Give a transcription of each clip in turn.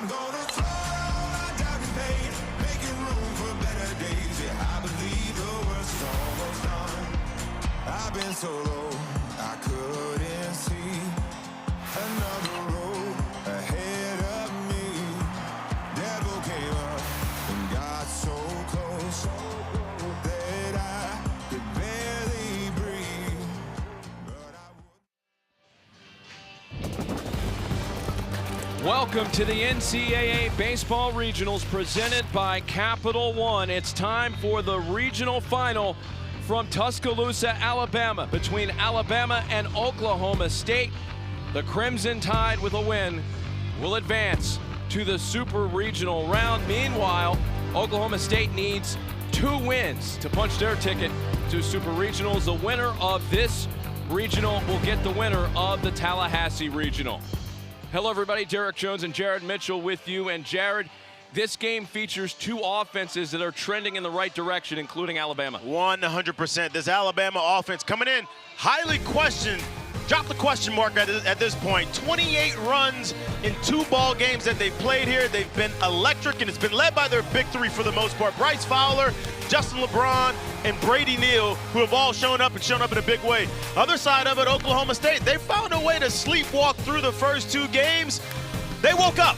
I'm gonna throw all my doubt in pain, making room for better days. Yeah, I believe the worst is almost done. I've been so low, I couldn't see another road ahead of me. Devil came up and got so close that I could barely breathe. But Welcome to the NCAA Baseball Regionals presented by Capital One. It's time for the regional final from Tuscaloosa, Alabama, between Alabama and Oklahoma State. The Crimson Tide, with a win, will advance to the Super Regional round. Meanwhile, Oklahoma State needs 2 wins to punch their ticket to Super Regionals. The winner of this regional will get the winner of the Tallahassee Regional. Hello, everybody. Derek Jones and Jared Mitchell with you. And Jared, this game features 2 offenses that are trending in the right direction, including Alabama. 100%. This Alabama offense coming in highly questioned. Drop the question mark at this point. 28 runs in 2 ball games that they've played here. They've been electric, and it's been led by their big 3 for the most part. Bryce Fowler, Justin LeBron, and Brady Neal, who have all shown up in a big way. Other side of it, Oklahoma State, they found a way to sleepwalk through the first 2 games. They woke up.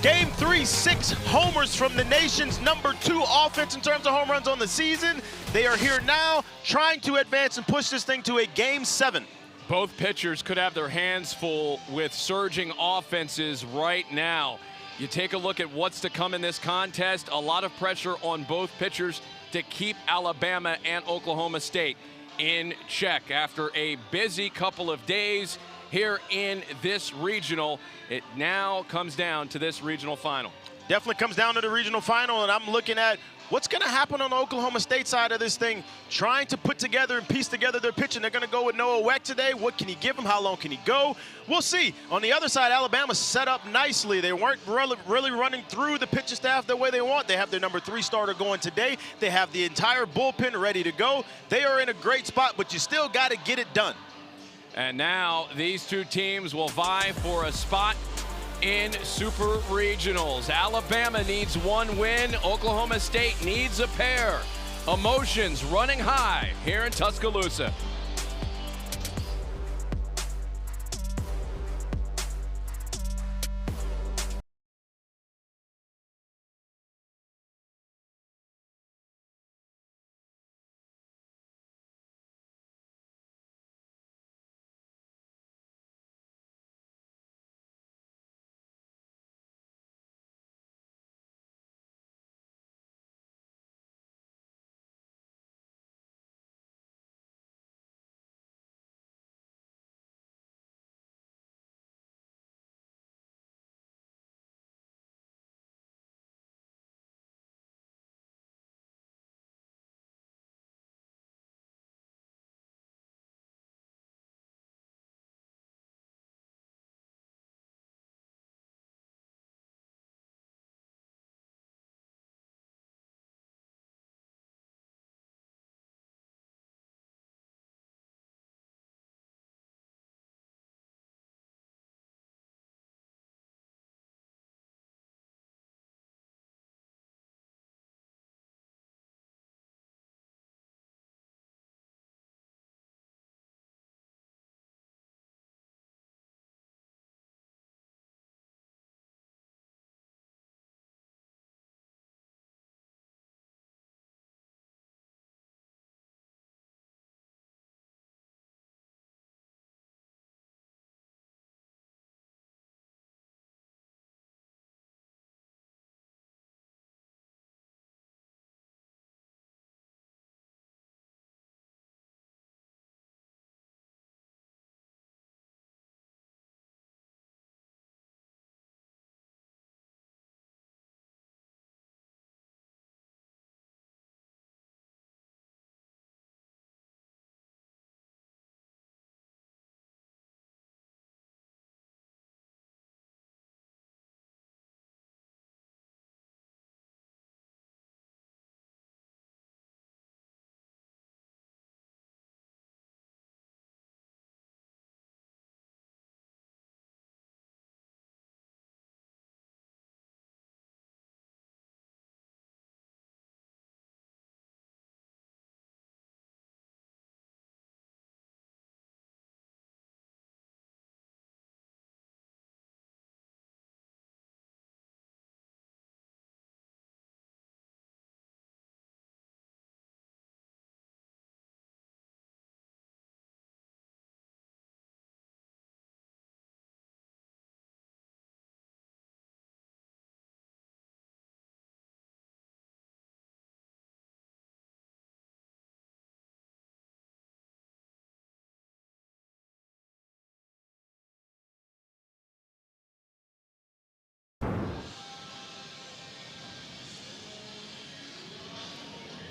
Game 3, 6 homers from the nation's number 2 offense in terms of home runs on the season. They are here now trying to advance and push this thing to a Game 7. Both pitchers could have their hands full with surging offenses right now. You take a look at what's to come in this contest. A lot of pressure on both pitchers to keep Alabama and Oklahoma State in check after a busy couple of days here in this regional. It now comes down to this regional final. Definitely comes down to the regional final, and I'm looking at what's going to happen on the Oklahoma State side of this thing, trying to put together and piece together their pitching. They're going to go with Noah Weck today. What can he give him? How long can he go? We'll see. On the other side, Alabama set up nicely. They weren't really running through the pitching staff the way they want. They have their number 3 starter going today. They have the entire bullpen ready to go. They are in a great spot, but you still got to get it done. And now these 2 teams will vie for a spot in Super Regionals. Alabama needs 1 win. Oklahoma State needs a pair. Emotions running high here in Tuscaloosa.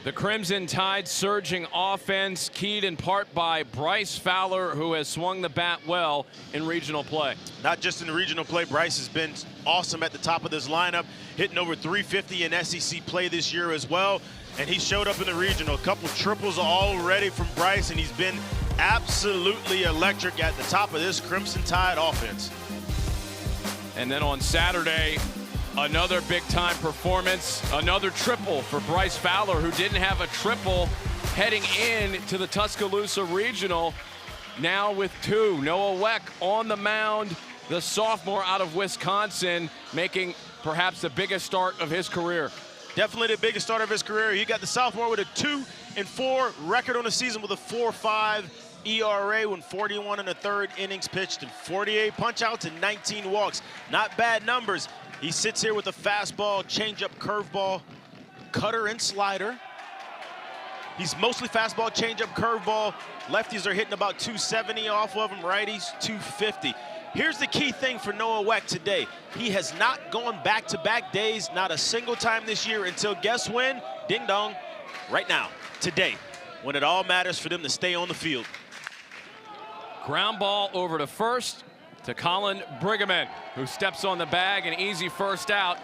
The Crimson Tide surging offense, keyed in part by Bryce Fowler, who has swung the bat well in regional play. Not just in the regional play, Bryce has been awesome at the top of this lineup, hitting over 350 in SEC play this year as well. And he showed up in the regional. A couple triples already from Bryce, and he's been absolutely electric at the top of this Crimson Tide offense. And then on Saturday, another big-time performance, another triple for Bryce Fowler, who didn't have a triple heading in to the Tuscaloosa Regional. Now with two. Noah Weck on the mound, the sophomore out of Wisconsin, making perhaps the biggest start of his career. Definitely the biggest start of his career. You got the sophomore with a 2-4 record on the season with a 4.5 ERA, when 41 1/3 innings pitched and 48 punch-outs and 19 walks. Not bad numbers. He sits here with a fastball, changeup, curveball, cutter, and slider. He's mostly fastball, changeup, curveball. Lefties are hitting about 270 off of him, righties 250. Here's the key thing for Noah Weck today. He has not gone back-to-back days, not a single time this year, until guess when? Ding dong, right now, today, when it all matters for them to stay on the field. Ground ball over to first to Colin Brigham, who steps on the bag. An easy first out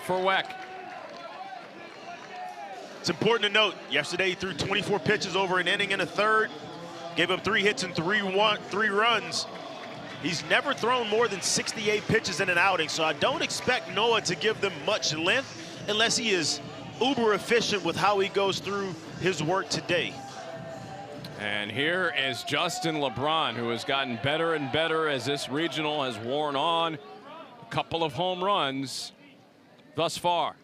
for Weck. It's important to note, yesterday he threw 24 pitches over an inning and a third, gave up 3 hits and 3 runs. He's never thrown more than 68 pitches in an outing, so I don't expect Noah to give them much length unless he is uber efficient with how he goes through his work today. And here is Justin LeBron, who has gotten better and better as this regional has worn on. A couple of home runs thus far.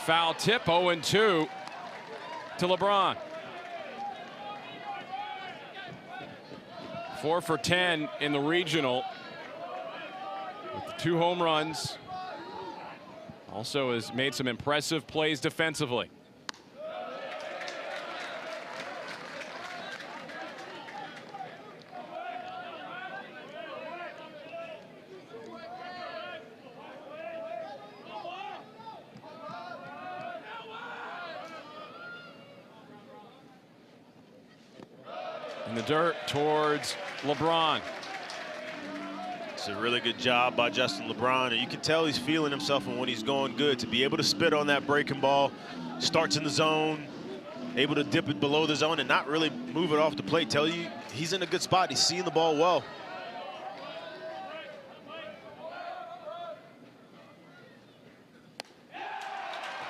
Foul tip, 0-2 to LeBron. 4 for 10 in the regional with 2 home runs. Also has made some impressive plays defensively. In the dirt towards LeBron. It's a really good job by Justin LeBron, and you can tell he's feeling himself and when he's going good. To be able to spit on that breaking ball, starts in the zone, able to dip it below the zone and not really move it off the plate. Tell you he's in a good spot. He's seeing the ball well.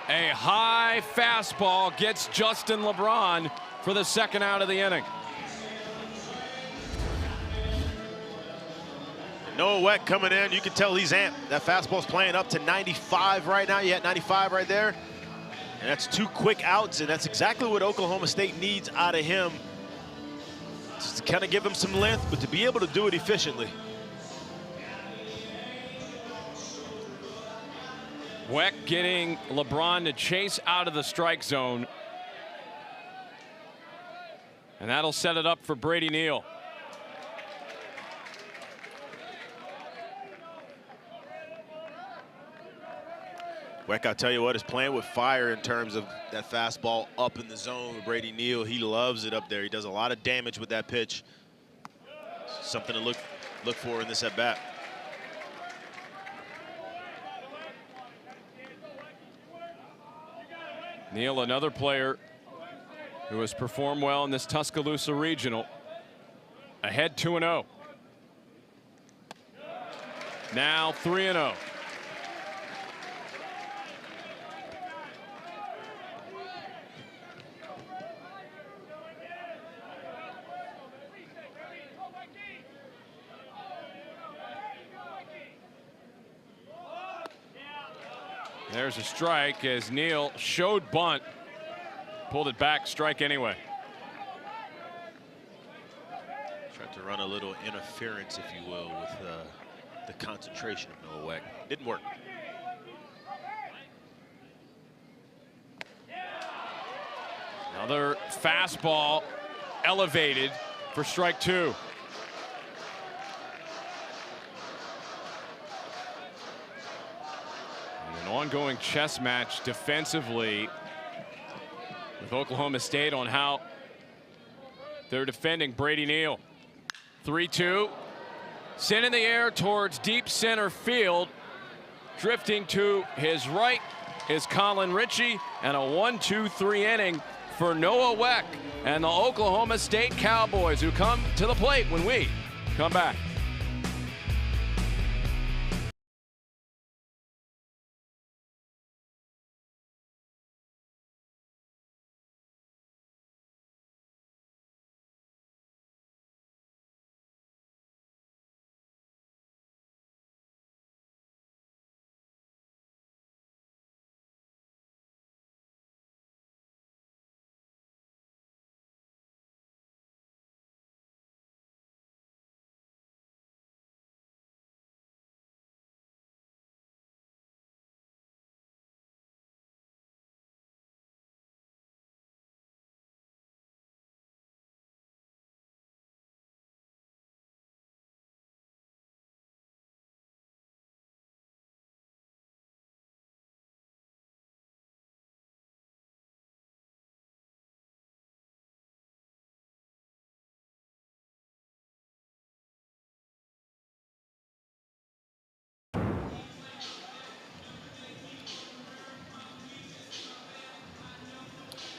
A high fastball gets Justin LeBron for the second out of the inning. Noah Weck coming in, you can tell he's amped. That fastball's playing up to 95 right now. You had 95 right there. And that's 2 quick outs, and that's exactly what Oklahoma State needs out of him. Just to kind of give him some length, but to be able to do it efficiently. Weck getting LeBron to chase out of the strike zone. And that'll set it up for Brady Neal. Weck, I'll tell you what, is playing with fire in terms of that fastball up in the zone with Brady Neal. He loves it up there. He does a lot of damage with that pitch. Something to look for in this at-bat. Neal, another player who has performed well in this Tuscaloosa Regional. Ahead 2-0. Now 3-0. There's a strike as Neal showed bunt, pulled it back, strike anyway. Tried to run a little interference, if you will, with the concentration of Noah Weck. Didn't work. Another fastball elevated for strike 2. And an ongoing chess match defensively with Oklahoma State on how they're defending Brady Neal. 3-2. Sent in the air towards deep center field. Drifting to his right is Colin Ritchie, and a 1-2-3 inning for Noah Weck and the Oklahoma State Cowboys, who come to the plate when we come back.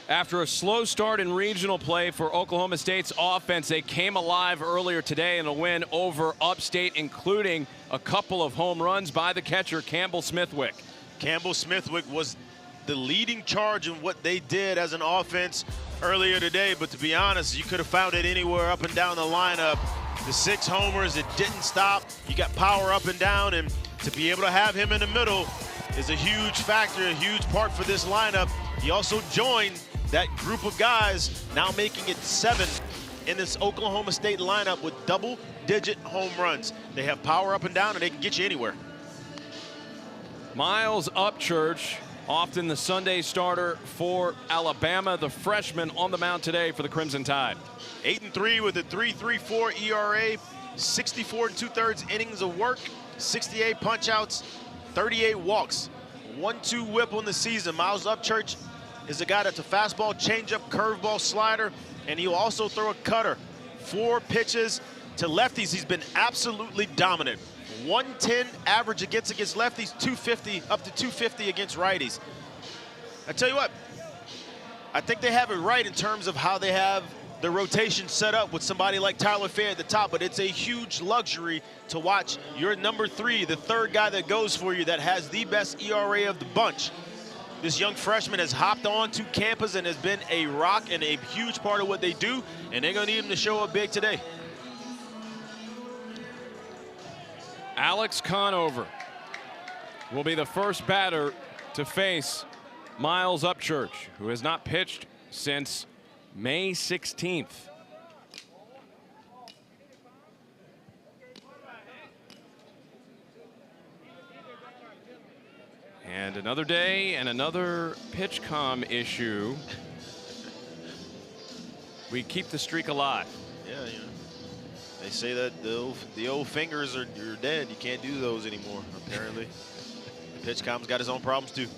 After a slow start in regional play for Oklahoma State's offense, they came alive earlier today in a win over Upstate, including a couple of home runs by the catcher, Campbell Smithwick. Campbell Smithwick was the leading charge in what they did as an offense earlier today, but to be honest, you could have found it anywhere up and down the lineup. The 6 homers, it didn't stop. You got power up and down, and to be able to have him in the middle is a huge factor, a huge part for this lineup. He also joined that group of guys, now making it 7 in this Oklahoma State lineup with double-digit home runs. They have power up and down, and they can get you anywhere. Miles Upchurch, often the Sunday starter for Alabama, the freshman on the mound today for the Crimson Tide. 8-3 with a 3.34 ERA, 64 2/3 innings of work, 68 punch-outs, 38 walks, 1-2 whip on the season. Miles Upchurch is a guy that's a fastball, changeup, curveball, slider, and he'll also throw a cutter. 4 pitches to lefties. He's been absolutely dominant. 110 average against lefties, 250 up to 250 against righties. I tell you what, I think they have it right in terms of how they have the rotation set up with somebody like Tyler Fay at the top, but it's a huge luxury to watch your number 3, the third guy that goes for you, that has the best ERA of the bunch. This young freshman has hopped on to campus and has been a rock and a huge part of what they do, and they're going to need him to show up big today. Alex Conover will be the first batter to face Miles Upchurch, who has not pitched since May 16th. And another day and another PitchCom issue. We keep the streak alive. Yeah, you know, they say that the old fingers are dead. You can't do those anymore, apparently. PitchCom's got his own problems, too.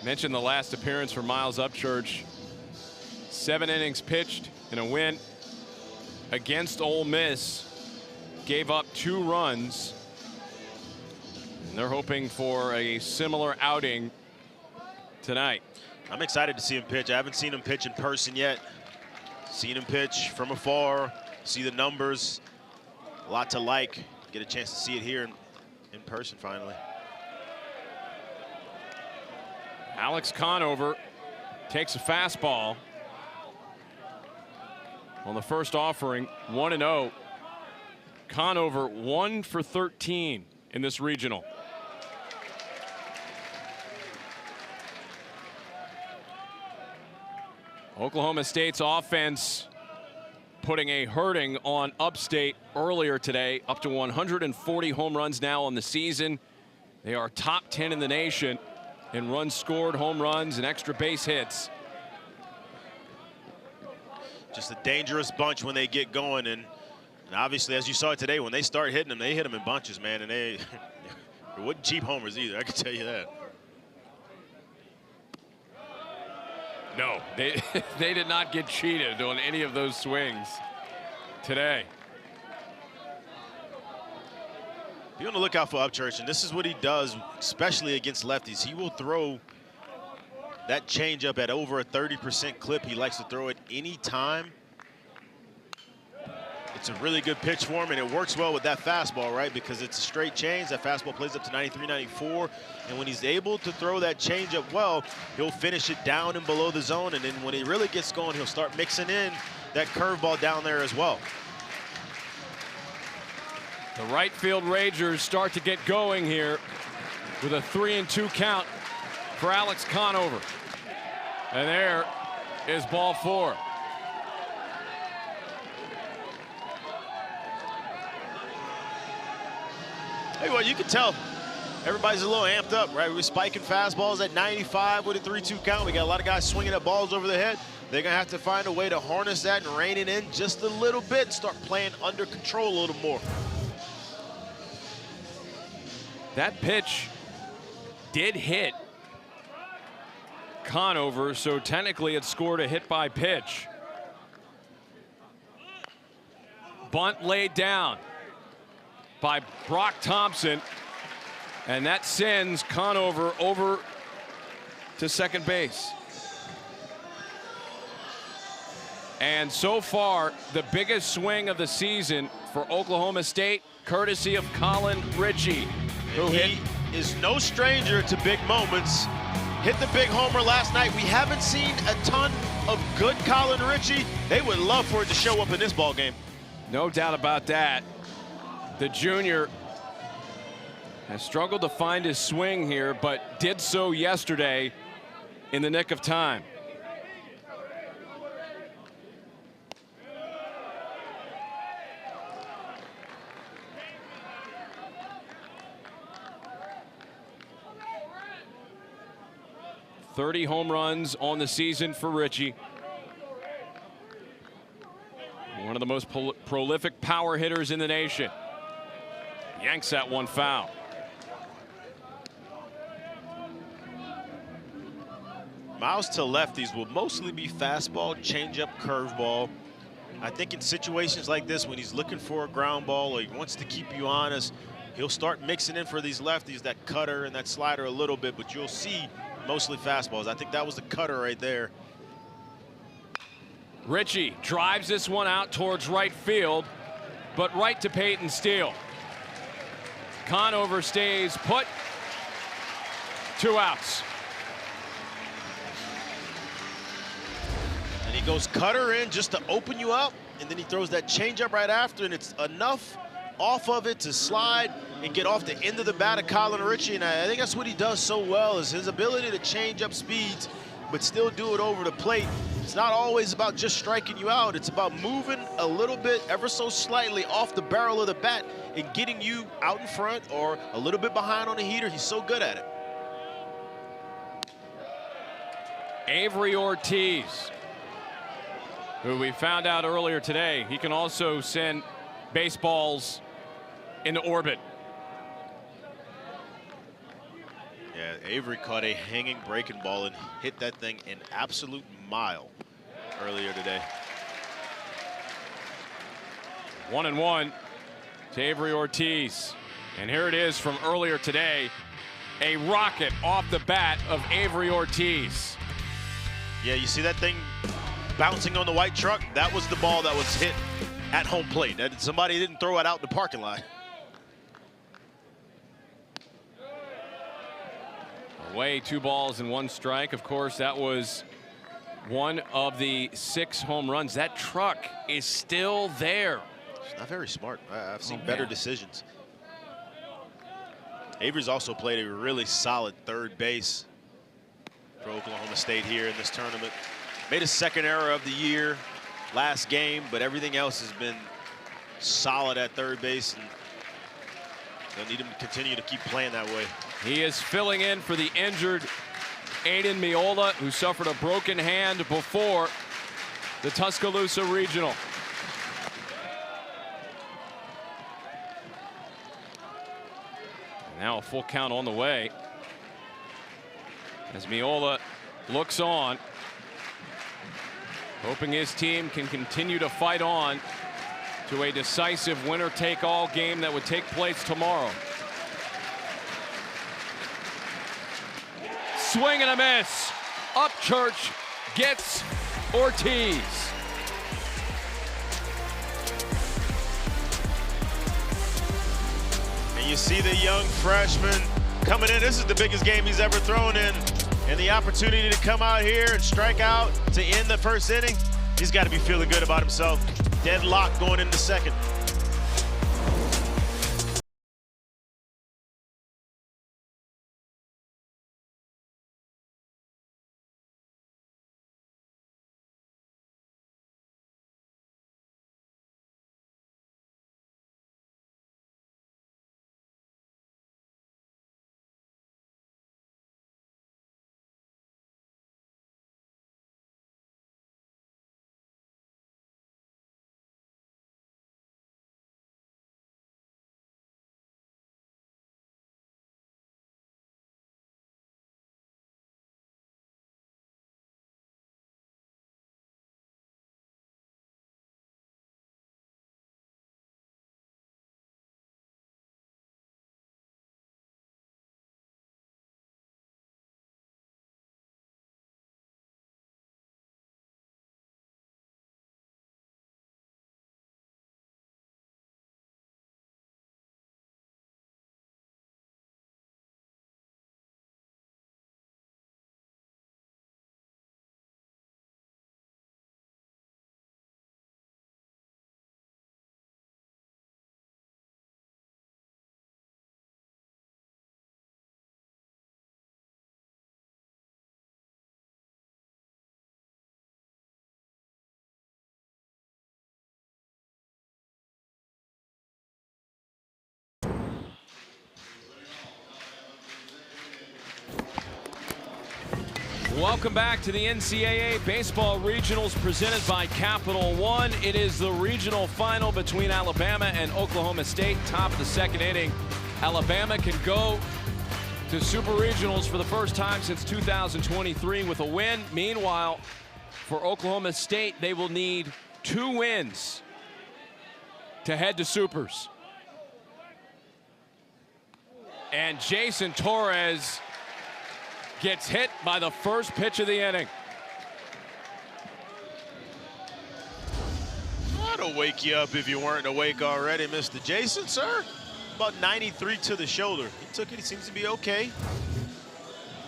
Mentioned the last appearance for Miles Upchurch. 7 innings pitched in a win against Ole Miss. Gave up 2 runs. And they're hoping for a similar outing tonight. I'm excited to see him pitch. I haven't seen him pitch in person yet. Seen him pitch from afar, see the numbers. A lot to like. Get a chance to see it here in person finally. Alex Conover takes a fastball on the first offering, 1-0. Conover 1 for 13 in this regional. Oklahoma State's offense putting a hurting on Upstate earlier today, up to 140 home runs now on the season. They are top 10 in the nation, in runs scored, home runs, and extra base hits. Just a dangerous bunch when they get going, and obviously, as you saw today, when they start hitting them, they hit them in bunches, man, and they wasn't cheap homers either, I can tell you that. No, they did not get cheated on any of those swings today. Be on the lookout for Upchurch, and this is what he does, especially against lefties. He will throw that changeup at over a 30% clip. He likes to throw it anytime. It's a really good pitch for him, and it works well with that fastball, right? Because it's a straight change. That fastball plays up to 93, 94. And when he's able to throw that changeup well, he'll finish it down and below the zone. And then when he really gets going, he'll start mixing in that curveball down there as well. The right field Rangers start to get going here with a 3-2 count for Alex Conover. And there is ball 4. Hey, well, you can tell everybody's a little amped up, right? We're spiking fastballs at 95 with a 3-2 count. We got a lot of guys swinging at balls over the head. They're going to have to find a way to harness that and rein it in just a little bit and start playing under control a little more. That pitch did hit Conover, so technically it scored a hit by pitch. Bunt laid down by Brock Thompson, and that sends Conover over to second base. And so far, the biggest swing of the season for Oklahoma State, courtesy of Colin Ritchie, who He is no stranger to big moments. Hit the big homer last night. We haven't seen a ton of good Colin Ritchie. They would love for it to show up in this ball game. No doubt about that. The junior has struggled to find his swing here, but did so yesterday in the nick of time. .30 home runs on the season for Ritchie. One of the most prolific power hitters in the nation. Yanks that one foul. Miles to lefties will mostly be fastball, changeup, curveball. I think in situations like this, when he's looking for a ground ball or he wants to keep you honest, he'll start mixing in for these lefties, that cutter and that slider a little bit, but you'll see mostly fastballs. I think that was the cutter right there. Ritchie drives this one out towards right field, but right to Peyton Steele. Conover stays put. 2 outs. And he goes cutter in just to open you up, and then he throws that changeup right after, and it's enough off of it to slide and get off the end of the bat of Colin Ritchie. And I think that's what he does so well, is his ability to change up speeds but still do it over the plate. It's not always about just striking you out. It's about moving a little bit, ever so slightly, off the barrel of the bat and getting you out in front or a little bit behind on the heater. He's so good at it. Avery Ortiz, who we found out earlier today, he can also send baseballs into orbit. Yeah, Avery caught a hanging breaking ball and hit that thing an absolute mile earlier today. 1-1 to Avery Ortiz. And here it is from earlier today, a rocket off the bat of Avery Ortiz. Yeah, you see that thing bouncing on the white truck? That was the ball that was hit at home plate. Somebody didn't throw it out in the parking lot. Away, 2 balls and 1 strike. Of course, that was one of the 6 home runs. That truck is still there. It's not very smart. I've seen better decisions. Avery's also played a really solid third base for Oklahoma State here in this tournament. Made his 2nd error of the year last game, but everything else has been solid at third base, and they'll need him to continue to keep playing that way. He is filling in for the injured Aiden Miola, who suffered a broken hand before the Tuscaloosa Regional. Now a full count on the way as Miola looks on, hoping his team can continue to fight on to a decisive winner-take-all game that would take place tomorrow. Swing and a miss. Upchurch gets Ortiz. And you see the young freshman coming in. This is the biggest game he's ever thrown in. And the opportunity to come out here and strike out to end the first inning, he's got to be feeling good about himself. Deadlock going into second. Welcome back to the NCAA Baseball Regionals presented by Capital One. It is the regional final between Alabama and Oklahoma State. Top of the second inning. Alabama can go to Super Regionals for the first time since 2023 with a win. Meanwhile, for Oklahoma State, they will need 2 wins to head to Supers. And Jason Torres gets hit by the first pitch of the inning. That'll wake you up if you weren't awake already, Mr. Jason, sir. About 93 to the shoulder. He took it. He seems to be okay.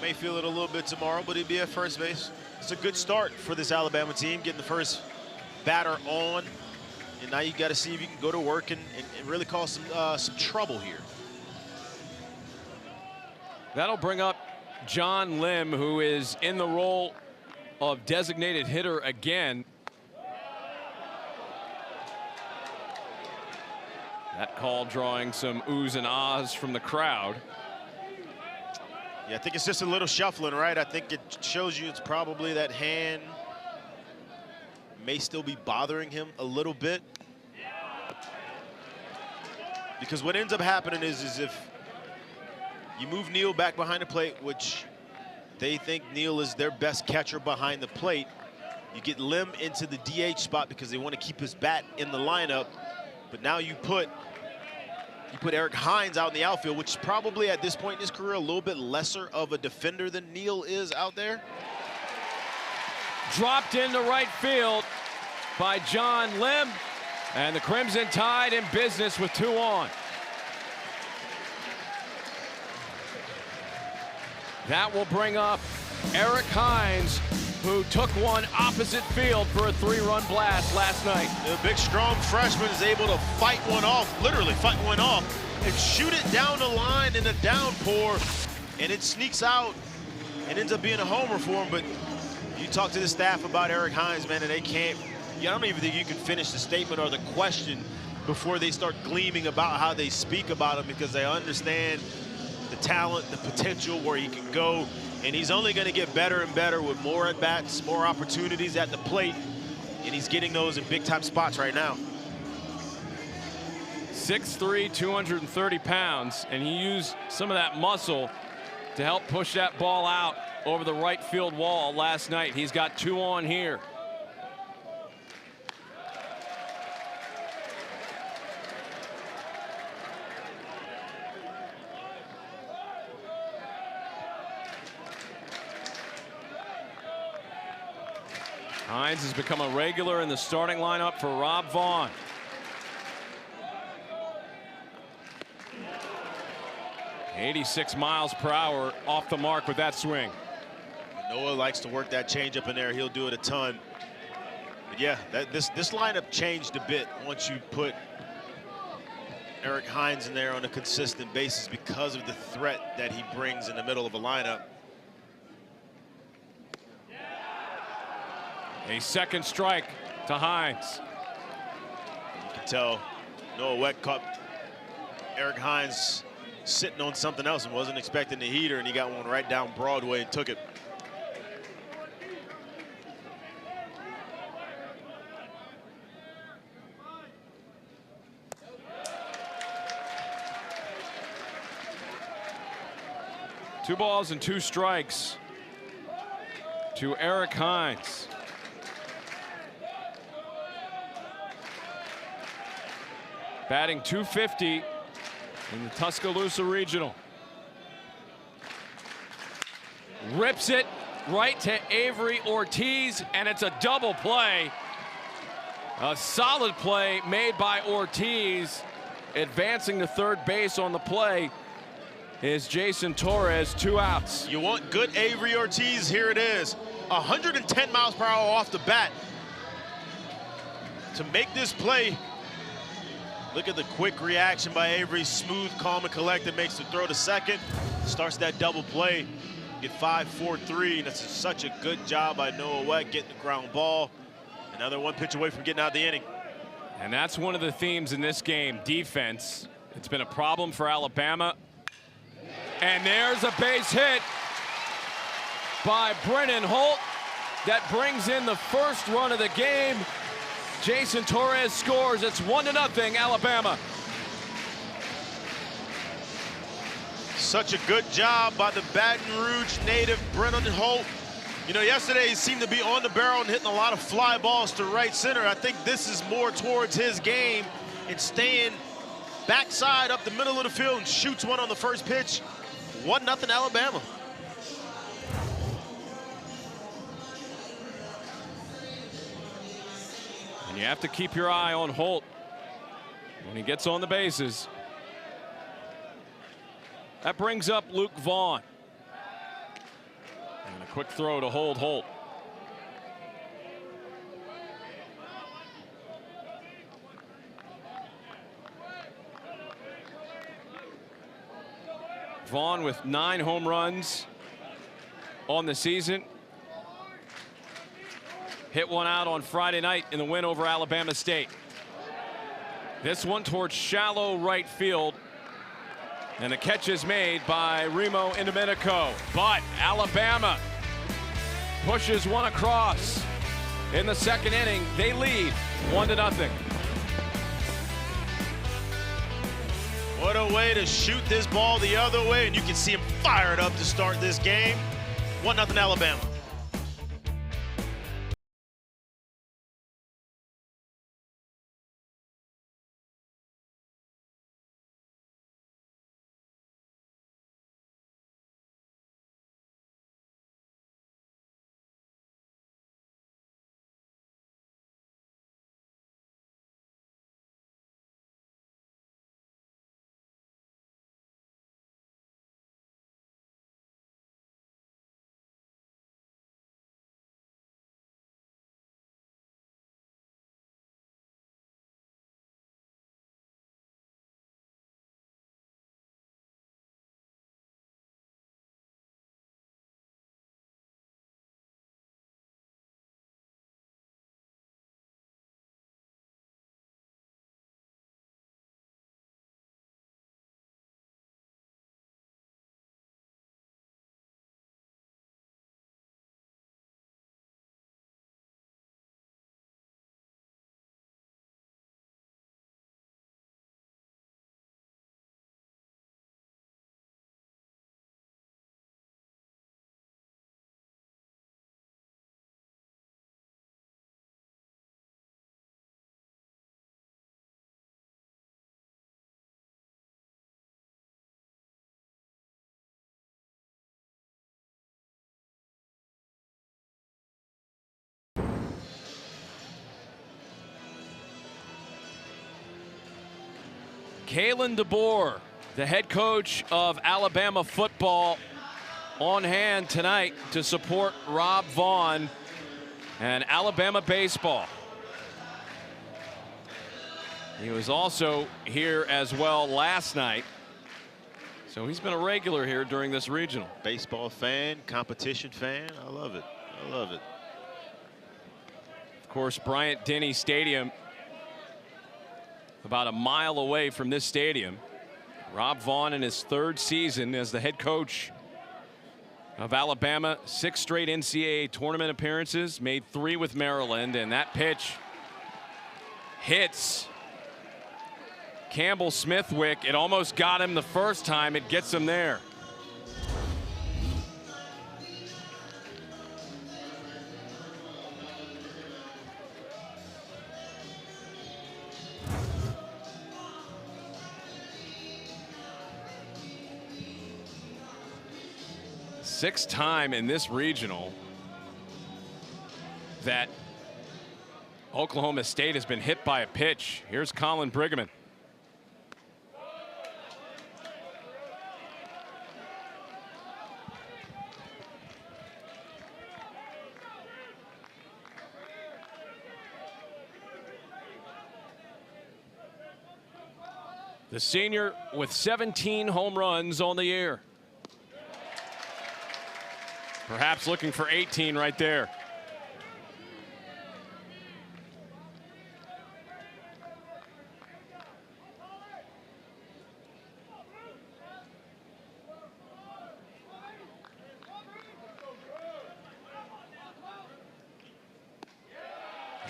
May feel it a little bit tomorrow, but he'll be at first base. It's a good start for this Alabama team, getting the first batter on. And now you got to see if you can go to work and really cause some trouble here. That'll bring up John Lim, who is in the role of designated hitter again. That call drawing some oohs and ahs from the crowd. Yeah, I think it's just a little shuffling, right? I think it shows you it's probably that hand may still be bothering him a little bit. Because what ends up happening is if you move Neal back behind the plate, which they think Neal is their best catcher behind the plate. You get Lim into the DH spot because they want to keep his bat in the lineup. But now you put Eric Hines out in the outfield, which is probably at this point in his career a little bit lesser of a defender than Neal is out there. Dropped into right field by John Lim. And the Crimson Tide in business with 2 on. That will bring up Eric Hines, who took one opposite field for a 3-run blast last night. The big, strong freshman is able to fight one off, literally fight one off, and shoot it down the line in a downpour, and it sneaks out and ends up being a homer for him. But you talk to the staff about Eric Hines, man, and they can't, I don't even think you can finish the statement or the question before they start gleaming about how they speak about him, because they understand the talent, the potential where he can go, and he's only going to get better and better with more at-bats, more opportunities at the plate, and he's getting those in big-time spots right now. 6'3", 230 pounds, and he used some of that muscle to help push that ball out over the right field wall last night. He's got 2 on here. Hines has become a regular in the starting lineup for Rob Vaughn. .86 miles per hour off the mark with that swing. Noah likes to work that changeup in there. He'll do it a ton. But yeah, this lineup changed a bit once you put Eric Hines in there on a consistent basis because of the threat that he brings in the middle of a lineup. A second strike to Hines. You can tell Noah Weck caught Eric Hines sitting on something else and wasn't expecting the heater, and he got one right down Broadway and took it. Two balls and 2 strikes to Eric Hines. Batting .250 in the Tuscaloosa Regional. Rips it right to Avery Ortiz, and it's a double play. A solid play made by Ortiz. Advancing to third base on the play is Jason Torres, 2 outs. You want good Avery Ortiz, here it is. 110 miles per hour off the bat. To make this play, look at the quick reaction by Avery. Smooth, calm, and collected. Makes the throw to second. Starts that double play. Get 5-4-3. That's such a good job by Noah Weck getting the ground ball. Another 1 pitch away from getting out the inning. And that's one of the themes in this game, defense. It's been a problem for Alabama. And there's a base hit by Brennan Holt that brings in the first run of the game. Jason Torres scores. It's 1-0 Alabama. Such a good job by the Baton Rouge native Brennan Holt. You know, yesterday he seemed to be on the barrel and hitting a lot of fly balls to right center. I think this is more towards his game and staying backside up the middle of the field and shoots one on the first pitch. 1-0 Alabama. And you have to keep your eye on Holt when he gets on the bases. That brings up Luke Vaughn. And a quick throw to hold Holt. Vaughn with 9 home runs on the season. Hit one out on Friday night in the win over Alabama State. This one towards shallow right field. And the catch is made by Remo Indomitico. But Alabama pushes one across in the second inning. They lead 1-0. What a way to shoot this ball the other way, and you can see him fire it up to start this game. 1-0 Alabama. Kalen DeBoer, the head coach of Alabama football, on hand tonight to support Rob Vaughn and Alabama baseball. He was also here as well last night. So he's been a regular here during this regional. Baseball fan, competition fan. I love it. I love it. Of course, Bryant-Denny Stadium, about a mile away from this stadium. Rob Vaughn in his 3rd season as the head coach of Alabama. 6 straight NCAA tournament appearances, made 3 with Maryland, and that pitch hits Campbell Smithwick. It almost got him the first time. It gets him there. Sixth time in this regional that Oklahoma State has been hit by a pitch. Here's Colin Briggeman. The senior with 17 home runs on the year. Perhaps looking for 18 right there.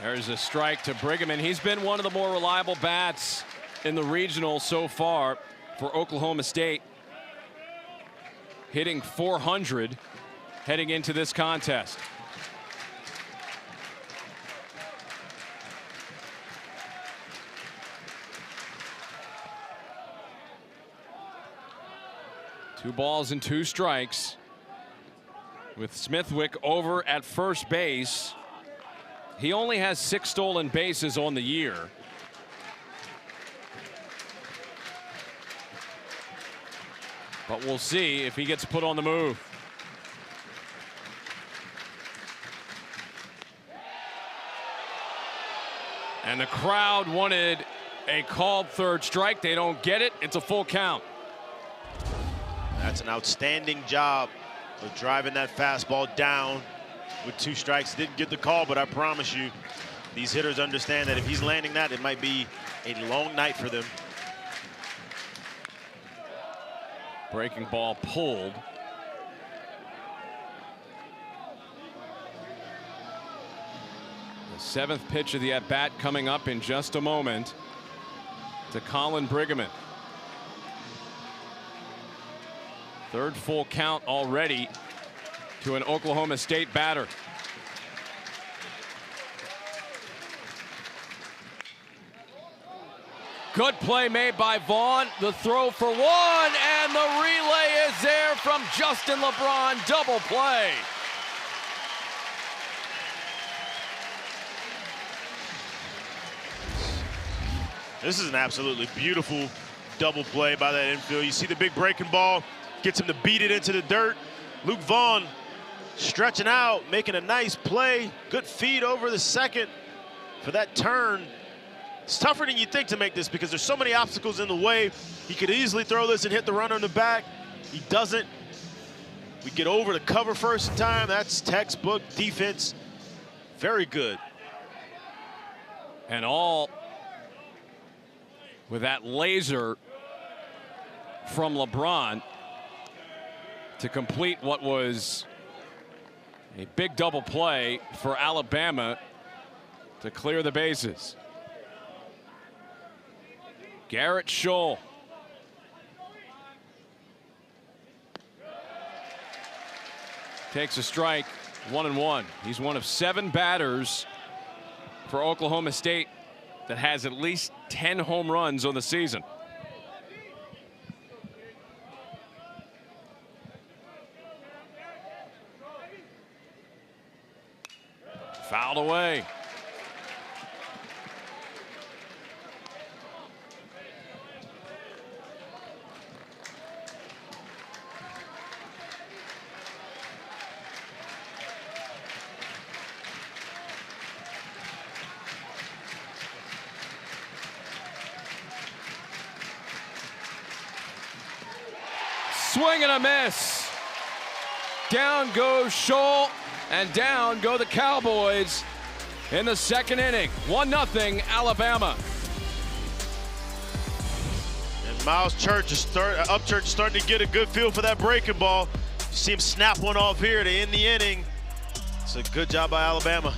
There's a strike to Briggeman. He's been one of the more reliable bats in the regional so far for Oklahoma State, hitting .400 heading into this contest. Two balls and 2 strikes with Smithwick over at first base. He only has 6 stolen bases on the year. But we'll see if he gets put on the move. And the crowd wanted a called 3rd strike. They don't get it. It's a full count. That's an outstanding job of driving that fastball down with 2 strikes. Didn't get the call, but I promise you, these hitters understand that if he's landing that, it might be a long night for them. Breaking ball pulled. The 7th pitch of the at-bat coming up in just a moment to Colin Briggeman. 3rd full count already to an Oklahoma State batter. Good play made by Vaughn. The throw for 1, and the relay is there from Justin LeBron. Double play. This is an absolutely beautiful double play by that infield. You see the big breaking ball, gets him to beat it into the dirt. Luke Vaughn stretching out, making a nice play. Good feed over the second for that turn. It's tougher than you think to make this because there's so many obstacles in the way. He could easily throw this and hit the runner in the back. He doesn't. We get over the cover first time. That's textbook defense. Very good. And all with that laser from LeBron to complete what was a big double play for Alabama to clear the bases. Garrett Scholl. Takes a strike, 1-1. He's one of 7 batters for Oklahoma State that has at least 10 home runs on the season. Fouled away. swing and a miss. Down goes Scholl, and down go the Cowboys in the second inning. 1-0 Alabama. And Miles Church is starting to get a good feel for that breaking ball. You see him snap one off here to end the inning. It's a good job by Alabama.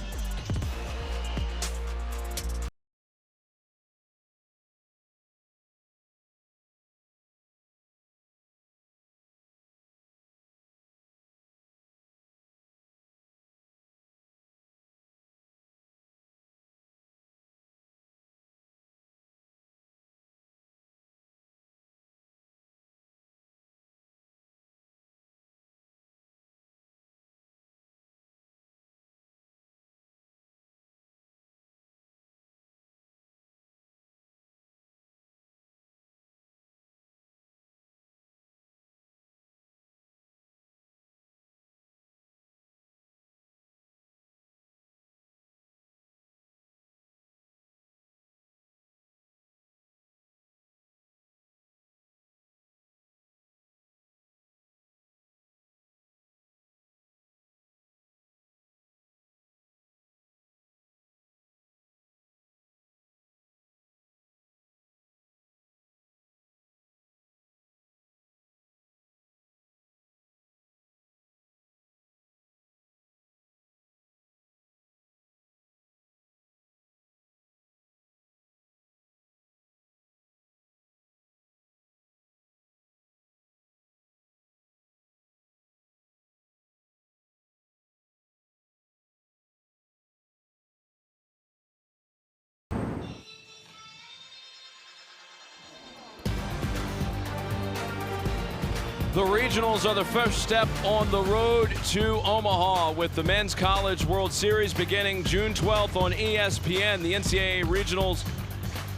The regionals are the first step on the road to Omaha, with the Men's College World Series beginning June 12th on ESPN. The NCAA regionals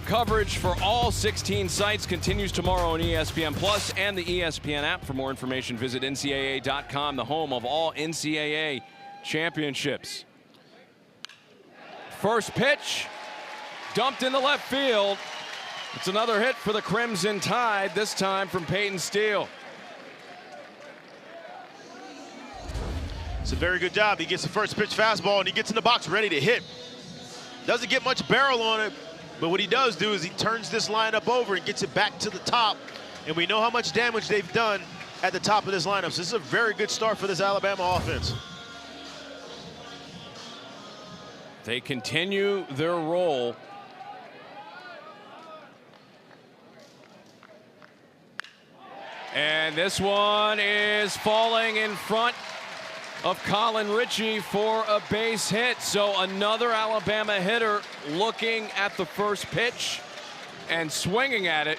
coverage for all 16 sites continues tomorrow on ESPN Plus and the ESPN app. For more information, visit ncaa.com, the home of all NCAA championships. First pitch, dumped in the left field. It's another hit for the Crimson Tide, this time from Peyton Steele. It's a very good job. He gets the first pitch fastball and he gets in the box ready to hit. Doesn't get much barrel on it, but what he does do is he turns this lineup over and gets it back to the top. And we know how much damage they've done at the top of this lineup. So this is a very good start for this Alabama offense. They continue their roll. And this one is falling in front of Colin Ritchie for a base hit. So another Alabama hitter looking at the first pitch and swinging at it.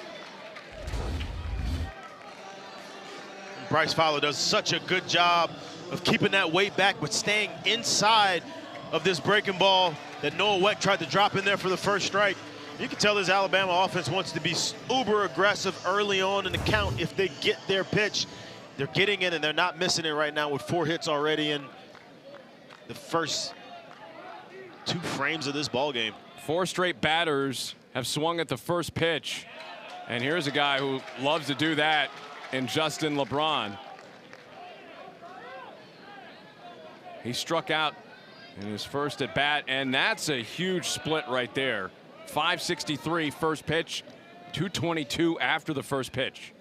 Bryce Fowler does such a good job of keeping that weight back, but staying inside of this breaking ball that Noah Weck tried to drop in there for the first strike. You can tell this Alabama offense wants to be uber aggressive early on in the count if they get their pitch. They're getting it and they're not missing it right now with 4 hits already in the first 2 frames of this ball game. 4 straight batters have swung at the first pitch. And here's a guy who loves to do that in Justin LeBron. He struck out in his first at bat, and that's a huge split right there. 563 first pitch, 222 after the first pitch.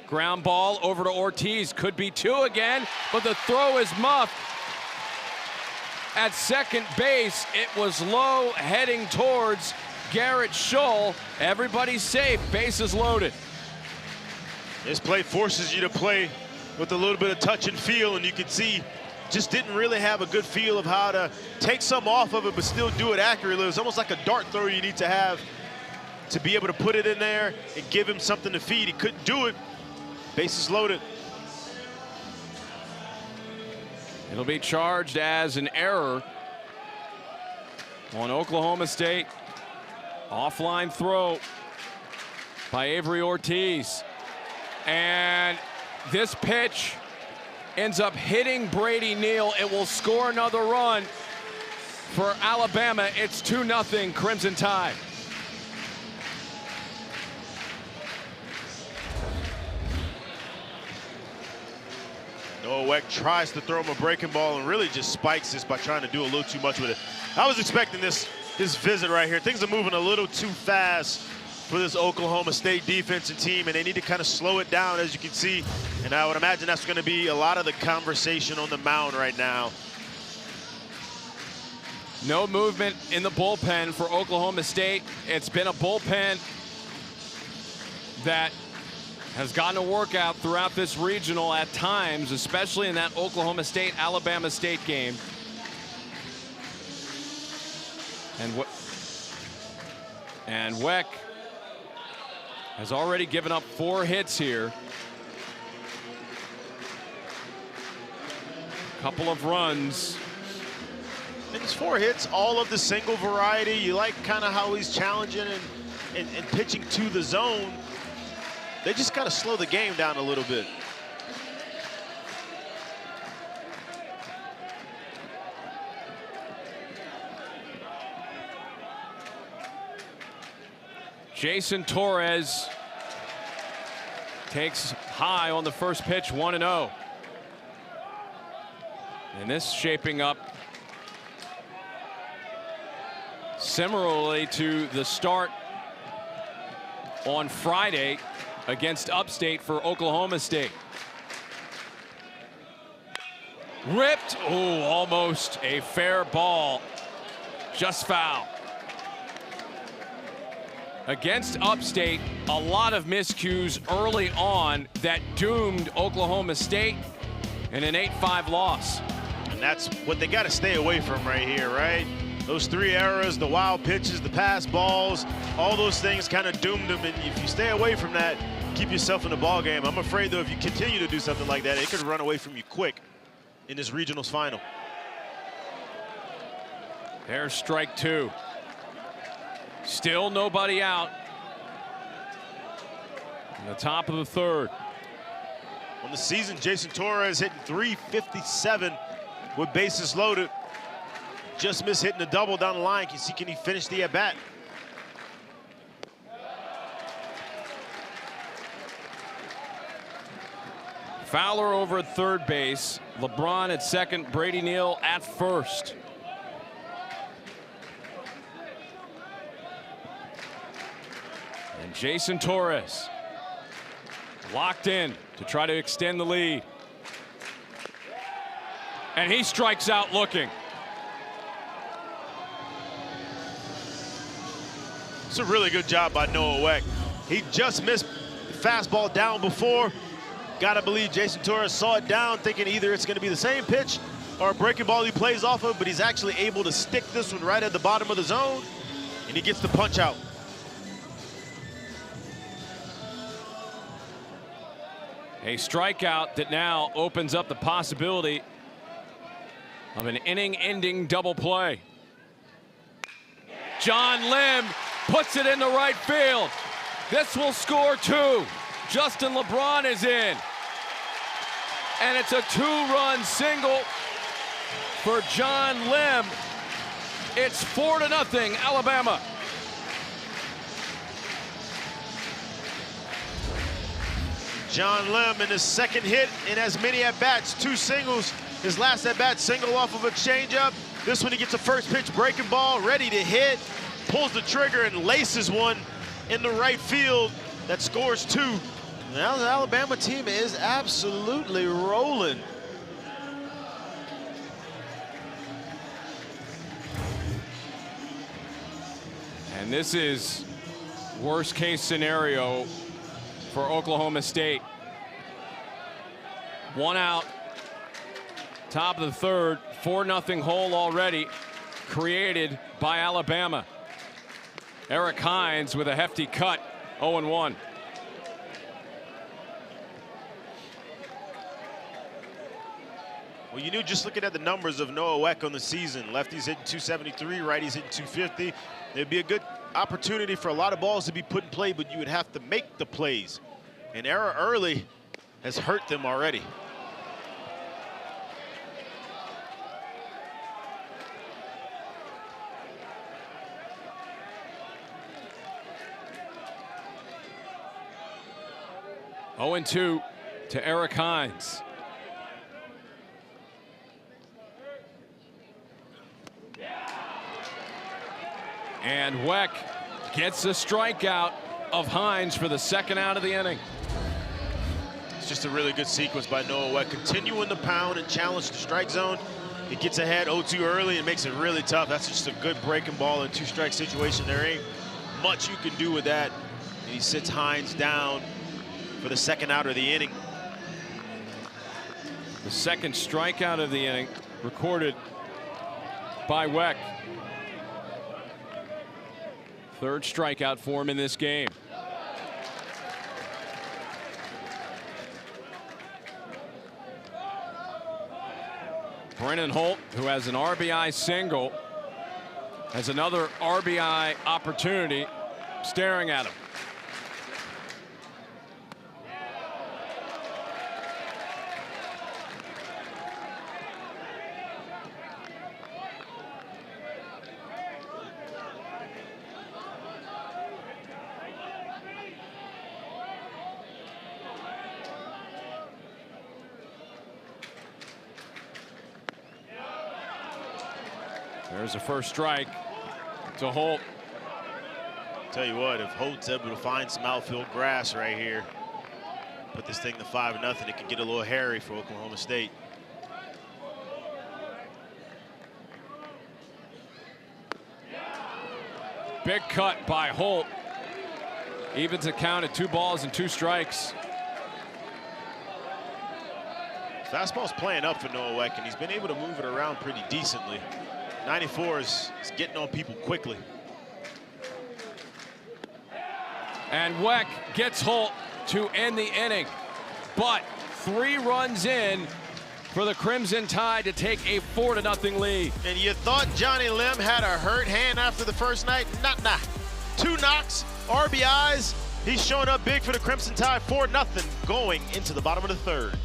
Ground ball over to Ortiz, could be 2 again, but the throw is muffed. At second base, it was low, heading towards Garrett Scholl. Everybody's safe, bases loaded. This play forces you to play with a little bit of touch and feel, and you can see just didn't really have a good feel of how to take some off of it but still do it accurately. It was almost like a dart throw you need to have to be able to put it in there and give him something to feed. He couldn't do it. Bases loaded. It'll be charged as an error on Oklahoma State. Offline throw by Avery Ortiz. And this pitch ends up hitting Brady Neal. It will score another run for Alabama. It's 2-0 Crimson Tide. Noah Weck tries to throw him a breaking ball and really just spikes this by trying to do a little too much with it. I was expecting this visit right here. Things are moving a little too fast for this Oklahoma State defense and team, and they need to kind of slow it down, as you can see. And I would imagine that's going to be a lot of the conversation on the mound right now. No movement in the bullpen for Oklahoma State. It's been a bullpen that has gotten a workout throughout this regional at times, especially in that Oklahoma State-Alabama State game. And Weck has already given up 4 hits here. Couple of runs. And it's 4 hits, all of the single variety. You like kind of how he's challenging and pitching to the zone. They just got to slow the game down a little bit. Jason Torres takes high on the first pitch, 1-0. And this shaping up similarly to the start on Friday against Upstate for Oklahoma State. Ripped, oh, almost a fair ball, just foul. Against Upstate, a lot of miscues early on that doomed Oklahoma State in an 8-5 loss. And that's what they got to stay away from right here, right? Those 3 errors, the wild pitches, the pass balls, all those things kind of doomed them. And if you stay away from that, keep yourself in the ball game. I'm afraid, though, if you continue to do something like that, it could run away from you quick in this regionals final. There's strike 2. Still nobody out. In the top of the 3rd. On the season, Jason Torres hitting .357 with bases loaded. Just missed hitting a double down the line. Can he finish the at-bat? Fowler over at third base. LeBron at second. Brady Neal at first. And Jason Torres locked in to try to extend the lead. And he strikes out looking. It's a really good job by Noah Weck. He just missed the fastball down before. Gotta believe Jason Torres saw it down, thinking either it's gonna be the same pitch or a breaking ball he plays off of, but he's actually able to stick this one right at the bottom of the zone, and he gets the punch out. A strikeout that now opens up the possibility of an inning-ending double play. John Lim puts it into right field. This will score 2. Justin LeBron is in. And it's a 2-run single for John Lim. It's 4-0, Alabama. John Lim in his second hit in as many at-bats, 2 singles. His last at-bat single off of a changeup. This one he gets a first pitch breaking ball, ready to hit, pulls the trigger and laces one in the right field that scores 2. Now the Alabama team is absolutely rolling. And this is worst case scenario for Oklahoma State. 1 out, top of the 3rd, 4-0 hole already created by Alabama. Eric Hines with a hefty cut, 0-1. Well, you knew just looking at the numbers of Noah Weck on the season. Lefties hitting .273, righties hitting .250. There'd be a good opportunity for a lot of balls to be put in play, but you would have to make the plays. An error early has hurt them already. Oh, 0-2 to Eric Hines. And Weck gets a strikeout of Hines for the second out of the inning. It's just a really good sequence by Noah Weck. Continuing to pound and challenge the strike zone. He gets ahead 0-2 early and makes it really tough. That's just a good breaking ball in two-strike situation. There ain't much you can do with that. And he sits Hines down for the second out of the inning. The second strikeout of the inning recorded by Weck. Third strikeout for him in this game. Brennan Holt, who has an RBI single, has another RBI opportunity staring at him. There's a first strike to Holt. Tell you what, if Holt's able to find some outfield grass right here, put this thing to 5-0, it can get a little hairy for Oklahoma State. Big cut by Holt. Evens the count at 2 balls and 2 strikes. Fastball's playing up for Noah Weck, and he's been able to move it around pretty decently. 94 is getting on people quickly. And Weck gets Holt to end the inning. But 3 runs in for the Crimson Tide to take a 4-0 lead. And you thought Johnny Lim had a hurt hand after the first night? Nah. 2 knocks, RBIs. He's showing up big for the Crimson Tide, 4-0 going into the bottom of the third.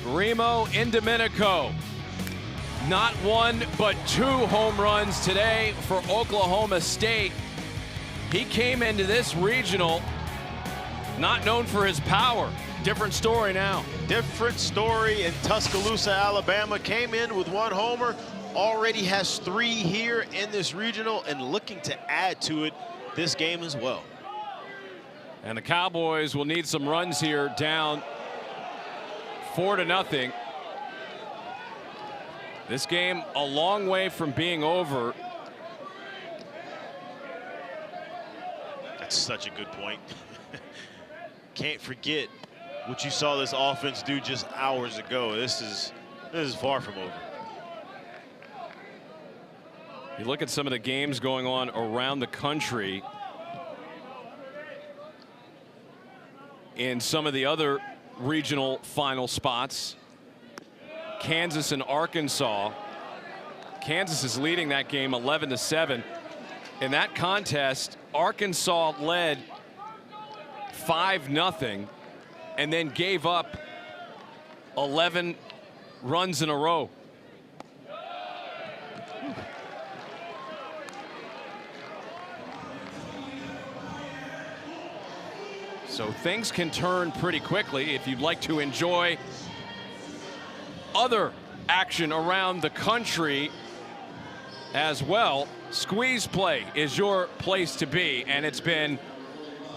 Remo Indomenico, not 1 but 2 home runs today for Oklahoma State. He came into this regional not known for his power. Different story now. Different story in Tuscaloosa, Alabama. Came in with 1 homer, already has 3 here in this regional and looking to add to it this game as well. And the Cowboys will need some runs here, down 4-0. This game a long way from being over. That's such a good point. Can't forget what you saw this offense do just hours ago. This is far from over. You look at some of the games going on around the country. In some of the other regional final spots, Kansas and Arkansas. Kansas is leading that game 11-7. In that contest, Arkansas led 5-0 and then gave up 11 runs in a row. So things can turn pretty quickly if you'd like to enjoy other action around the country as well. Squeeze Play is your place to be, and it's been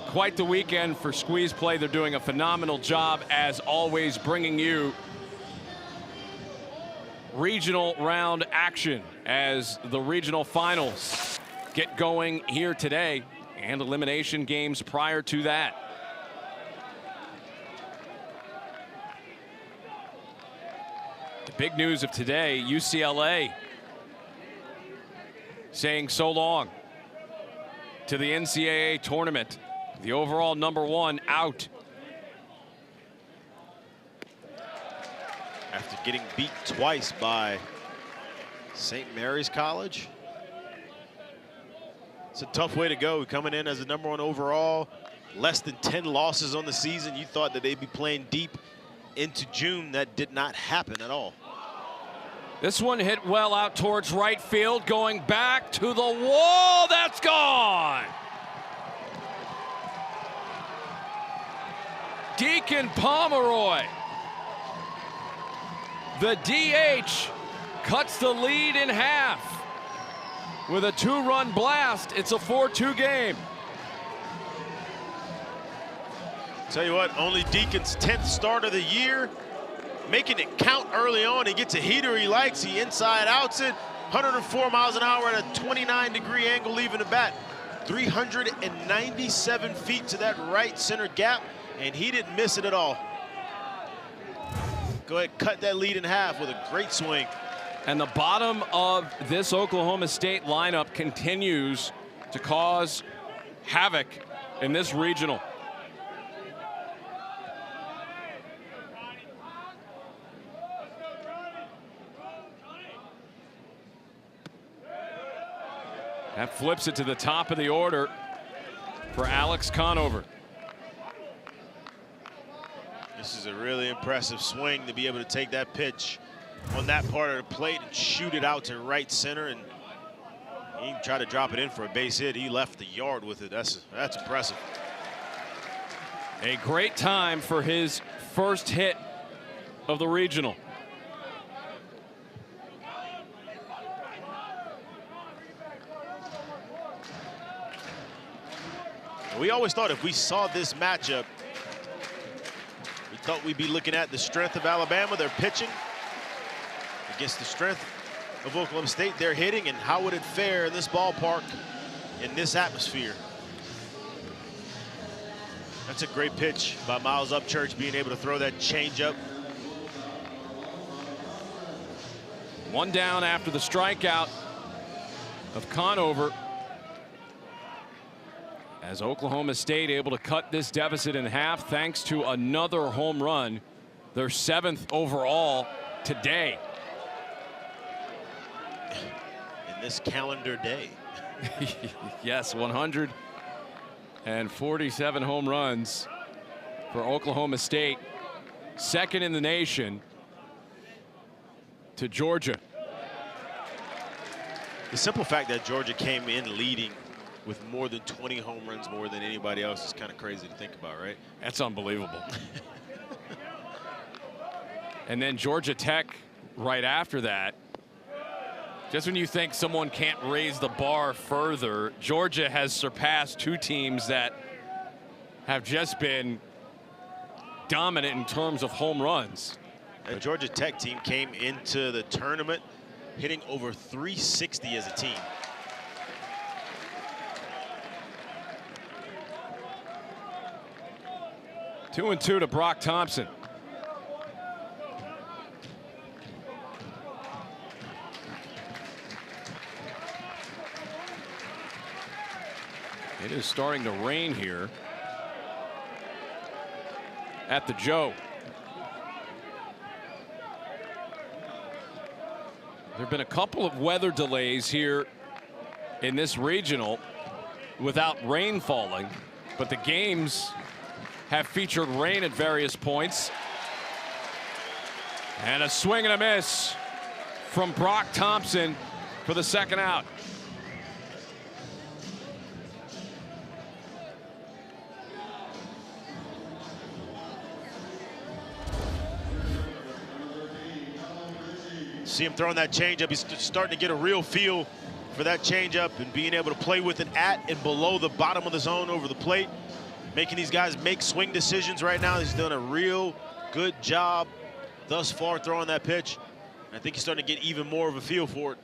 quite the weekend for Squeeze Play. They're doing a phenomenal job, as always, bringing you regional round action as the regional finals get going here today, and elimination games prior to that. The big news of today, UCLA saying so long to the NCAA tournament. The overall #1 out. After getting beat twice by St. Mary's College. It's a tough way to go, coming in as the #1 overall. Less than 10 losses on the season. You thought that they'd be playing deep into June. That did not happen at all. This one hit well out towards right field, going back to the wall. That's gone. Deacon Pomeroy, the DH, cuts the lead in half with a 2-run blast. It's a 4-2 game. Tell you what, only Deacon's 10th start of the year, making it count early on. He gets a heater he likes. He inside outs it. 104 miles an hour at a 29-degree angle leaving the bat. 397 feet to that right center gap, and he didn't miss it at all. Go ahead, cut that lead in half with a great swing. And the bottom of this Oklahoma State lineup continues to cause havoc in this regional. That flips it to the top of the order for Alex Conover. This is a really impressive swing to be able to take that pitch on that part of the plate and shoot it out to right center, and he tried to drop it in for a base hit. He left the yard with it. That's impressive. A great time for his first hit of the regional. We always thought if we saw this matchup, we thought we'd be looking at the strength of Alabama, their pitching, against the strength of Oklahoma State, their hitting, and how would it fare in this ballpark, in this atmosphere. That's a great pitch by Miles Upchurch, being able to throw that changeup. One down after the strikeout of Conover, as Oklahoma State able to cut this deficit in half thanks to another home run, their 7th overall today. In this calendar day. Yes, 147 home runs for Oklahoma State, 2nd in the nation to Georgia. The simple fact that Georgia came in leading with more than 20 home runs more than anybody else is kind of crazy to think about, right? That's unbelievable. And then Georgia Tech right after that. Just when you think someone can't raise the bar further, Georgia has surpassed 2 teams that have just been dominant in terms of home runs. That Georgia Tech team came into the tournament hitting over 360 as a team. Two and two to Brock Thompson. It is starting to rain here at the Joe. There have been a couple of weather delays here in this regional without rain falling, but the games have featured rain at various points. And a swing and a miss from Brock Thompson for the second out. See him throwing that changeup. He's starting to get a real feel for that changeup and being able to play with it at and below the bottom of the zone over the plate. Making these guys make swing decisions right now. He's done a real good job thus far throwing that pitch. And I think he's starting to get even more of a feel for it.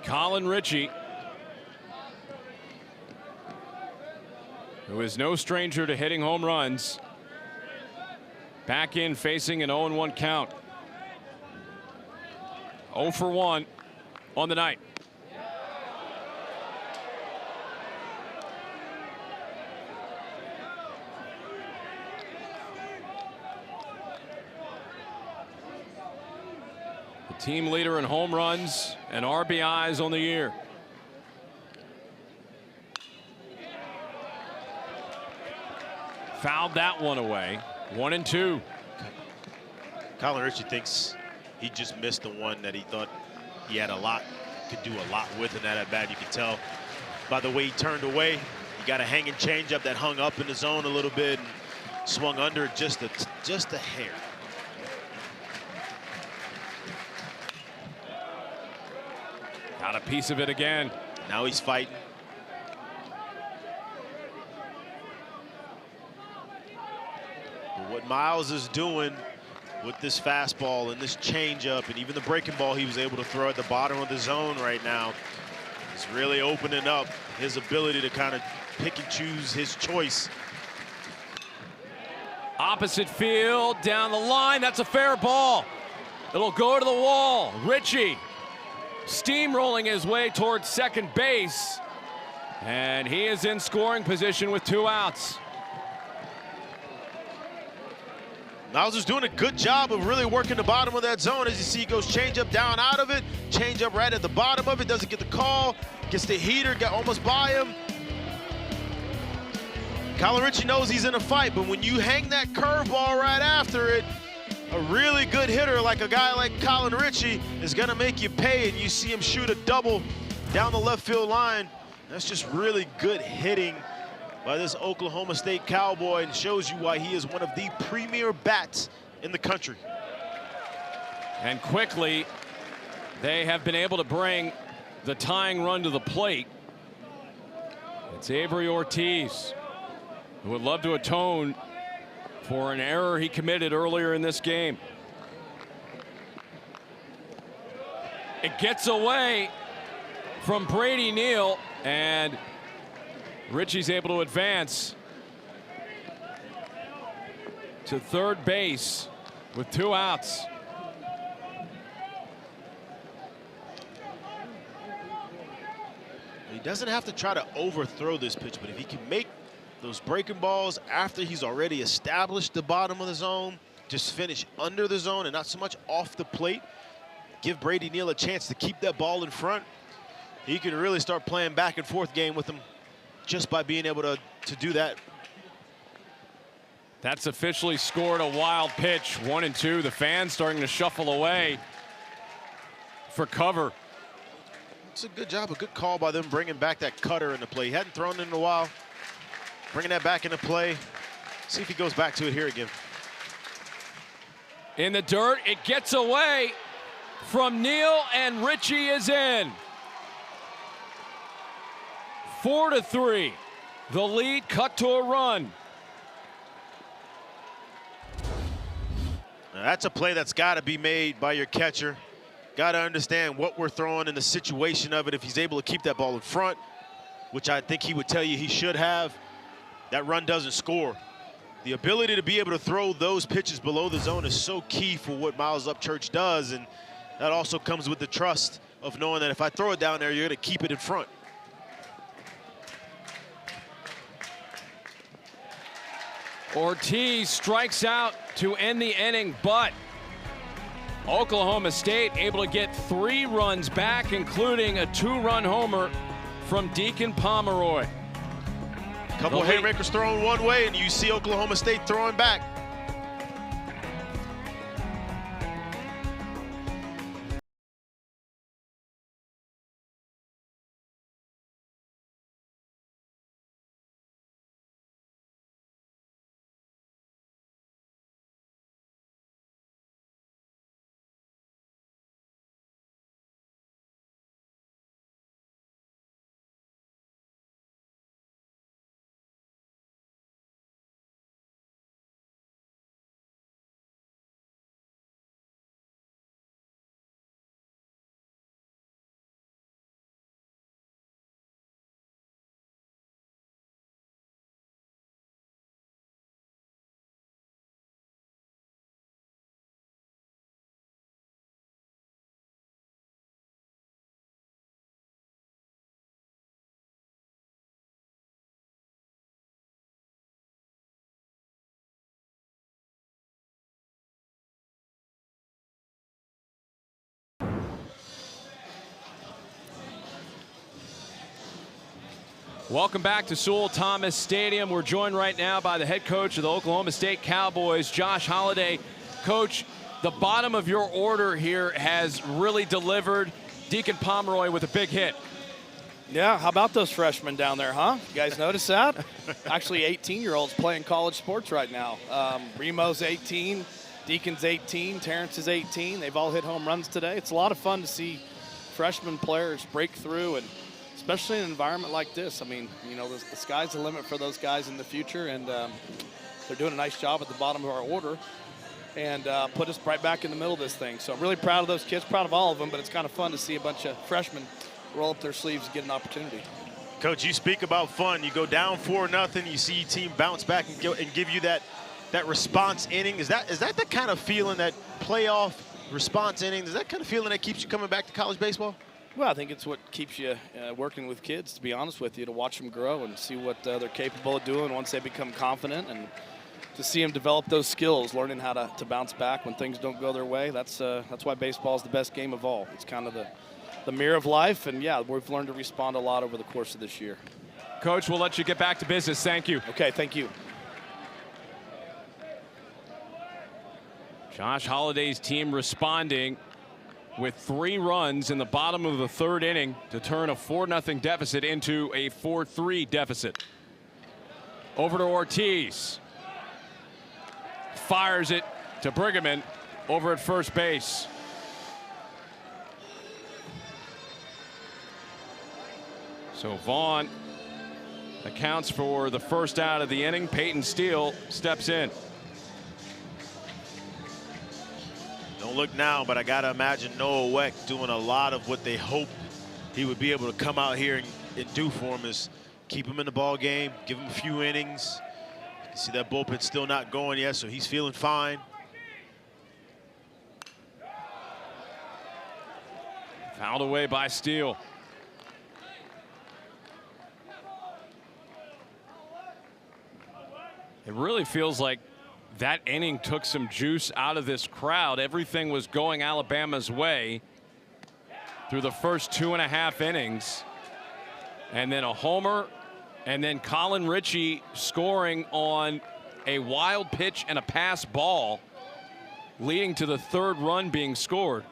Colin Ritchie, who is no stranger to hitting home runs, back in facing an 0-1 count. 0 for 1 on the night. The team leader in home runs and RBIs on the year. Fouled that one away. 1-2. Colin Ritchie thinks he just missed the one that he thought he had could do a lot with in that at bat. You can tell by the way he turned away. He got a hanging changeup that hung up in the zone a little bit and swung under just a hair. Got a piece of it again. Now he's fighting. But what Miles is doing with this fastball and this changeup and even the breaking ball he was able to throw at the bottom of the zone right now is really opening up his ability to kind of pick and choose his choice. Opposite field, down the line. That's a fair ball. It'll go to the wall. Ritchie steamrolling his way towards second base. And he is in scoring position with 2 outs. Miles is doing a good job of really working the bottom of that zone. As you see, he goes changeup down out of it, changeup right at the bottom of it, doesn't get the call, gets the heater, got almost by him. Colin Ritchie knows he's in a fight, but when you hang that curveball right after it, a really good hitter like a guy like Colin Ritchie is gonna make you pay, and you see him shoot a double down the left field line. That's just really good hitting by this Oklahoma State Cowboy, and shows you why he is one of the premier bats in the country. And quickly, they have been able to bring the tying run to the plate. It's Avery Ortiz, who would love to atone for an error he committed earlier in this game. It gets away from Brady Neal, and Ritchie's able to advance to third base with 2 outs. He doesn't have to try to overthrow this pitch, but if he can make those breaking balls after he's already established the bottom of the zone, just finish under the zone and not so much off the plate, give Brady Neal a chance to keep that ball in front, he can really start playing back and forth game with him just by being able to do that. That's officially scored a wild pitch. 1-2. The fans starting to shuffle away for cover. It's a good job, a good call by them bringing back that cutter into play. He hadn't thrown it in a while. Bringing that back into play. See if he goes back to it here again. In the dirt, it gets away from Neal, and Ritchie is in. 4-3. The lead cut to a run. Now that's a play that's got to be made by your catcher. Got to understand what we're throwing in the situation of it. If he's able to keep that ball in front, which I think he would tell you he should have, that run doesn't score. The ability to be able to throw those pitches below the zone is so key for what Miles Upchurch does, and that also comes with the trust of knowing that if I throw it down there, you're going to keep it in front. Ortiz strikes out to end the inning, but Oklahoma State able to get 3 runs back, including a 2-run homer from Deacon Pomeroy. Couple haymakers throwing one way, and you see Oklahoma State throwing back. Welcome back to Sewell Thomas Stadium. We're joined right now by the head coach of the Oklahoma State Cowboys, Josh Holliday. Coach, the bottom of your order here has really delivered. Deacon Pomeroy with a big hit. Yeah, how about those freshmen down there, huh? You guys notice that? Actually, 18-year-olds playing college sports right now. Remo's 18, Deacon's 18, Terrence is 18. They've all hit home runs today. It's a lot of fun to see freshman players break through, and especially in an environment like this. I mean, you know, the sky's the limit for those guys in the future, and they're doing a nice job at the bottom of our order and put us right back in the middle of this thing. So I'm really proud of those kids, proud of all of them, but it's kind of fun to see a bunch of freshmen roll up their sleeves and get an opportunity. Coach, you speak about fun. You go down 4-0, you see your team bounce back and give you that response inning. Is that the kind of feeling, that playoff response inning, is that kind of feeling that keeps you coming back to college baseball? Well, I think it's what keeps you working with kids, to be honest with you, to watch them grow and see what they're capable of doing once they become confident, and to see them develop those skills, learning how to bounce back when things don't go their way. That's why baseball is the best game of all. It's kind of the mirror of life, and yeah, we've learned to respond a lot over the course of this year. Coach, we'll let you get back to business. Thank you. Okay, thank you. Josh Holliday's team responding with 3 runs in the bottom of the 3rd inning to turn a 4-0 deficit into a 4-3 deficit. Over to Ortiz. Fires it to Briggerman over at first base. So Vaughn accounts for the first out of the inning. Peyton Steele steps in. Don't look now, but I got to imagine Noah Weck doing a lot of what they hope he would be able to come out here and do for him, is keep him in the ball game, give him a few innings. You can see that bullpen's still not going yet, so he's feeling fine. Fouled away by Steele. It really feels like that inning took some juice out of this crowd. Everything was going Alabama's way through the first 2.5 innings. And then a homer, and then Colin Ritchie scoring on a wild pitch and a pass ball, leading to the 3rd run being scored.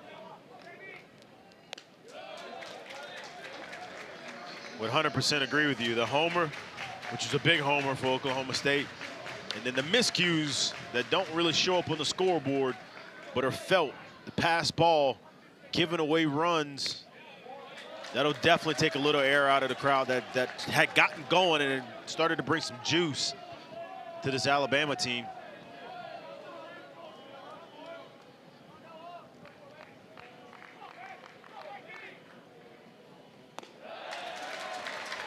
Would 100% agree with you. The homer, which is a big homer for Oklahoma State, and then the miscues that don't really show up on the scoreboard but are felt. The pass ball, giving away runs. That'll definitely take a little air out of the crowd that had gotten going and started to bring some juice to this Alabama team.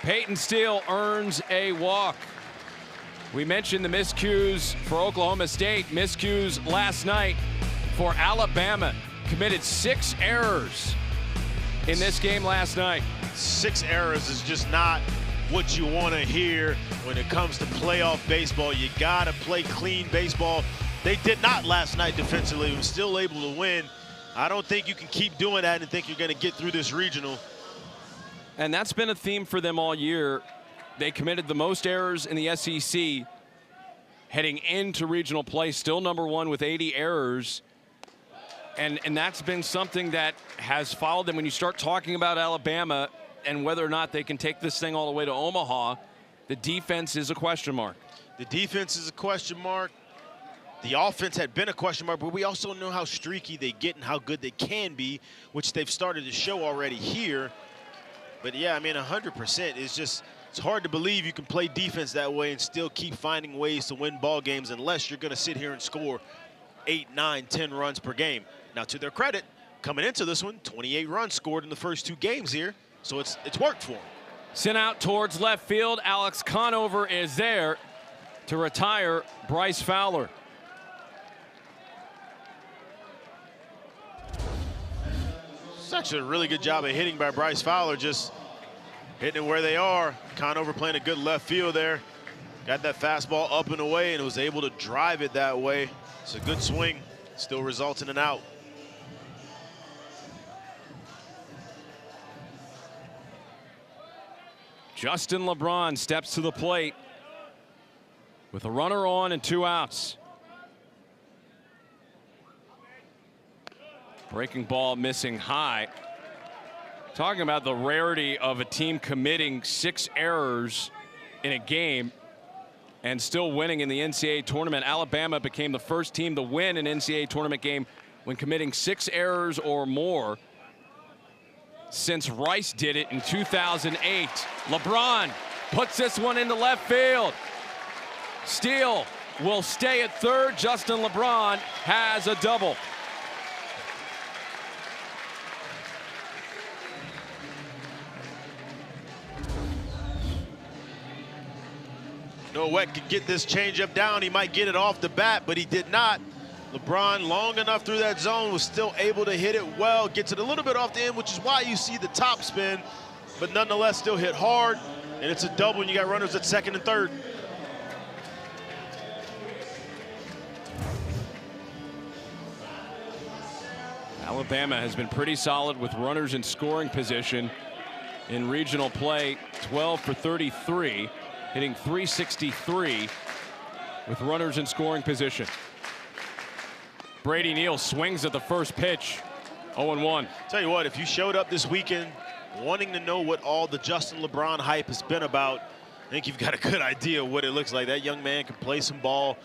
Peyton Steele earns a walk. We mentioned the miscues for Oklahoma State. Miscues last night for Alabama. Committed 6 errors in this game last night. 6 errors is just not what you want to hear when it comes to playoff baseball. You got to play clean baseball. They did not last night defensively. They were still able to win. I don't think you can keep doing that and think you're going to get through this regional. And that's been a theme for them all year. they committed the most errors in the SEC heading into regional play, still #1 with 80 errors. And that's been something that has followed them when you start talking about Alabama and whether or not they can take this thing all the way to Omaha. The defense is a question mark. The defense is a question mark. The offense had been a question mark, but we also know how streaky they get and how good they can be, which they've started to show already here. But yeah, I mean, 100% is just, it's hard to believe you can play defense that way and still keep finding ways to win ball games unless you're going to sit here and score 8, 9, 10 runs per game. Now, to their credit, coming into this one, 28 runs scored in the first 2 games here, so it's worked for them. Sent out towards left field. Alex Conover is there to retire Bryce Fowler. It's actually a really good job of hitting by Bryce Fowler, just hitting it where they are. Conover playing a good left field there. Got that fastball up and away and was able to drive it that way. It's a good swing, still results in an out. Justin LeBron steps to the plate with a runner on and 2 outs. Breaking ball missing high. Talking about the rarity of a team committing 6 errors in a game and still winning in the NCAA tournament. Alabama became the first team to win an NCAA tournament game when committing 6 errors or more since Rice did it in 2008. LeBron puts this one into left field. Steele will stay at third. Justin LeBron has a double. Noah Weck could get this changeup down. He might get it off the bat, but he did not. LeBron, long enough through that zone, was still able to hit it well. Gets it a little bit off the end, which is why you see the top spin, but nonetheless still hit hard. And it's a double, and you got runners at second and third. Alabama has been pretty solid with runners in scoring position in regional play. 12 for 33. Hitting .363 with runners in scoring position. Brady Neal swings at the first pitch. 0-1. Tell you what, if you showed up this weekend wanting to know what all the Justin LeBron hype has been about, I think you've got a good idea of what it looks like. That young man can play some ball.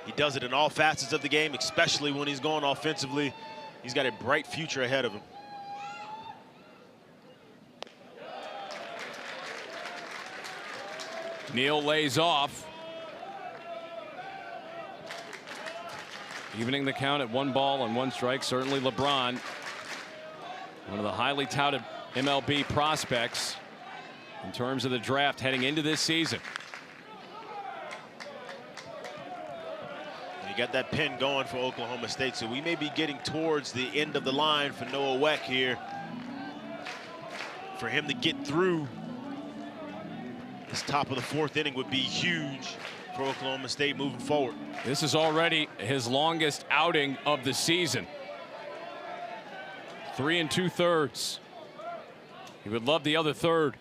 He does it in all facets of the game, especially when he's going offensively. He's got a bright future ahead of him. Neal lays off. Evening the count at 1 ball and 1 strike. Certainly LeBron, one of the highly touted MLB prospects in terms of the draft heading into this season. You got that pin going for Oklahoma State, so we may be getting towards the end of the line for Noah Weck here. For him to get through this top of the 4th inning would be huge for Oklahoma State moving forward. This is already his longest outing of the season. 3 2/3. He would love the other third.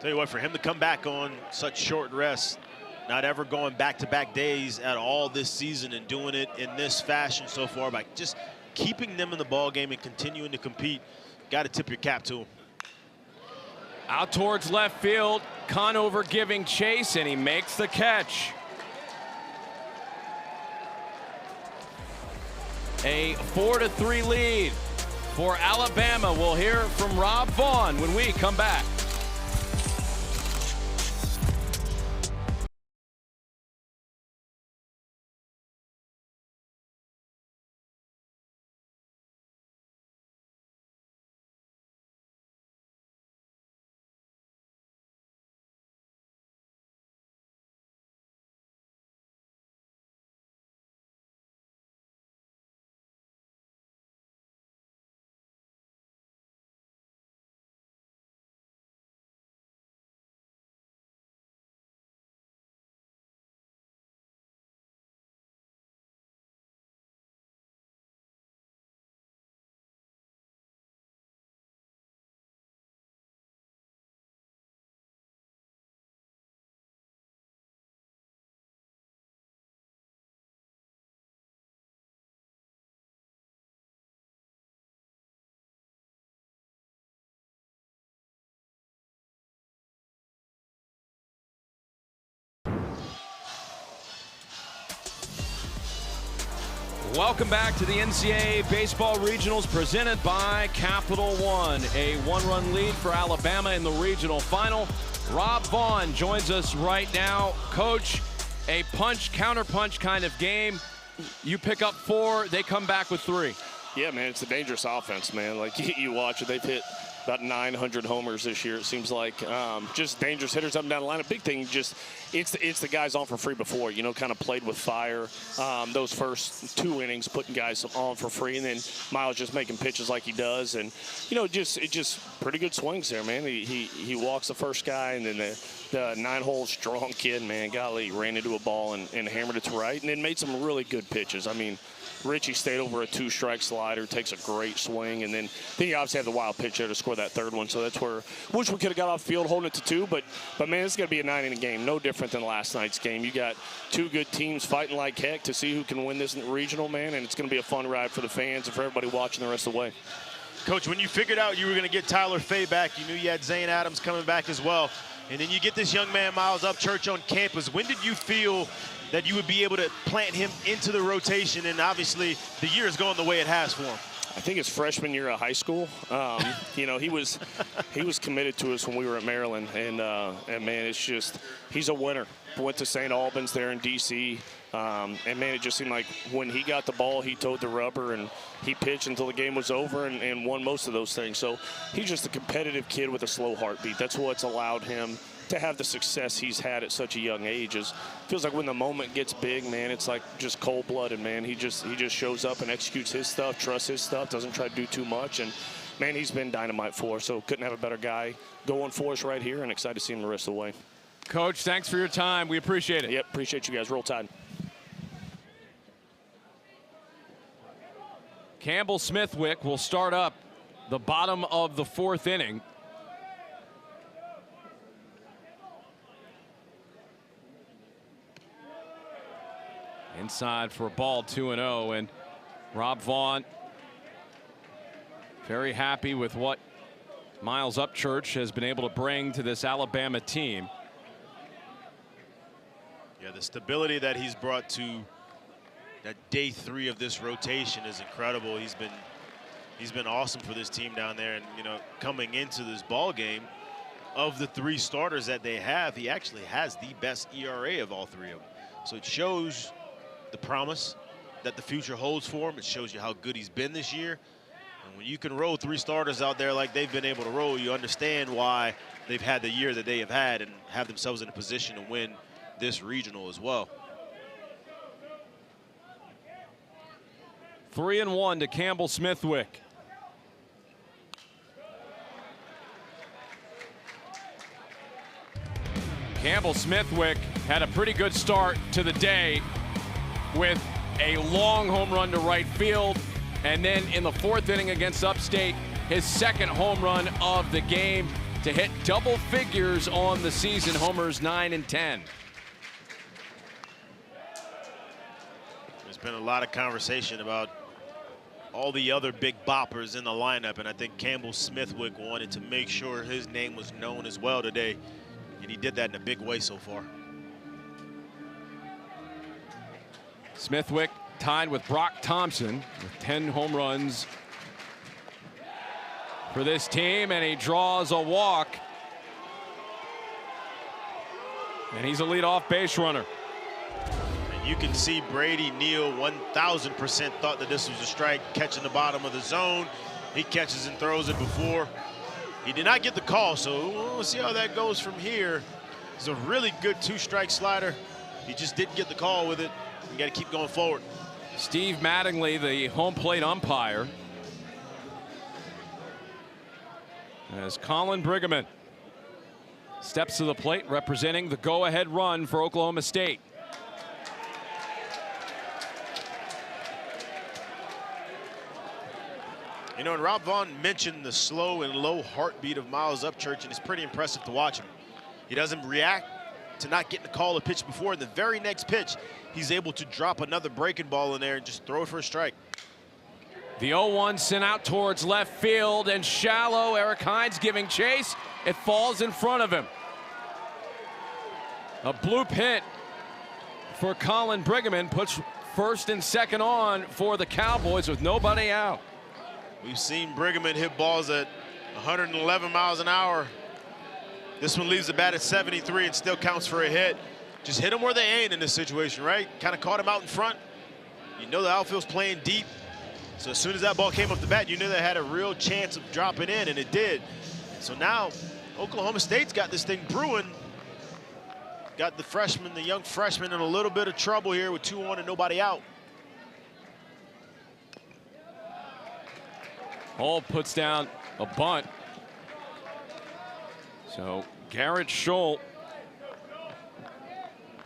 Tell you what, for him to come back on such short rest, not ever going back-to-back days at all this season and doing it in this fashion so far, by just keeping them in the ball game and continuing to compete, got to tip your cap to him. Out towards left field, Conover giving chase, and he makes the catch. A 4-3 lead for Alabama. We'll hear from Rob Vaughn when we come back. Welcome back to the NCAA Baseball Regionals presented by Capital One. A one-run lead for Alabama in the regional final. Rob Vaughn joins us right now. Coach, a punch-counterpunch kind of game. You pick up 4, they come back with 3. Yeah, man, it's a dangerous offense, man. Like, you watch it, they've hit about 900 homers this year, it seems like. Just dangerous hitters up and down the line. A big thing, just it's the guys on for free before, you know, kind of played with fire. Those first 2 innings, putting guys on for free, and then Miles just making pitches like he does. And, you know, just pretty good swings there, man. He walks the first guy, and then the 9-hole strong kid, man, golly, ran into a ball and hammered it to right, and then made some really good pitches. I mean, Richie stayed over a 2-strike slider, takes a great swing, and then he obviously had the wild pitch there to score that 3rd one. So that's where, wish we could have got off field holding it to 2, but man, it's going to be a 9-inning game, no different than last night's game. You got 2 good teams fighting like heck to see who can win this regional, man, and it's going to be a fun ride for the fans and for everybody watching the rest of the way. Coach, when you figured out you were going to get Tyler Fay back, you knew you had Zane Adams coming back as well, and then you get this young man, Miles Upchurch, on campus. When did you feel that you would be able to plant him into the rotation, and obviously the year is going the way it has for him? I think his freshman year of high school. You know, he was committed to us when we were at Maryland, and man, it's just, he's a winner. Went to St. Albans there in D.C., and man, it just seemed like when he got the ball, he towed the rubber, and he pitched until the game was over and won most of those things. So he's just a competitive kid with a slow heartbeat. That's what's allowed him to have the success he's had at such a young age. Feels like when the moment gets big, man, it's like just cold-blooded, man. He just shows up and executes his stuff, trusts his stuff, doesn't try to do too much, and man, he's been dynamite for us. So couldn't have a better guy going for us right here, and excited to see him the rest of the way. Coach, thanks for your time. We appreciate it. Yep, appreciate you guys. Roll Tide. Campbell Smithwick will start up the bottom of the 4th inning. Inside for a ball, 2-0, and Rob Vaughn very happy with what Miles Upchurch has been able to bring to this Alabama team. Yeah, the stability that he's brought to that day 3 of this rotation is incredible. He's been awesome for this team down there, and you know, coming into this ball game, of the 3 starters that they have, he actually has the best ERA of all 3 of them. So it shows the promise that the future holds for him. It shows you how good he's been this year. And when you can roll 3 starters out there like they've been able to roll, you understand why they've had the year that they have had and have themselves in a position to win this regional as well. 3-1 to Campbell Smithwick. Campbell Smithwick had a pretty good start to the day with a long home run to right field, and then in the 4th inning against Upstate, his 2nd home run of the game to hit double figures on the season, homers 9 and 10. There's been a lot of conversation about all the other big boppers in the lineup, and I think Campbell Smithwick wanted to make sure his name was known as well today, and he did that in a big way so far. Smithwick tied with Brock Thompson with 10 home runs for this team, and he draws a walk. And he's a leadoff base runner. And you can see Brady Neal 1,000% thought that this was a strike, catching the bottom of the zone. He catches and throws it before. He did not get the call, so we'll see how that goes from here. It's a really good 2-strike slider. He just didn't get the call with it. You got to keep going forward. Steve Mattingly, the home plate umpire, as Colin Brigham steps to the plate representing the go-ahead run for Oklahoma State. You know, and Rob Vaughn mentioned the slow and low heartbeat of Miles Upchurch, and it's pretty impressive to watch him. He doesn't react to not getting the call a pitch before. The very next pitch, he's able to drop another breaking ball in there and just throw it for a strike. The 0-1 sent out towards left field and shallow. Eric Hines giving chase. It falls in front of him. A bloop hit for Colin Brigham puts first and second on for the Cowboys with nobody out. We've seen Briggerman hit balls at 111 miles an hour. This one leaves the bat at 73 and still counts for a hit. Just hit them where they ain't in this situation, right? Kind of caught him out in front. You know the outfield's playing deep. So as soon as that ball came up the bat, you knew they had a real chance of dropping in, and it did. So now Oklahoma State's got this thing brewing. Got the freshman, the young freshman, in a little bit of trouble here with 2 on and nobody out. Hall puts down a bunt. So Garrett Scholl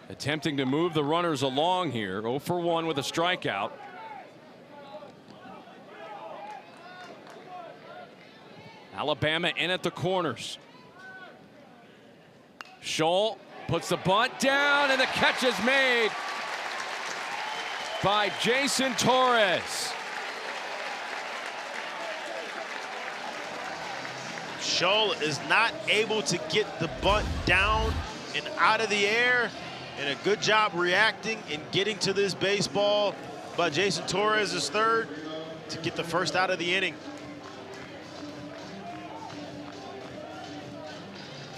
attempting to move the runners along here. 0 for 1 with a strikeout. Alabama in at the corners. Scholl puts the bunt down, and the catch is made by Jason Torres. Scholl is not able to get the bunt down and out of the air, and a good job reacting and getting to this baseball by Jason Torres, his third, to get the first out of the inning.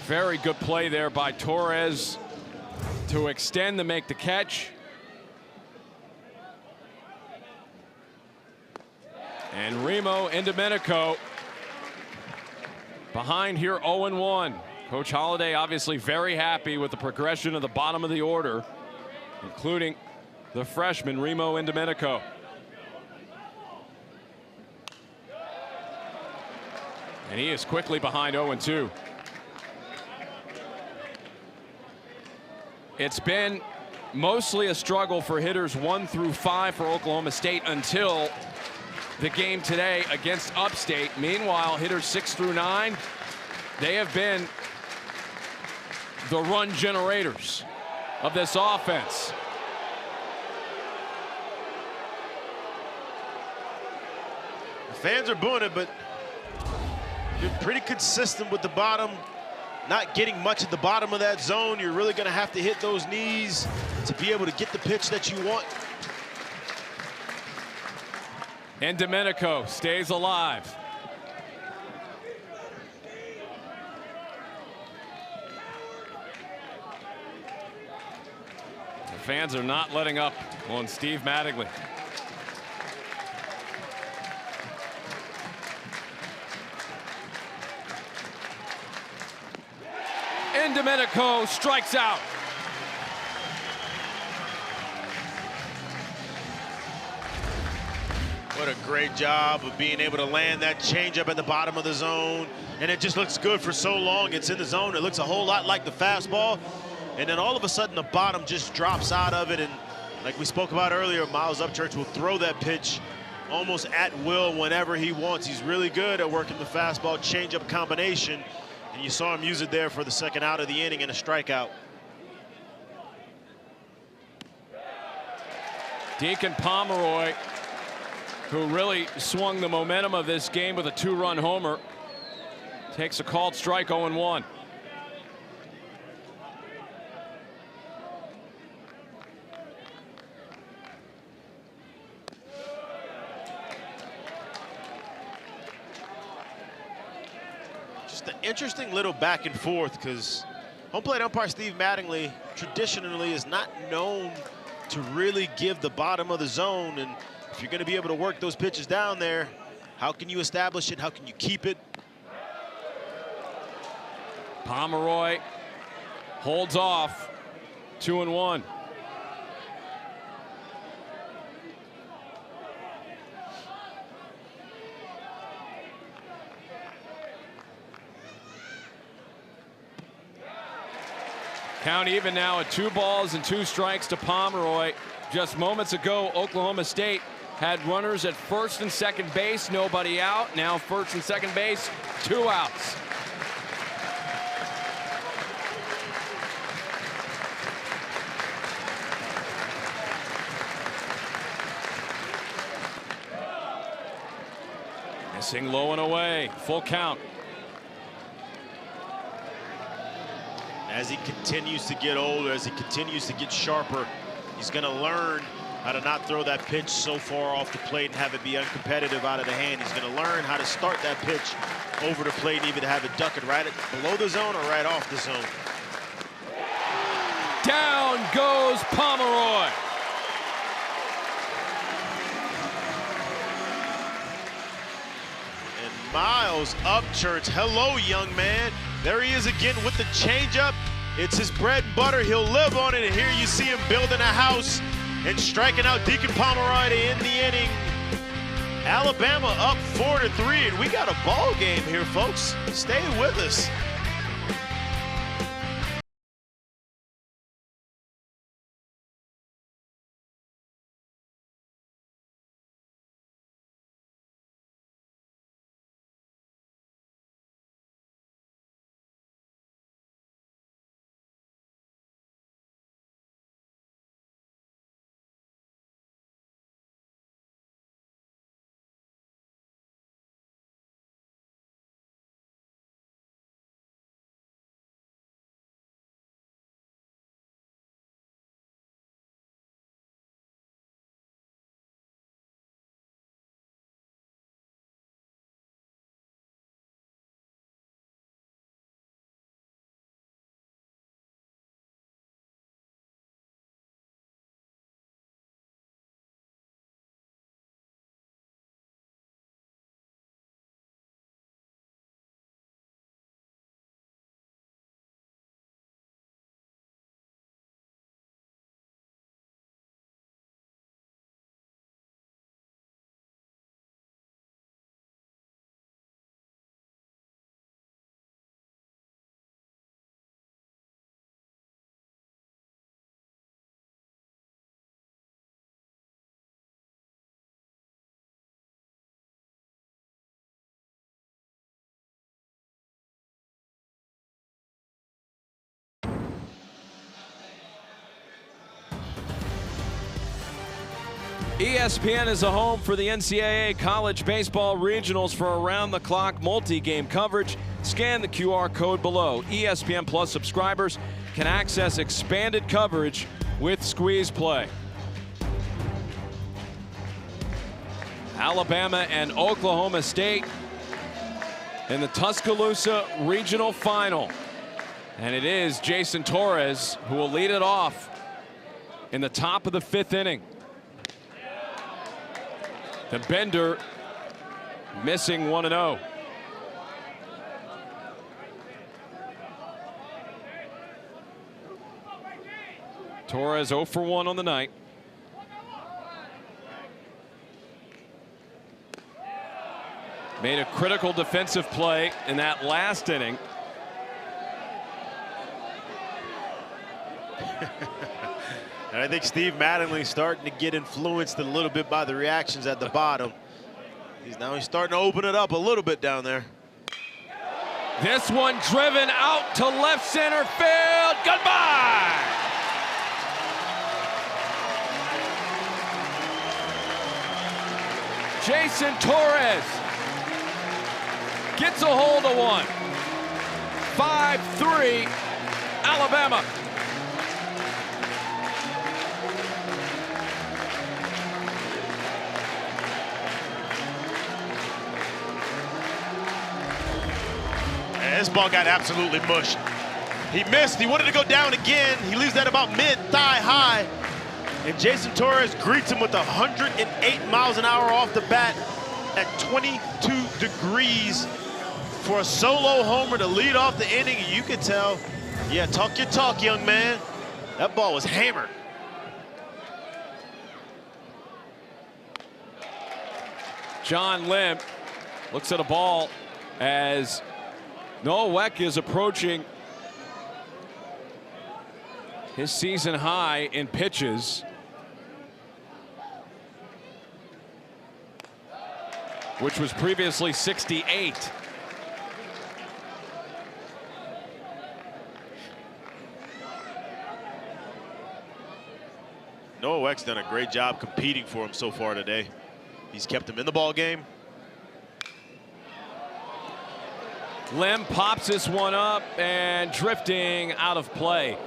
Very good play there by Torres to extend to make the catch. And Remo and Domenico behind here 0-1. Coach Holliday obviously very happy with the progression of the bottom of the order, including the freshman Remo and Domenico. And he is quickly behind 0-2. It's been mostly a struggle for hitters 1 through 5 for Oklahoma State until the game today against Upstate. Meanwhile, hitters 6 through 9, they have been the run generators of this offense. The fans are booing it, but been pretty consistent with the bottom. Not getting much at the bottom of that zone. You're really going to have to hit those knees to be able to get the pitch that you want. And Domenico stays alive. The fans are not letting up on Steve Mattingly. And Domenico strikes out. What a great job of being able to land that changeup at the bottom of the zone. And it just looks good for so long. It's in the zone. It looks a whole lot like the fastball. And then all of a sudden the bottom just drops out of it. And like we spoke about earlier, Miles Upchurch will throw that pitch almost at will whenever he wants. He's really good at working the fastball changeup combination. And you saw him use it there for the second out of the inning and a strikeout. Deacon Pomeroy, who really swung the momentum of this game with a 2-run homer, takes a called strike. 0-1. Just an interesting little back and forth, because home plate umpire Steve Mattingly traditionally is not known to really give the bottom of the zone. And if you're going to be able to work those pitches down there, how can you establish it? How can you keep it? Pomeroy holds off. 2-1. Count even now at 2 balls and 2 strikes to Pomeroy. Just moments ago, Oklahoma State had runners at first and second base, nobody out. Now first and second base, 2 outs. Missing low and away, full count. As he continues to get older, as he continues to get sharper, he's going to learn how to not throw that pitch so far off the plate and have it be uncompetitive out of the hand. He's going to learn how to start that pitch over the plate, even to have it duck it right below the zone or right off the zone. Down goes Pomeroy. And Miles Upchurch, hello, young man. There he is again with the changeup. It's his bread and butter. He'll live on it. And here you see him building a house and striking out Deacon Pomeroy to end the inning. Alabama up 4-3, and we got a ball game here, folks. Stay with us. ESPN is a home for the NCAA College Baseball Regionals for around-the-clock multi-game coverage. Scan the QR code below. ESPN Plus subscribers can access expanded coverage with Squeeze Play. Alabama and Oklahoma State in the Tuscaloosa Regional Final. And it is Jason Torres who will lead it off in the top of the 5th inning. The bender missing 1-0. Torres 0 for 1 on the night. Made a critical defensive play in that last inning. And I think Steve Mattingly's starting to get influenced a little bit by the reactions at the bottom. He's starting to open it up a little bit down there. This one driven out to left center field. Goodbye. Jason Torres gets a hold of one. 5-3 Alabama. This ball got absolutely mushed. He missed. He wanted to go down again. He leaves that about mid-thigh high. And Jason Torres greets him with 108 miles an hour off the bat at 22 degrees for a solo homer to lead off the inning. You could tell, yeah, talk your talk, young man. That ball was hammered. John Lim looks at a ball as Noah Weck is approaching his season high in pitches. Which was previously 68. Noah Weck's done a great job competing for him so far today. He's kept him in the ball game. Lim pops this one up and drifting out of play.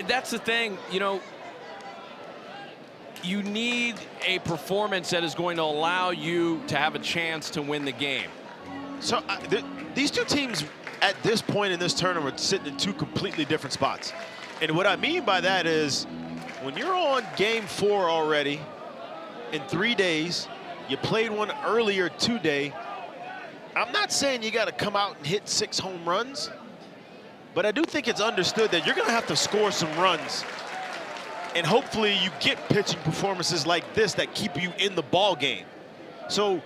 That's the thing, you know, you need a performance that is going to allow you to have a chance to win the game. So these two teams at this point in this tournament are sitting in two completely different spots. And what I mean by that is when you're on game 4 already in 3 days, you played one earlier today, I'm not saying you got to come out and hit 6 home runs, but I do think it's understood that you're going to have to score some runs. And hopefully you get pitching performances like this that keep you in the ball game. So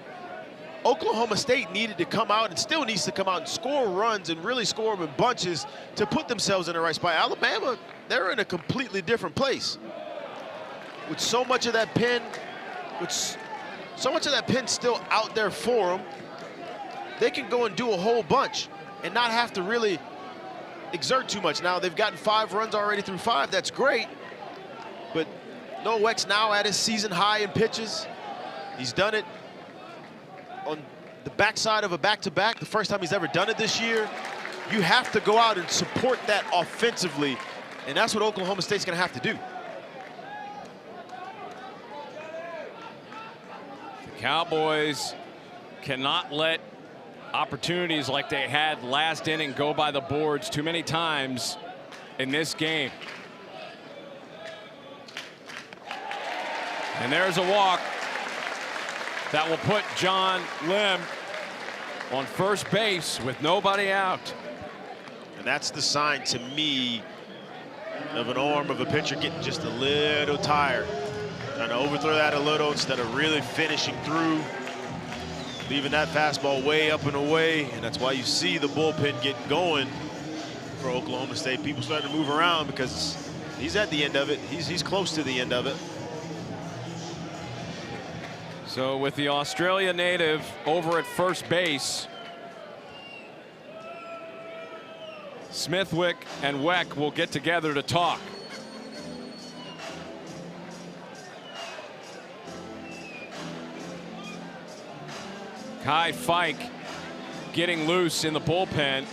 Oklahoma State needed to come out and still needs to come out and score runs and really score them in bunches to put themselves in the right spot. Alabama, they're in a completely different place. With so much of that pen, still out there for them, they can go and do a whole bunch and not have to really exert too much. Now, they've gotten 5 runs already through 5. That's great. But Noah Weck's now at his season high in pitches. He's done it on the backside of a back-to-back, the first time he's ever done it this year. You have to go out and support that offensively, and that's what Oklahoma State's going to have to do. The Cowboys cannot let opportunities like they had last inning go by the boards too many times in this game. And there's a walk that will put John Lim on first base with nobody out. And that's the sign to me of an arm of a pitcher getting just a little tired. Trying to overthrow that a little instead of really finishing through. Leaving that fastball way up and away. And that's why you see the bullpen get going for Oklahoma State. People starting to move around because he's at the end of it. He's close to the end of it. So with the Australia native over at first base, Smithwick and Weck will get together to talk. Kai Fike getting loose in the bullpen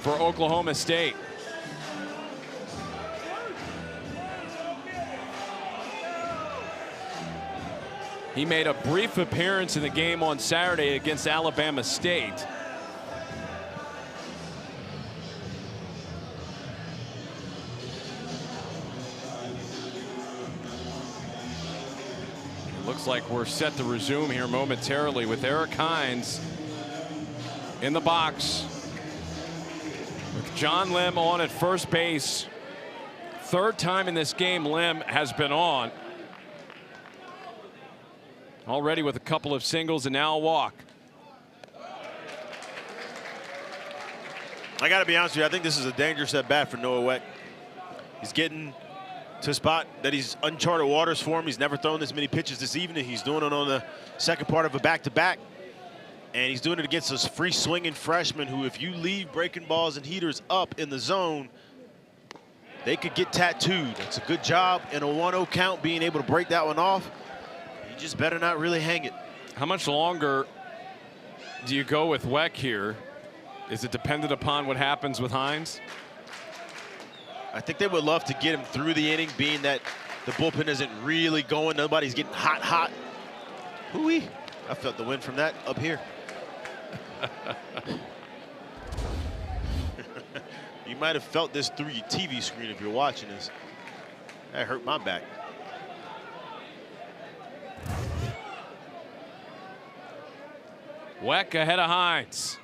for Oklahoma State. He made a brief appearance in the game on Saturday against Alabama State. It looks like we're set to resume here momentarily with Eric Hines in the box with John Lim on at first base. Third time in this game Lim has been on. Already with a couple of singles and now a walk. I got to be honest with you, I think this is a dangerous at bat for Noah Weck. He's getting to a spot that he's uncharted waters for him. He's never thrown this many pitches this evening. He's doing it on the second part of a back-to-back. And he's doing it against those free swinging freshmen who, if you leave breaking balls and heaters up in the zone, they could get tattooed. It's a good job in a 1-0 count being able to break that one off. You just better not really hang it. How much longer do you go with Weck here? Is it dependent upon what happens with Hines? I think they would love to get him through the inning, being that the bullpen isn't really going. Nobody's getting hot. Hooey. I felt the wind from that up here. You might have felt this through your TV screen if you're watching this. That hurt my back. Weck ahead of Hines.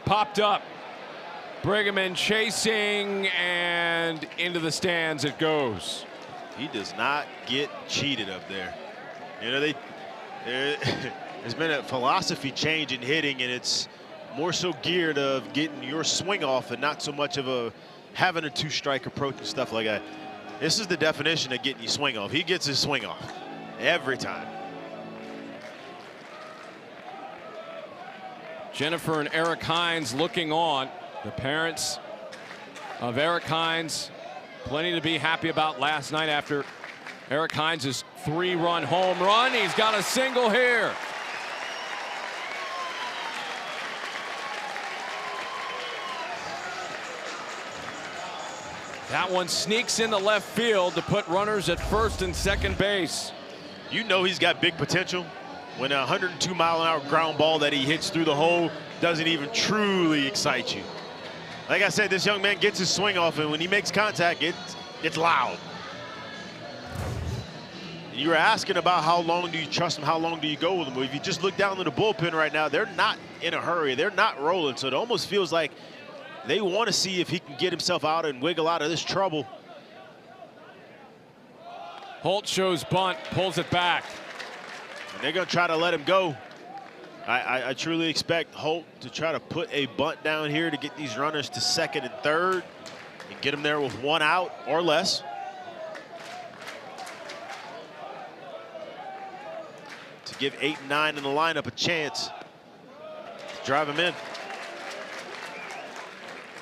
Popped up. Brigham chasing, and into the stands it goes. He does not get cheated up there. You know, there's been a philosophy change in hitting, and it's more so geared of getting your swing off and not so much of having a 2-strike approach and stuff like that. This is the definition of getting your swing off. He gets his swing off every time. Jennifer and Eric Hines looking on. The parents of Eric Hines, plenty to be happy about last night after Eric Hines' 3-run home run. He's got a single here. That one sneaks into left field to put runners at first and second base. You know he's got big potential when a 102-mile-an-hour ground ball that he hits through the hole doesn't even truly excite you. Like I said, this young man gets his swing off, and when he makes contact, it's loud. You were asking about how long do you trust him, how long do you go with him. Well, if you just look down to the bullpen right now, they're not in a hurry. They're not rolling, so it almost feels like they want to see if he can get himself out and wiggle out of this trouble. Holt shows bunt, pulls it back. And they're going to try to let him go. I truly expect Holt to try to put a bunt down here to get these runners to second and third and get them there with one out or less. To give 8 and 9 in the lineup a chance to drive him in.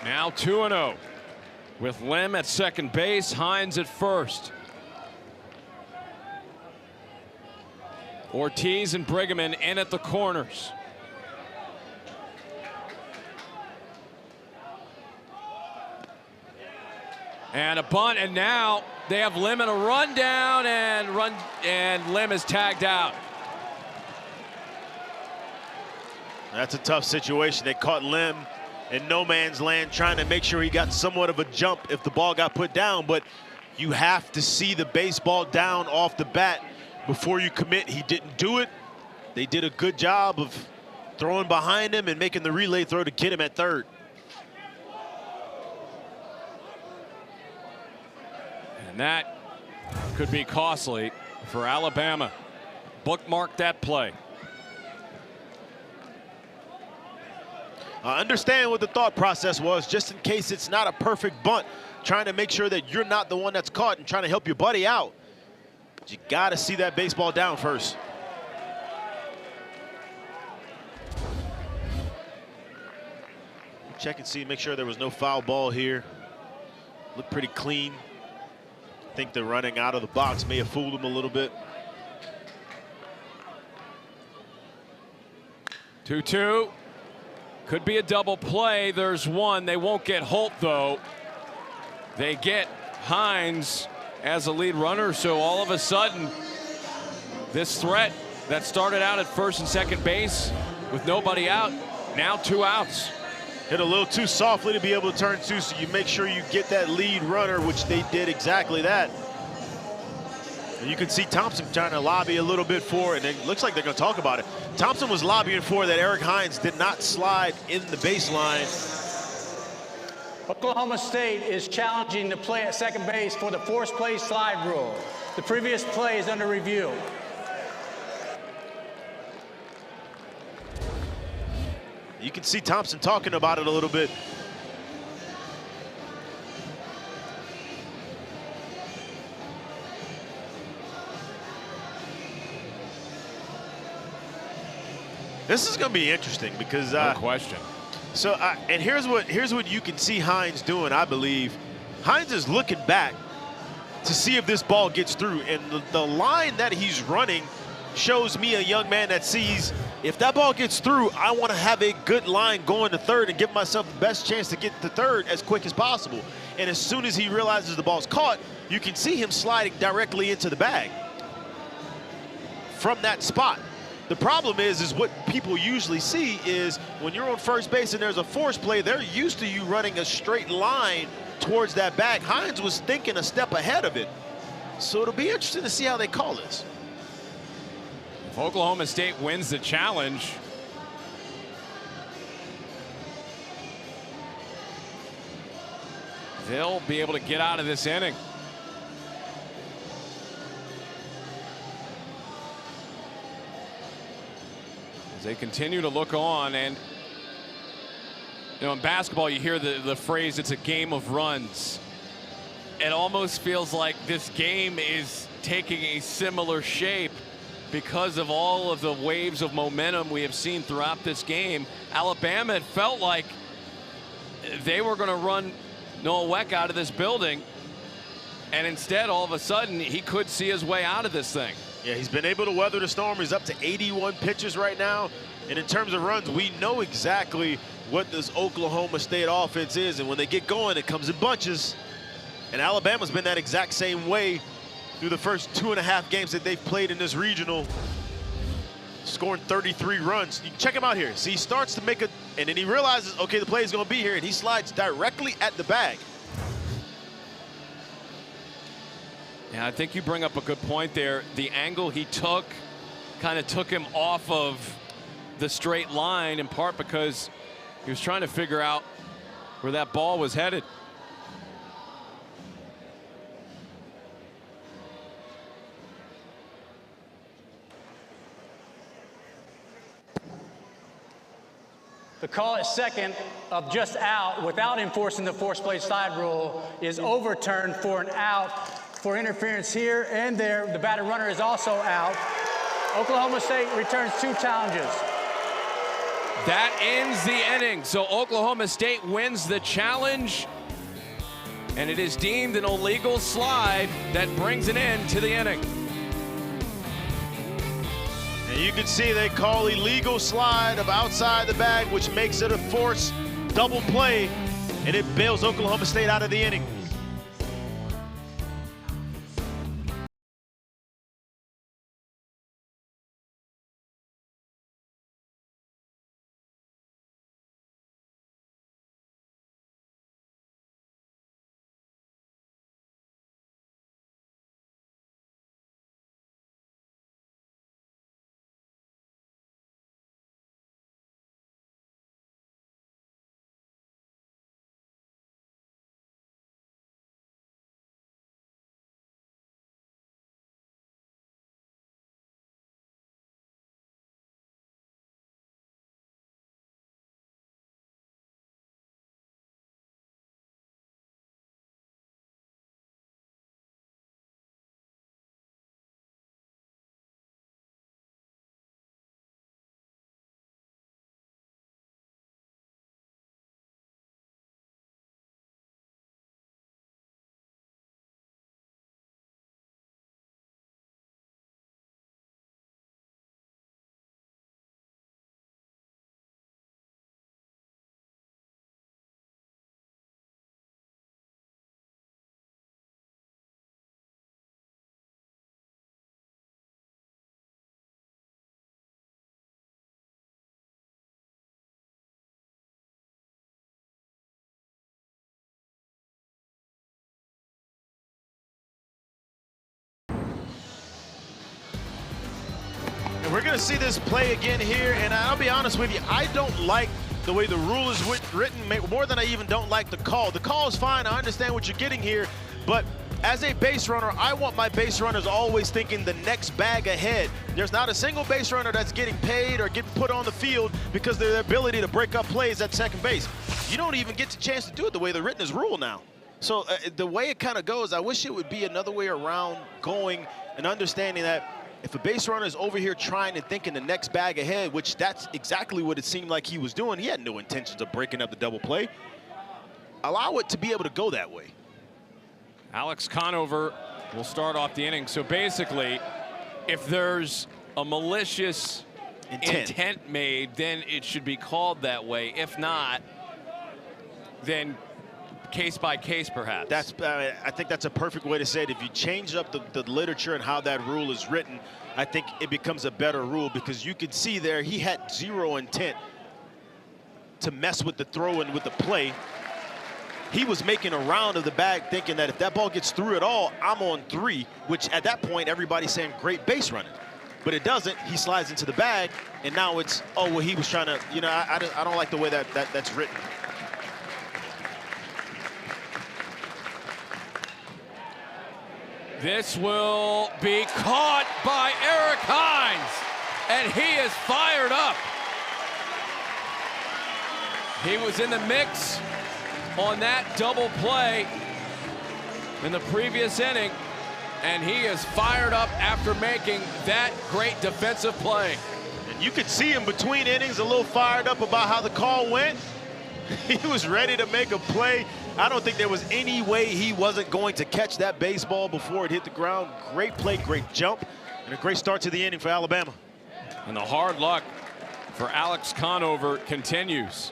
Now 2-0 with Lim at second base, Hines at first. Ortiz and Brigham in at the corners. And a bunt, and now they have Lim in a run down, and Lim is tagged out. That's a tough situation. They caught Lim in no man's land trying to make sure he got somewhat of a jump if the ball got put down, but you have to see the baseball down off the bat before you commit. He didn't do it. They did a good job of throwing behind him and making the relay throw to get him at third. And that could be costly for Alabama. Bookmark that play. I understand what the thought process was, just in case it's not a perfect bunt, trying to make sure that you're not the one that's caught and trying to help your buddy out. But you got to see that baseball down first. Check and see, make sure there was no foul ball here. Looked pretty clean. I think the running out of the box may have fooled him a little bit. 2-2. Could be a double play. There's one. They won't get Holt, though. They get Hines as a lead runner, so all of a sudden, this threat that started out at first and second base with nobody out, now 2 outs. Hit a little too softly to be able to turn 2, so you make sure you get that lead runner, which they did exactly that. And you can see Thompson trying to lobby a little bit for, and it looks like they're going to talk about it. Thompson was lobbying for that Eric Hines did not slide in the baseline. Oklahoma State is challenging the play at second base for the forced play slide rule. The previous play is under review. You can see Thompson talking about it a little bit. This is going to be interesting because No question. So, and here's what you can see Hines doing, I believe. Hines is looking back to see if this ball gets through, and the line that he's running shows me a young man that sees, if that ball gets through, I want to have a good line going to third and give myself the best chance to get to third as quick as possible. And as soon as he realizes the ball's caught, you can see him sliding directly into the bag from that spot. The problem is what people usually see is when you're on first base and there's a force play, they're used to you running a straight line towards that bag. Hines was thinking a step ahead of it. So it'll be interesting to see how they call this. If Oklahoma State wins the challenge, they'll be able to get out of this inning. As they continue to look on, and you know, in basketball you hear the phrase, it's a game of runs. It almost feels like this game is taking a similar shape because of all of the waves of momentum we have seen throughout this game. Alabama, it felt like they were going to run Noah Weck out of this building, and instead all of a sudden he could see his way out of this thing. Yeah, he's been able to weather the storm. He's up to 81 pitches right now. And in terms of runs, we know exactly what this Oklahoma State offense is. And when they get going, it comes in bunches. And Alabama's been that exact same way through the first 2.5 games that they've played in this regional, scoring 33 runs. You check him out here. See, he starts to make a, and then he realizes, okay, the play is going to be here, and he slides directly at the bag. Yeah, I think you bring up a good point there. The angle he took kind of took him off of the straight line, in part because he was trying to figure out where that ball was headed. The call at second of just out without enforcing the force play slide rule is overturned for an out for interference here and there. The batted runner is also out. Oklahoma State returns 2 challenges. That ends the inning. So Oklahoma State wins the challenge, and it is deemed an illegal slide that brings an end to the inning. And you can see they call illegal slide of outside the bag, which makes it a forced double play, and it bails Oklahoma State out of the inning. We're going to see this play again here, and I'll be honest with you, I don't like the way the rule is written, more than I even don't like the call. The call is fine, I understand what you're getting here, but as a base runner, I want my base runners always thinking the next bag ahead. There's not a single base runner that's getting paid or getting put on the field because of their ability to break up plays at second base. You don't even get the chance to do it the way the written is ruled now. So the way it kind of goes, I wish it would be another way around going and understanding that if a base runner is over here trying to think in the next bag ahead, which that's exactly what it seemed like he was doing, he had no intentions of breaking up the double play. Allow it to be able to go that way. Alex Conover will start off the inning. So basically, if there's a malicious intent made, then it should be called that way. If not, then case by case, perhaps. That's I think that's a perfect way to say it. If you change up the literature and how that rule is written, I think it becomes a better rule, because you could see there he had zero intent to mess with the throw and with the play. He was making a round of the bag thinking that if that ball gets through at all, I'm on 3, which at that point everybody's saying great base running. But it doesn't. He slides into the bag, and now it's, oh, well, he was trying to, you know, I don't like the way that's written. This will be caught by Eric Hines, and he is fired up. He was in the mix on that double play in the previous inning, and he is fired up after making that great defensive play. And you could see him between innings a little fired up about how the call went. He was ready to make a play. I don't think there was any way he wasn't going to catch that baseball before it hit the ground. Great play, great jump, and a great start to the inning for Alabama. And the hard luck for Alex Conover continues.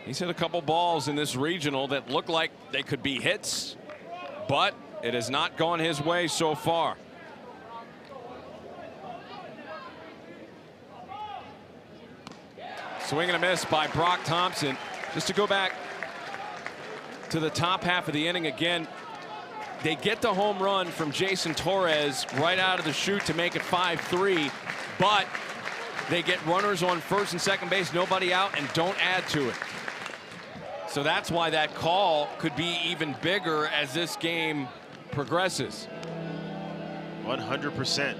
He's hit a couple balls in this regional that look like they could be hits, but it has not gone his way so far. Swing and a miss by Brock Thompson. Just to go back to the top half of the inning again, they get the home run from Jason Torres right out of the chute to make it 5-3, but they get runners on first and second base, nobody out, and don't add to it. So that's why that call could be even bigger as this game progresses. 100%.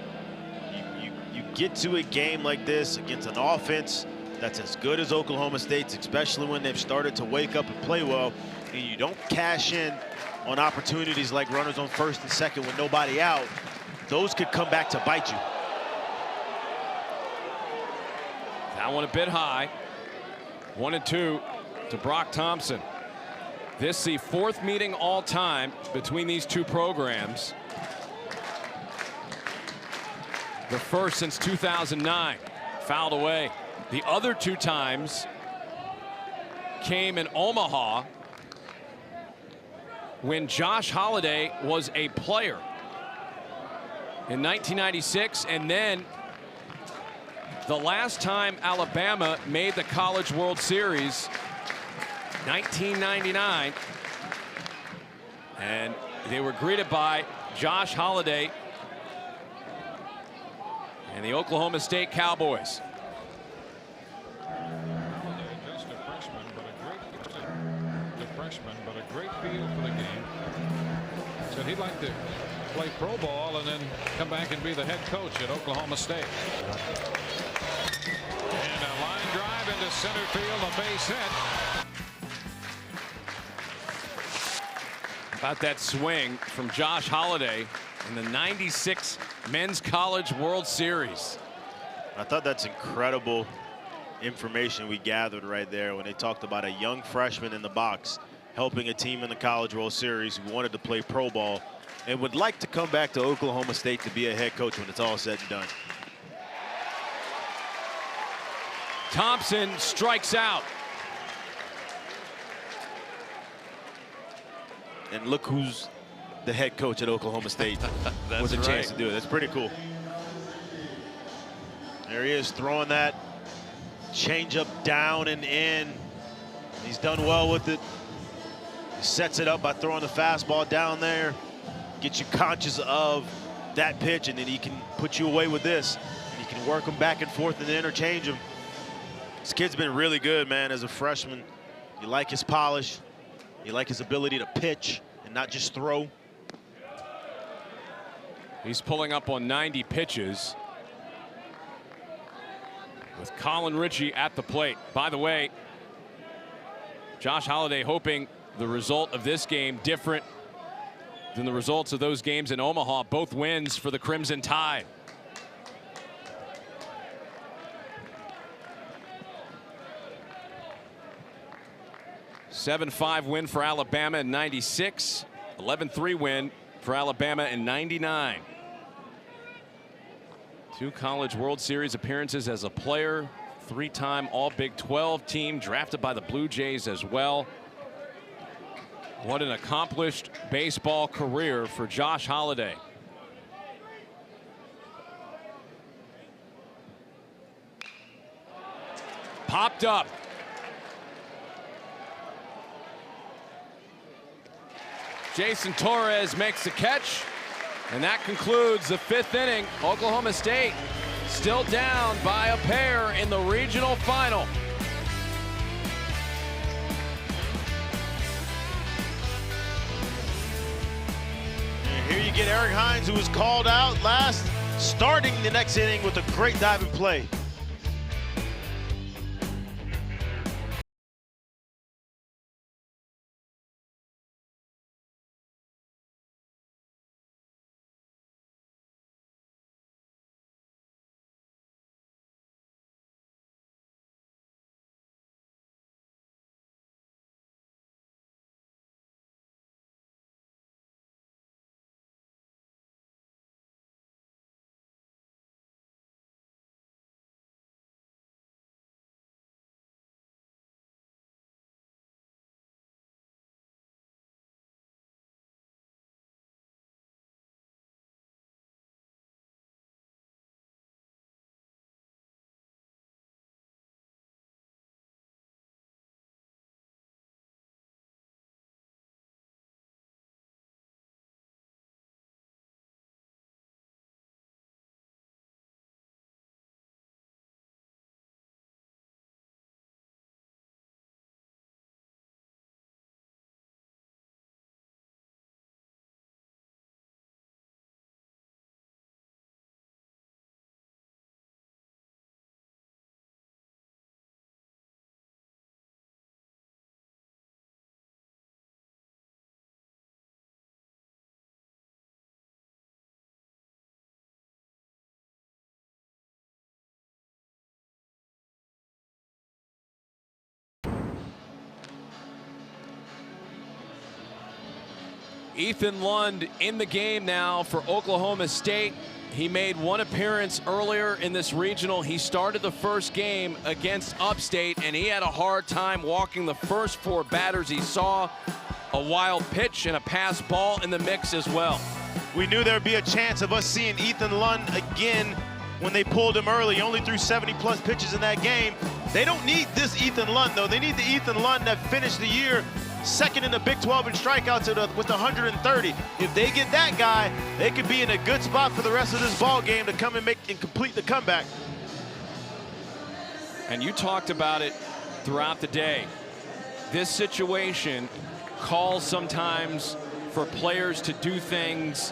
You get to a game like this against an offense that's as good as Oklahoma State's, especially when they've started to wake up and play well, and you don't cash in on opportunities like runners on first and second with nobody out, those could come back to bite you. That one a bit high. 1-2 to Brock Thompson. This the fourth meeting all time between these two programs. The first since 2009. Fouled away. The other two times came in Omaha when Josh Holliday was a player in 1996, and then the last time Alabama made the College World Series, 1999, and they were greeted by Josh Holliday and the Oklahoma State Cowboys. Just a freshman, but a great feel for the game. Said he'd like to play pro ball and then come back and be the head coach at Oklahoma State. And a line drive into center field, a base hit. About that swing from Josh Holliday in the '96 Men's College World Series. I thought that's incredible information we gathered right there when they talked about a young freshman in the box helping a team in the College World Series who wanted to play pro ball and would like to come back to Oklahoma State to be a head coach when it's all said and done. Thompson strikes out. And look who's the head coach at Oklahoma State with a chance to do it. That's pretty cool. There he is throwing that changeup down and in. He's done well with it. He sets it up by throwing the fastball down there. Get you conscious of that pitch, and then he can put you away with this. And you can work them back and forth and interchange them. This kid's been really good, man, as a freshman. You like his polish. You like his ability to pitch and not just throw. He's pulling up on 90 pitches with Colin Ritchie at the plate. By the way, Josh Holliday hoping the result of this game different than the results of those games in Omaha. Both wins for the Crimson Tide. A 7-5 win for Alabama in '96. 11-3 win for Alabama in '99. Two College World Series appearances as a player. Three-time All-Big 12 team, drafted by the Blue Jays as well. What an accomplished baseball career for Josh Holliday. Popped up. Jason Torres makes the catch, and that concludes the fifth inning. Oklahoma State still down by a pair in the regional final. And here you get Eric Hines, who was called out last, starting the next inning with a great diving play. Ethan Lund in the game now for Oklahoma State. He made one appearance earlier in this regional. He started the first game against Upstate, and he had a hard time walking the first 4 batters he saw. A wild pitch and a pass ball in the mix as well. We knew there would be a chance of us seeing Ethan Lund again when they pulled him early. He only threw 70-plus pitches in that game. They don't need this Ethan Lund, though. They need the Ethan Lund that finished the year second in the Big 12 in strikeouts with 130. If they get that guy, they could be in a good spot for the rest of this ball game to come and complete the comeback. And you talked about it throughout the day. This situation calls sometimes for players to do things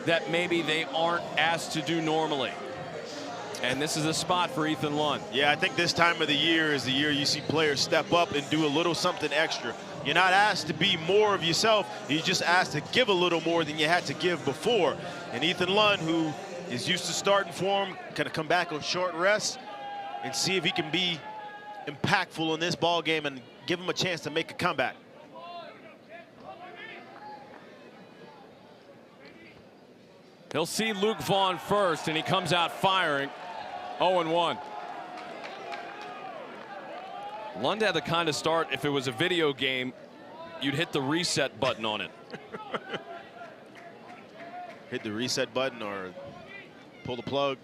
that maybe they aren't asked to do normally. And this is a spot for Ethan Lund. Yeah, I think this time of the year is the year you see players step up and do a little something extra. You're not asked to be more of yourself. You're just asked to give a little more than you had to give before. And Ethan Lund, who is used to starting for him, going to come back on short rest and see if he can be impactful in this ball game and give him a chance to make a comeback. He'll see Luke Vaughn first, and he comes out firing. 0-1. Lund had the kind of start, if it was a video game, you'd hit the reset button on it. Hit the reset button or pull the plug.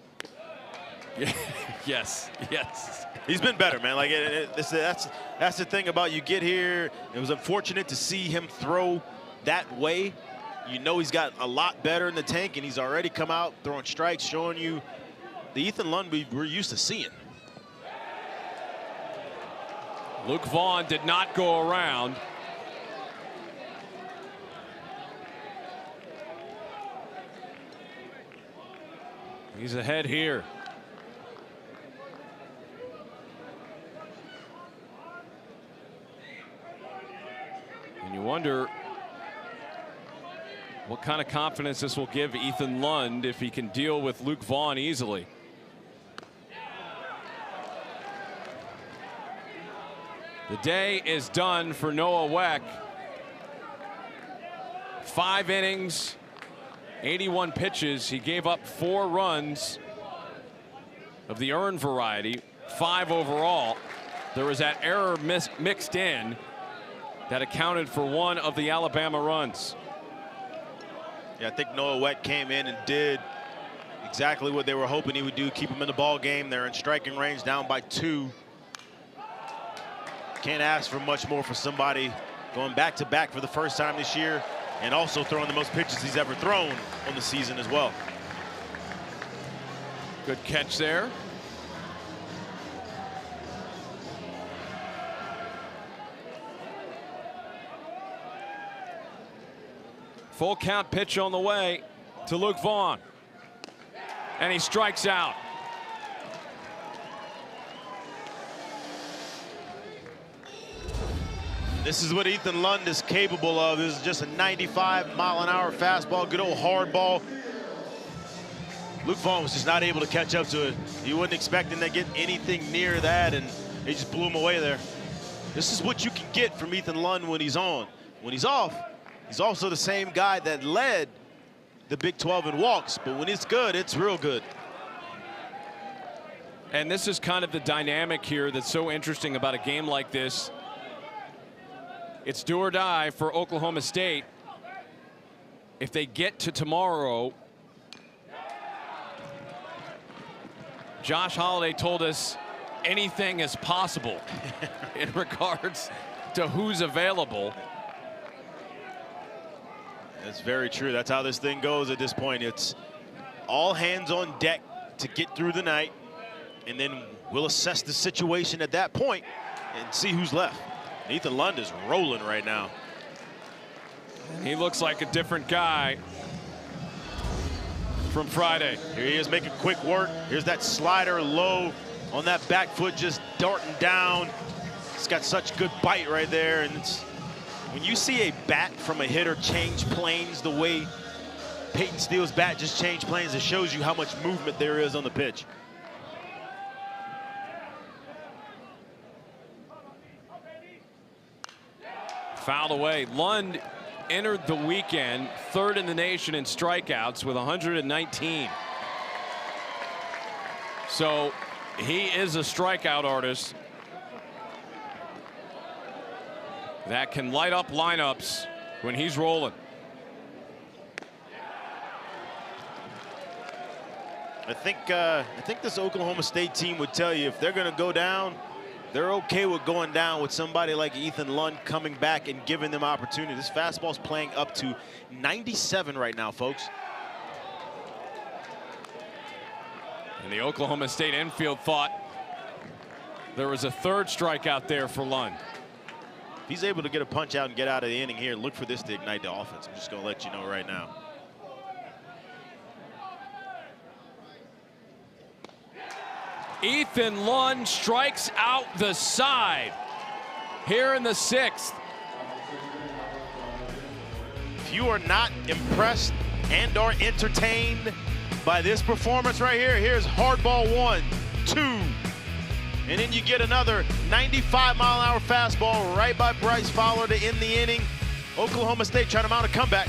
Yes, yes. He's been better, man. Like that's the thing about you get here. It was unfortunate to see him throw that way. You know he's got a lot better in the tank, and he's already come out throwing strikes, showing you the Ethan Lund we're used to seeing. Luke Vaughn did not go around. He's ahead here. And you wonder what kind of confidence this will give Ethan Lund if he can deal with Luke Vaughn easily. The day is done for Noah Weck. 5 innings, 81 pitches. He gave up 4 runs of the earned variety, 5 overall. There was that error mixed in that accounted for 1 of the Alabama runs. Yeah, I think Noah Weck came in and did exactly what they were hoping he would do, keep him in the ball game. They're in striking range, down by 2. Can't ask for much more for somebody going back-to-back for the first time this year and also throwing the most pitches he's ever thrown on the season as well. Good catch there. Full count pitch on the way to Luke Vaughn. And he strikes out. This is what Ethan Lund is capable of. This is just a 95-mile-an-hour fastball, good old hard ball. Luke Vaughn was just not able to catch up to it. He wasn't expecting to get anything near that, and he just blew him away there. This is what you can get from Ethan Lund when he's on. When he's off, he's also the same guy that led the Big 12 in walks, but when it's good, it's real good. And this is kind of the dynamic here that's so interesting about a game like this. It's do or die for Oklahoma State. If they get to tomorrow, Josh Holliday told us anything is possible in regards to who's available. That's very true. That's how this thing goes at this point. It's all hands on deck to get through the night, and then we'll assess the situation at that point and see who's left. Ethan Lund is rolling right now. He looks like a different guy from Friday. Here he is making quick work. Here's that slider low on that back foot, just darting down. It's got such good bite right there. And it's, when you see a bat from a hitter change planes the way Peyton Steele's bat just changed planes, it shows you how much movement there is on the pitch. Fouled away. Lund entered the weekend third in the nation in strikeouts with 119. So he is a strikeout artist that can light up lineups when he's rolling. I think this Oklahoma State team would tell you if they're going to go down, they're okay with going down with somebody like Ethan Lund coming back and giving them opportunity. This fastball's playing up to 97 right now, folks. And the Oklahoma State infield thought there was a third strikeout there for Lund. If he's able to get a punch out and get out of the inning here, look for this to ignite the offense. I'm just going to let you know right now. Ethan Lund strikes out the side here in the 6th. If you are not impressed and or entertained by this performance right here, here's hardball 1, 2, and then you get another 95-mile-an-hour fastball right by Bryce Fowler to end the inning. Oklahoma State trying to mount a comeback.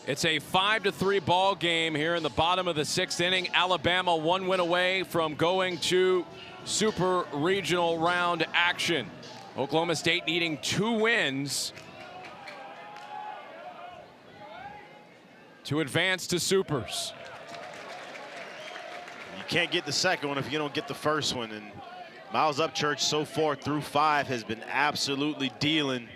It's a 5-3 ball game here in the bottom of the 6th inning. Alabama 1 win away from going to Super Regional round action. Oklahoma State needing 2 wins to advance to Supers. You can't get the second one if you don't get the first one. And Miles Upchurch so far through 5 has been absolutely dealing.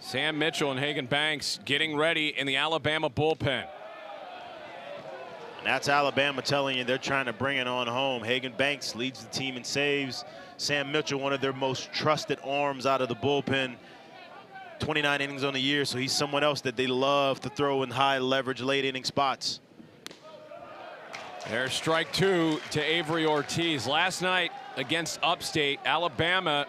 Sam Mitchell and Hagan Banks getting ready in the Alabama bullpen. And that's Alabama telling you they're trying to bring it on home. Hagan Banks leads the team in saves. Sam Mitchell, one of their most trusted arms out of the bullpen. 29 innings on the year, so he's someone else that they love to throw in high leverage late inning spots. There's strike 2 to Avery Ortiz. Last night against Upstate, Alabama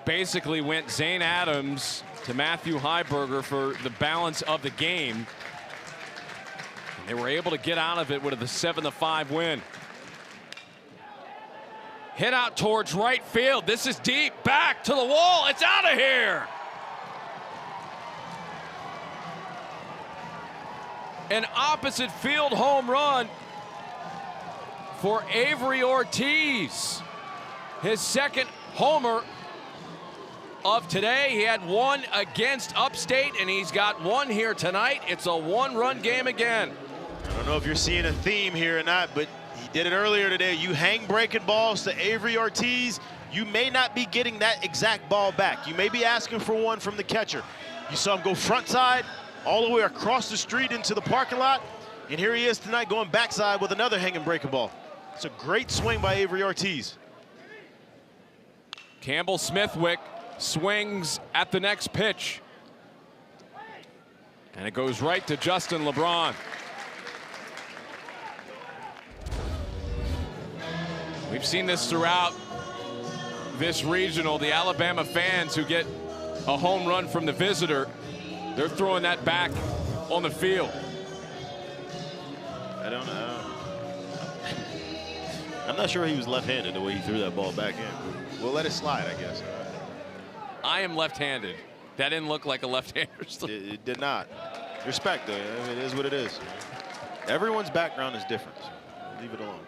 basically went Zane Adams to Matthew Heiberger for the balance of the game. And they were able to get out of it with a 7-5 win. Hit out towards right field. This is deep, back to the wall. It's out of here. An opposite field home run for Avery Ortiz. His second homer of today. He had 1 against Upstate, and he's got 1 here tonight. It's a 1-run game again. I don't know if you're seeing a theme here or not, but he did it earlier today. You hang breaking balls to Avery Ortiz, you may not be getting that exact ball back. You may be asking for one from the catcher. You saw him go front side all the way across the street into the parking lot, and here he is tonight going backside with another hanging breaking ball. It's a great swing by Avery Ortiz. Campbell Smithwick swings at the next pitch. And it goes right to Justin LeBron. We've seen this throughout this regional. The Alabama fans who get a home run from the visitor, they're throwing that back on the field. I don't know. I'm not sure he was left-handed the way he threw that ball back in. We'll let it slide, I guess. I am left-handed. That didn't look like a left-hander. It did not. Respect, though. I mean, it is what it is. Everyone's background is different. Leave it alone.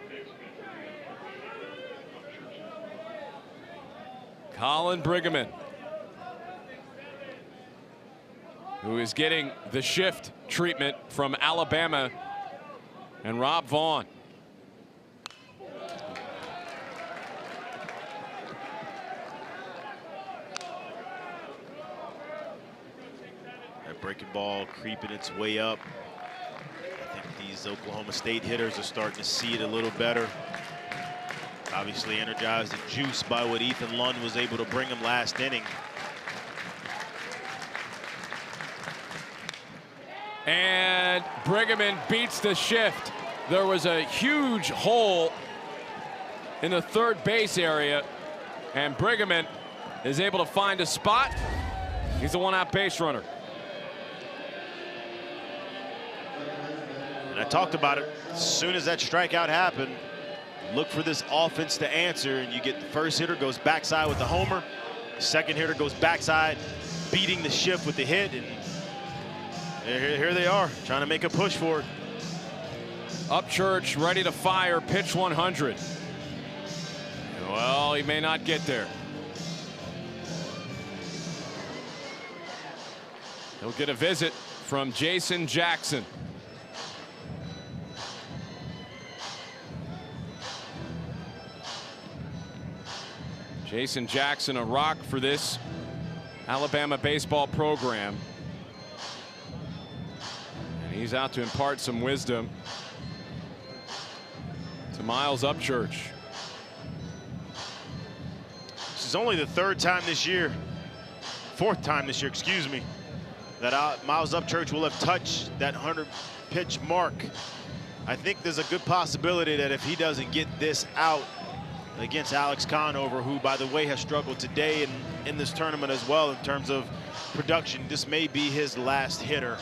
Colin Briggeman, who is getting the shift treatment from Alabama and Rob Vaughn. That breaking ball creeping its way up. I think these Oklahoma State hitters are starting to see it a little better. Obviously energized and juiced by what Ethan Lund was able to bring him last inning. And Briggeman beats the shift. There was a huge hole in the third base area, and Briggeman is able to find a spot. He's the one-out base runner. And I talked about it. As soon as that strikeout happened, look for this offense to answer, and you get the first hitter goes backside with the homer. The second hitter goes backside, beating the shift with the hit, and here they are, trying to make a push for it. Upchurch ready to fire, pitch 100. Well, he may not get there. He'll get a visit from Jason Jackson. Jason Jackson, a rock for this Alabama baseball program. And he's out to impart some wisdom to Miles Upchurch. This is only the fourth time this year, excuse me, that Miles Upchurch will have touched that 100-pitch mark. I think there's a good possibility that if he doesn't get this out against Alex Conover, who, by the way, has struggled today and in this tournament as well in terms of production, this may be his last hitter.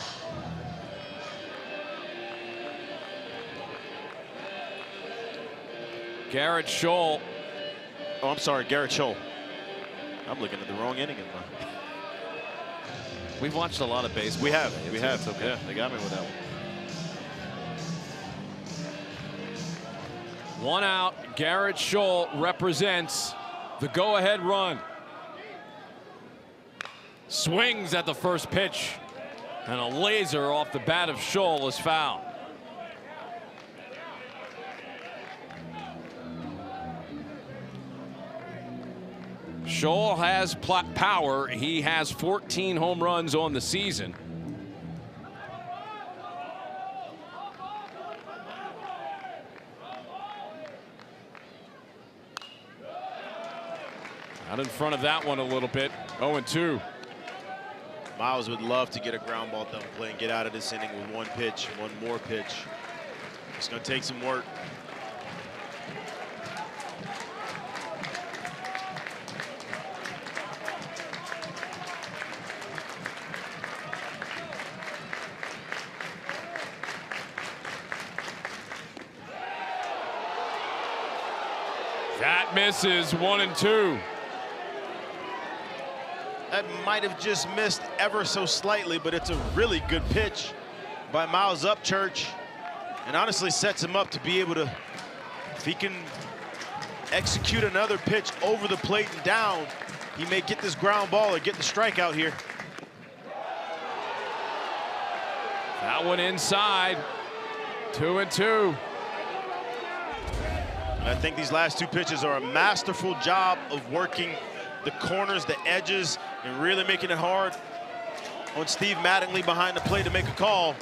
Garrett Scholl. Oh, I'm sorry, Garrett Scholl. I'm looking at the wrong inning in mine. We've watched a lot of baseball. We have. It's okay. Yeah, they got me with that one. One out. Garrett Scholl represents the go-ahead run. Swings at the first pitch, and a laser off the bat of Scholl is foul. Scholl has power. He has 14 home runs on the season. Out in front of that one a little bit. 0-2. Miles would love to get a ground ball double play and get out of this inning with one pitch, one more pitch. It's going to take some work. That misses. 1-2. That might have just missed ever so slightly, but it's a really good pitch by Miles Upchurch, and honestly sets him up to be able to, if he can execute another pitch over the plate and down, he may get this ground ball or get the strikeout here. That one inside. 2-2. And I think these last two pitches are a masterful job of working the corners, the edges, and really making it hard on Steve Mattingly behind the plate to make a call.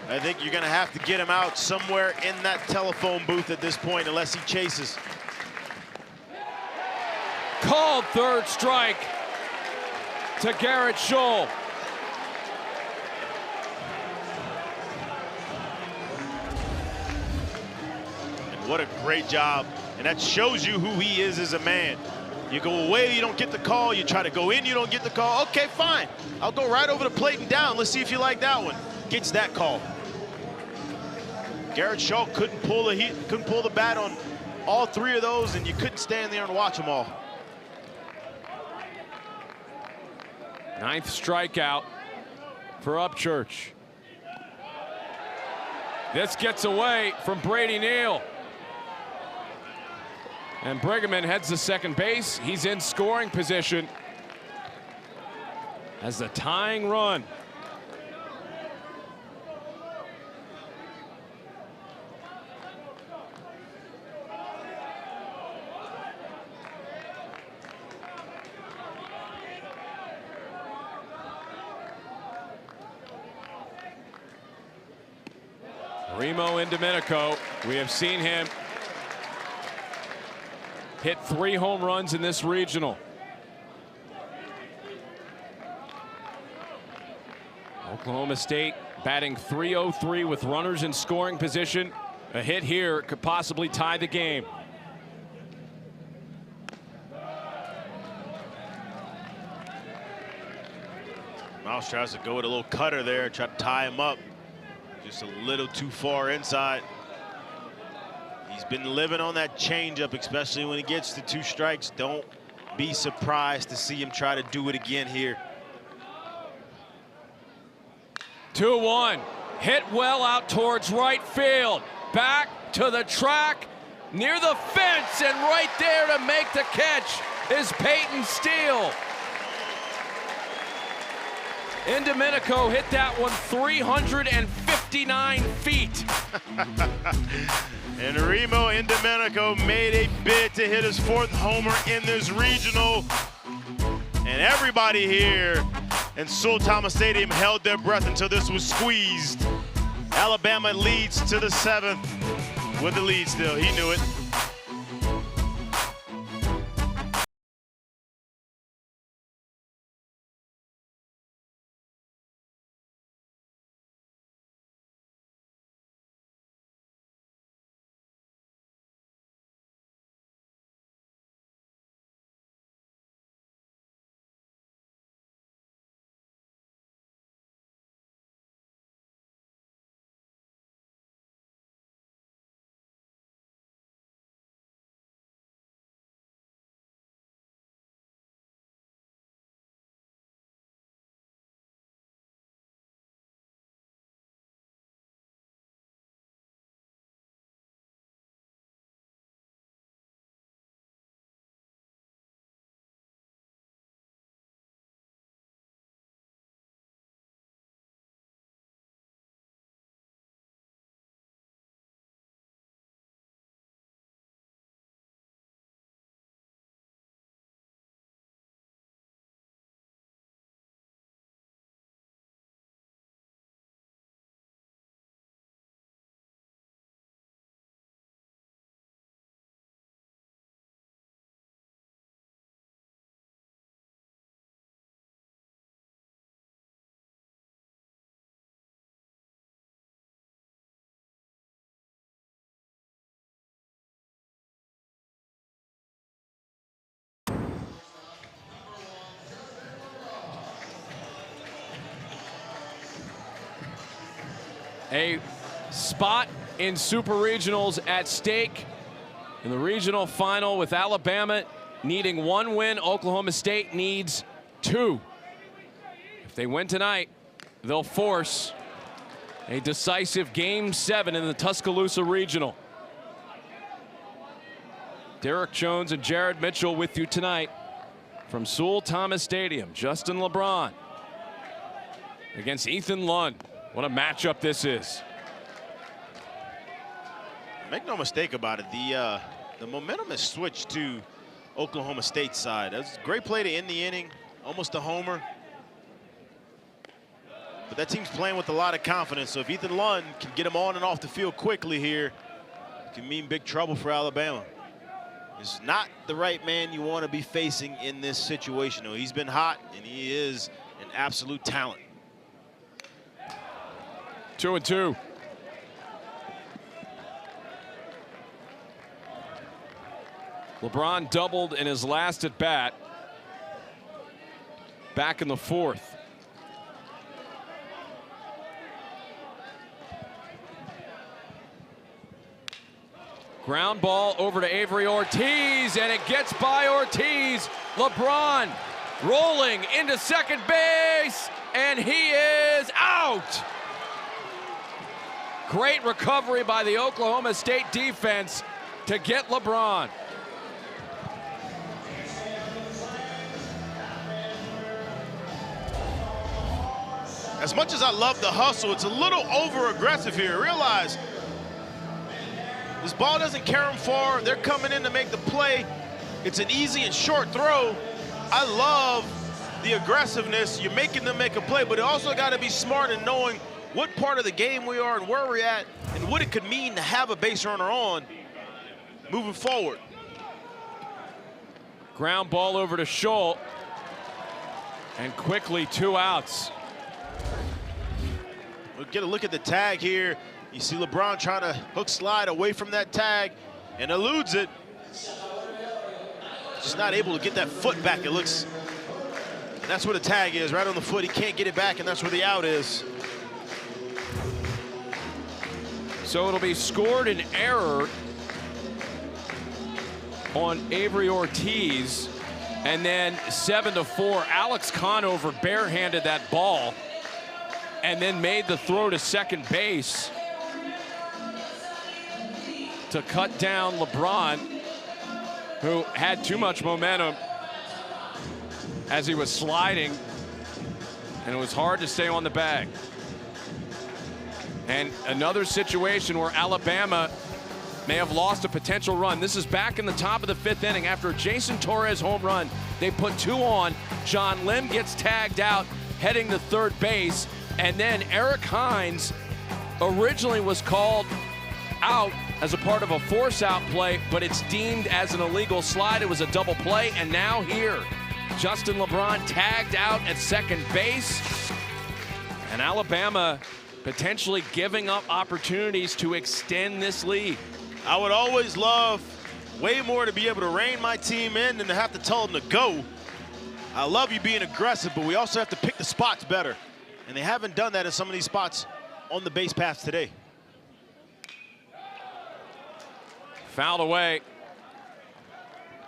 I think you're going to have to get him out somewhere in that telephone booth at this point unless he chases. Called third strike to Garrett Scholl. And what a great job And that shows you who he is as a man. You go away, you don't get the call. You try to go in, you don't get the call. Okay, fine. I'll go right over the plate and down. Let's see if you like that one. Gets that call. Garrett Shaw couldn't pull the bat on all three of those, and you couldn't stand there and watch them all. 9th strikeout for Upchurch. This gets away from Brady Neal. And Briggerman heads to second base. He's in scoring position as the tying run. Remo Indomenico, we have seen him hit 3 home runs in this regional. Oklahoma State batting .303 with runners in scoring position. A hit here could possibly tie the game. Mouse tries to go with a little cutter there, try to tie him up. Just a little too far inside. He's been living on that changeup, especially when he gets to 2 strikes. Don't be surprised to see him try to do it again here. 2-1. Hit well out towards right field. Back to the track, near the fence, and right there to make the catch is Peyton Steele. Indomenico hit that one 359 feet. And Remo Indomenico made a bid to hit his 4th homer in this regional. And everybody here in Sewell Thomas Stadium held their breath until this was squeezed. Alabama leads to the 7th with the lead still. He knew it. A spot in Super Regionals at stake in the regional final, with Alabama needing 1 win. Oklahoma State needs 2. If they win tonight, they'll force a decisive Game 7 in the Tuscaloosa Regional. Derek Jones and Jared Mitchell with you tonight from Sewell Thomas Stadium. Justin LeBron against Ethan Lund. What a matchup this is. Make no mistake about it, the momentum has switched to Oklahoma State's side. That's a great play to end the inning, almost a homer. But that team's playing with a lot of confidence, so if Ethan Lund can get him on and off the field quickly here, it can mean big trouble for Alabama. It's not the right man you want to be facing in this situation, though. He's been hot, and he is an absolute talent. 2-2. LeBron doubled in his last at bat back in the fourth. Ground ball over to Avery Ortiz, and it gets by Ortiz. LeBron rolling into second base, and he is out. Great recovery by the Oklahoma State defense to get LeBron. As much as I love the hustle, it's a little over-aggressive here. Realize this ball doesn't carry them far. They're coming in to make the play. It's an easy and short throw. I love the aggressiveness. You're making them make a play, but it also got to be smart in knowing what part of the game we are and where we're at and what it could mean to have a base runner on moving forward. Ground ball over to Scholl, and quickly 2 outs. We'll get a look at the tag here. You see LeBron trying to hook slide away from that tag and eludes it. Just not able to get that foot back, it looks. And that's where the tag is, right on the foot. He can't get it back, and that's where the out is. So it'll be scored an error on Avery Ortiz, and then 7-4. Alex Conover barehanded that ball and then made the throw to second base to cut down LeBron, who had too much momentum as he was sliding, and it was hard to stay on the bag. And another situation where Alabama may have lost a potential run. This is back in the top of the 5th inning after a Jason Torres home run. They put 2 on. John Lim gets tagged out, heading to third base. And then Eric Hines originally was called out as a part of a force-out play, but it's deemed as an illegal slide. It was a double play, and now here, Justin LeBron tagged out at second base. And Alabama potentially giving up opportunities to extend this lead. I would always love way more to be able to rein my team in than to have to tell them to go. I love you being aggressive, but we also have to pick the spots better. And they haven't done that in some of these spots on the base paths today. Fouled away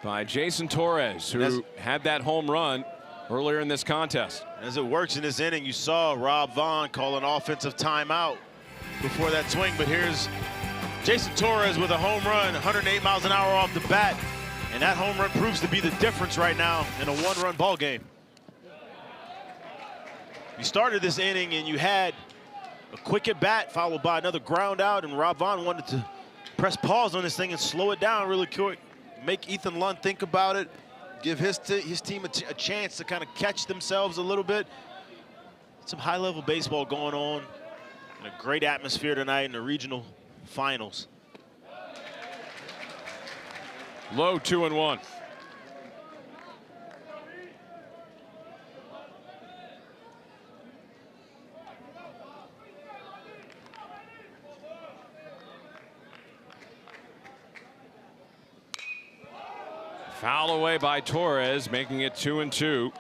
by Jason Torres, who had that home run earlier in this contest. As it works in this inning, you saw Rob Vaughn call an offensive timeout before that swing, but here's Jason Torres with a home run, 108 miles an hour off the bat, and that home run proves to be the difference right now in a 1-run ball game. You started this inning and you had a quick at bat followed by another ground out, and Rob Vaughn wanted to press pause on this thing and slow it down really quick, make Ethan Lund think about it, give his team a chance to kind of catch themselves a little bit. Some high-level baseball going on, and a great atmosphere tonight in the regional finals. Low 2-1. Foul away by Torres, making it 2-2.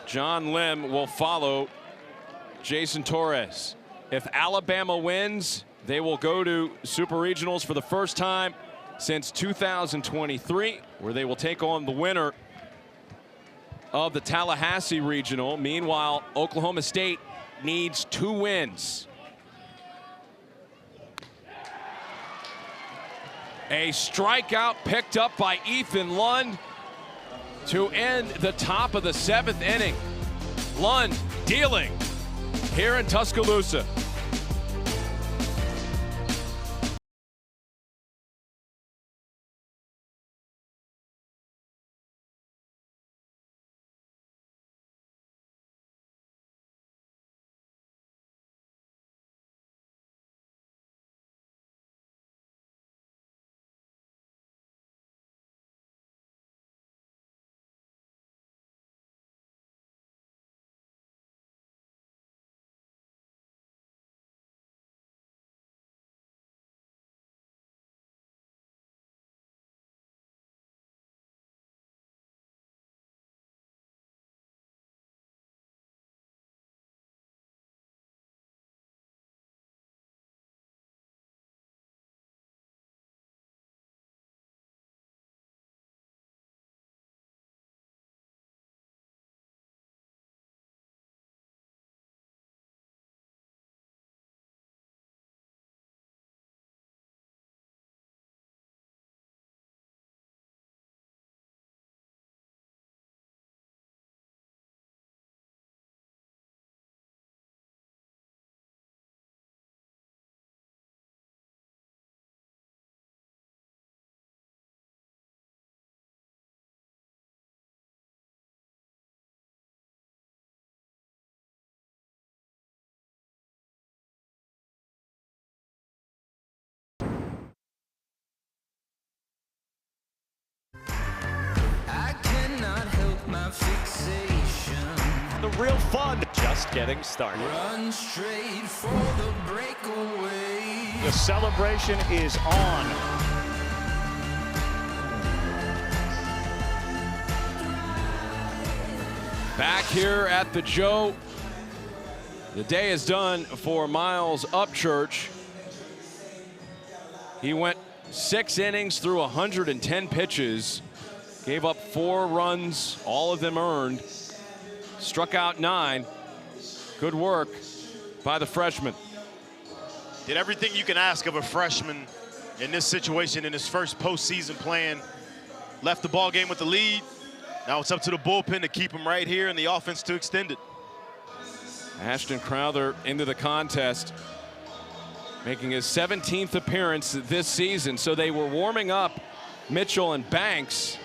John Lim will follow Jason Torres. If Alabama wins, they will go to Super Regionals for the first time since 2023, where they will take on the winner of the Tallahassee Regional. Meanwhile, Oklahoma State needs 2 wins. A strikeout picked up by Ethan Lund to end the top of the 7th inning. Lund dealing here in Tuscaloosa. fixation. The real fun just getting started. Run straight for the breakaway. The celebration is on. Back here at the Joe. The day is done for Miles Upchurch. He went 6 innings through 110 pitches, gave up 4 runs, all of them earned, struck out 9. Good work by the freshman. Did everything you can ask of a freshman in this situation in his first postseason playing. Left the ball game with the lead. Now it's up to the bullpen to keep him right here and the offense to extend it. Ashton Crowther into the contest, making his 17th appearance this season. So they were warming up Mitchell and Banks,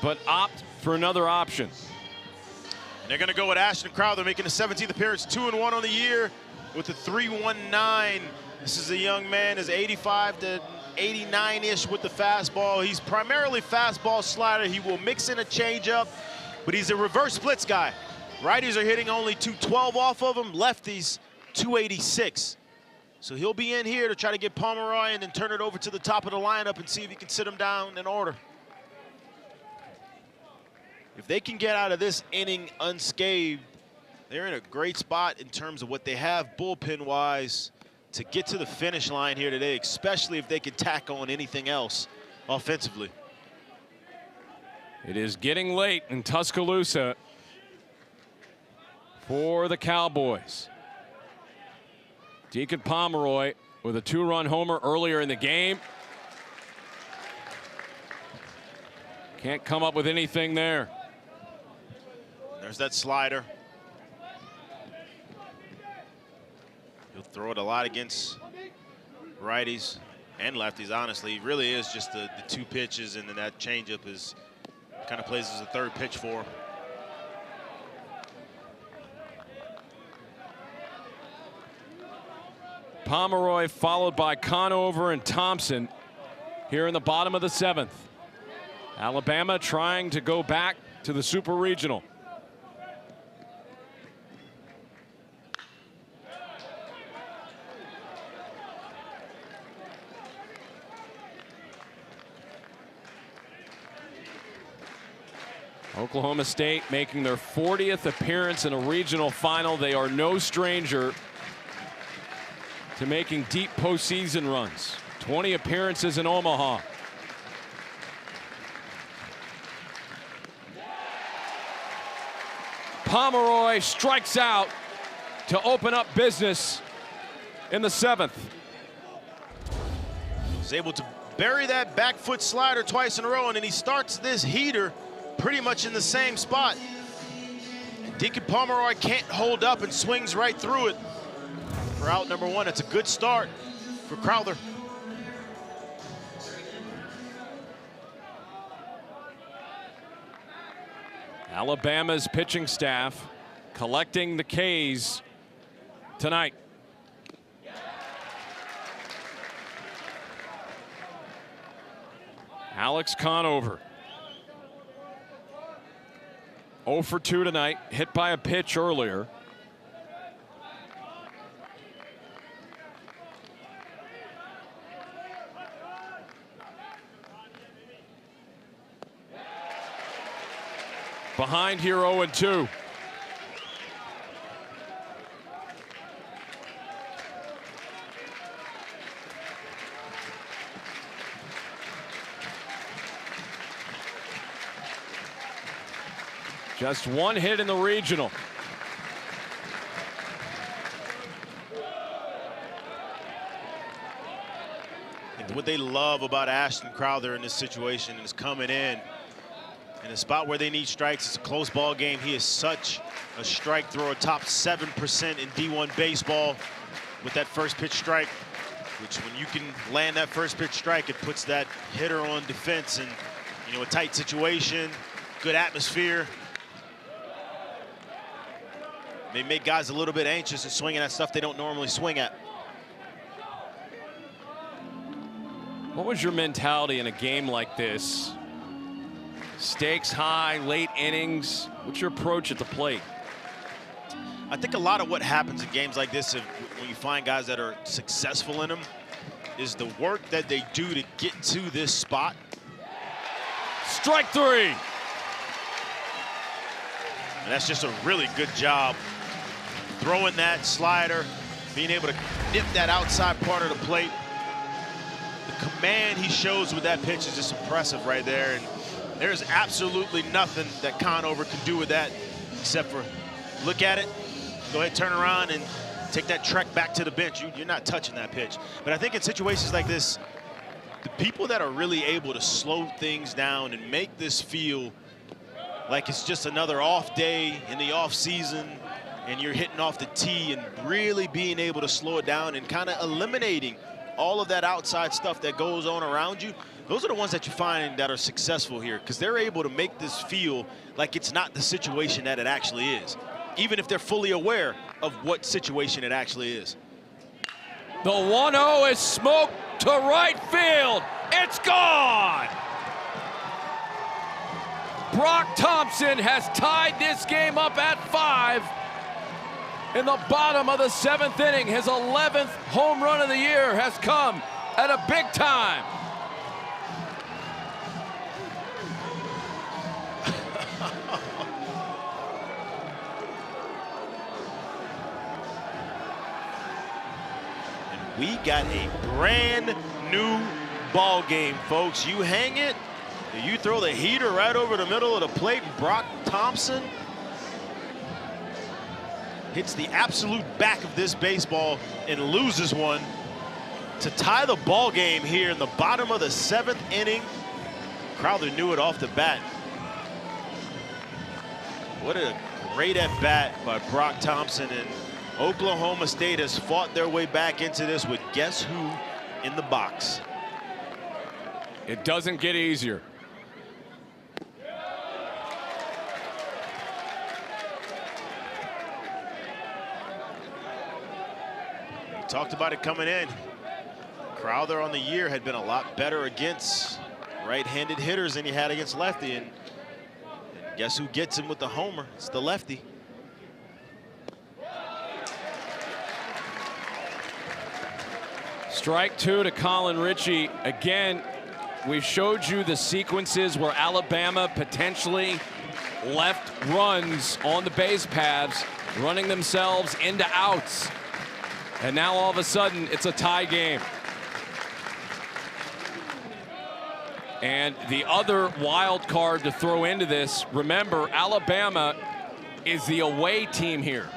but opt for another option. And they're going to go with Ashton Crowther, making his 17th appearance, 2-1 on the year with a 3.19. This is a young man, is 85 to 89-ish with the fastball. He's primarily fastball slider. He will mix in a changeup, but he's a reverse splits guy. Righties are hitting only 212 off of him. Lefties, 286. So he'll be in here to try to get Pomeroy and then turn it over to the top of the lineup and see if he can sit him down in order. If they can get out of this inning unscathed, they're in a great spot in terms of what they have bullpen-wise to get to the finish line here today, especially if they can tack on anything else offensively. It is getting late in Tuscaloosa for the Cowboys. Deacon Pomeroy with a 2-run homer earlier in the game. Can't come up with anything there. There's that slider. He'll throw it a lot against righties and lefties, honestly. He really is just the 2 pitches, and then that changeup is kind of plays as a 3rd pitch for him. Pomeroy followed by Conover and Thompson here in the bottom of the 7th. Alabama trying to go back to the Super Regional. Oklahoma State making their 40th appearance in a regional final. They are no stranger to making deep postseason runs. 20 appearances in Omaha. Pomeroy strikes out to open up business in the 7th. He's able to bury that back foot slider twice in a row, and then he starts this heater pretty much in the same spot. And Deacon Pomeroy can't hold up and swings right through it for out number 1. It's a good start for Crowther. Alabama's pitching staff collecting the K's tonight. Alex Conover. 0 for 2 tonight, hit by a pitch earlier. Behind here 0-2. Just 1 hit in the regional. And what they love about Ashton Crowther in this situation is coming in a spot where they need strikes. It's a close ball game. He is such a strike thrower, top 7% in D1 baseball with that first pitch strike, which when you can land that first pitch strike, it puts that hitter on defense and, you know, a tight situation, good atmosphere. They make guys a little bit anxious and swinging at stuff they don't normally swing at. What was your mentality in a game like this Stakes high, late innings. What's your approach at the plate? I think a lot of what happens in games like this, when you find guys that are successful in them, is the work that they do to get to this spot. Strike three. And that's just a really good job throwing that slider, being able to nip that outside part of the plate. The command he shows with that pitch is just impressive right there. And there's absolutely nothing that Conover can do with that except for look at it, go ahead, turn around, and take that trek back to the bench. You're not touching that pitch. But I think in situations like this, the people that are really able to slow things down and make this feel like it's just another off day in the off season and you're hitting off the tee and really being able to slow it down and kind of eliminating all of that outside stuff that goes on around you, those are the ones that you find that are successful here, because they're able to make this feel like it's not the situation that it actually is, even if they're fully aware of what situation it actually is. The 1-0 is smoked to right field. It's gone. Brock Thompson has tied this game up at 5 in the bottom of the 7th inning. His 11th home run of the year has come at a big time. We got a brand new ball game, folks. You hang it, you throw the heater right over the middle of the plate. Brock Thompson hits the absolute back of this baseball and loses one to tie the ball game here in the bottom of the 7th inning. Crowther knew it off the bat. What a great at bat by Brock Thompson, and Oklahoma State has fought their way back into this with guess who in the box. It doesn't get easier. We talked about it coming in. Crowther on the year had been a lot better against right-handed hitters than he had against lefty, and guess who gets him with the homer? It's the lefty. Strike 2 to Colin Ritchie. Again, we showed you the sequences where Alabama potentially left runs on the base paths, running themselves into outs. And now all of a sudden, it's a tie game. And the other wild card to throw into this, remember, Alabama is the away team here.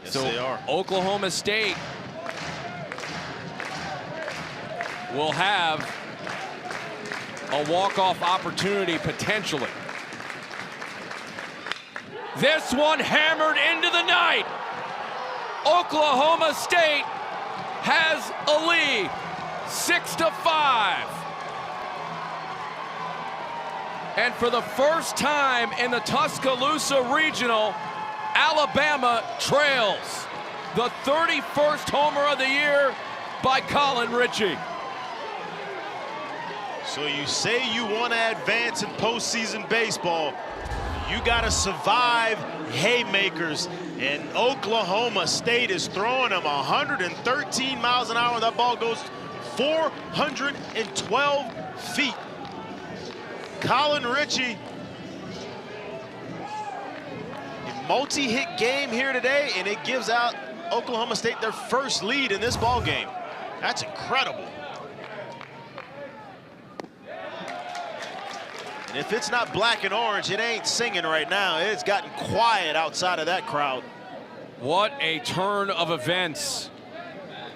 Yes, so they are. Oklahoma State will have a walk-off opportunity potentially. This one hammered into the night. Oklahoma State has a lead, 6-5. And for the first time in the Tuscaloosa Regional, Alabama trails. The 31st homer of the year by Colin Ritchie. So you say you want to advance in postseason baseball, you got to survive haymakers. And Oklahoma State is throwing them 113 miles an hour. That ball goes 412 feet. Colin Ritchie, a multi-hit game here today, and it gives out Oklahoma State their first lead in this ball game. That's incredible. And if it's not black and orange, it ain't singing right now. It's gotten quiet outside of that crowd. What a turn of events.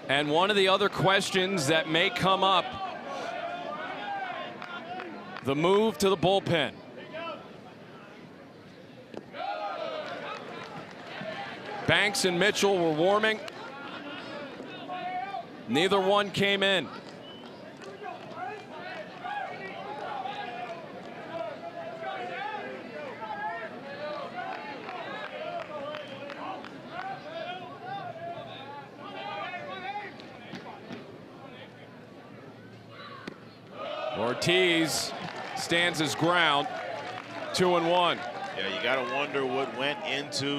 And one of the other questions that may come up, the move to the bullpen. Banks and Mitchell were warming. Neither one came in. Ortiz stands his ground, 2-1. Yeah, you got to wonder what went into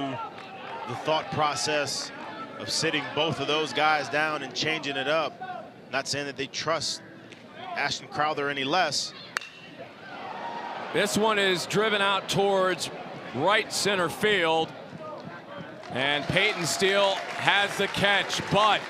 the thought process of sitting both of those guys down and changing it up. Not saying that they trust Ashton Crowther any less. This one is driven out towards right center field. And Peyton Steele has the catch, but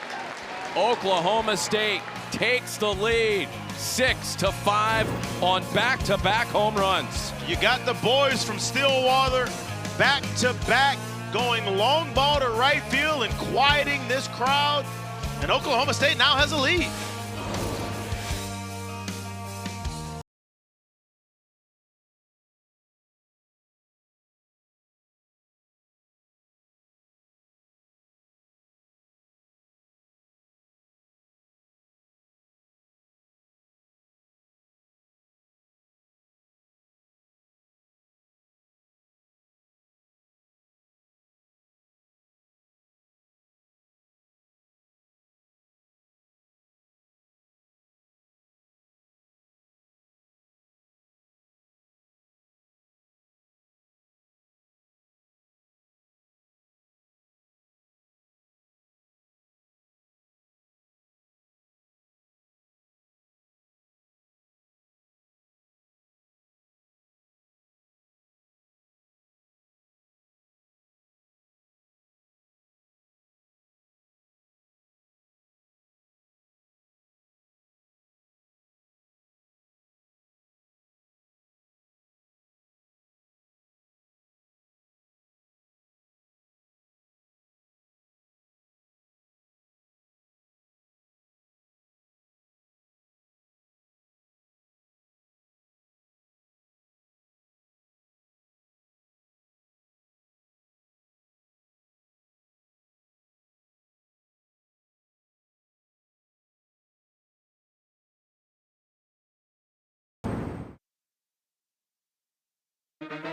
Oklahoma State takes the lead 6-5 on back-to-back home runs. You got the boys from Stillwater back-to-back going long ball to right field and quieting this crowd. And Oklahoma State now has a lead.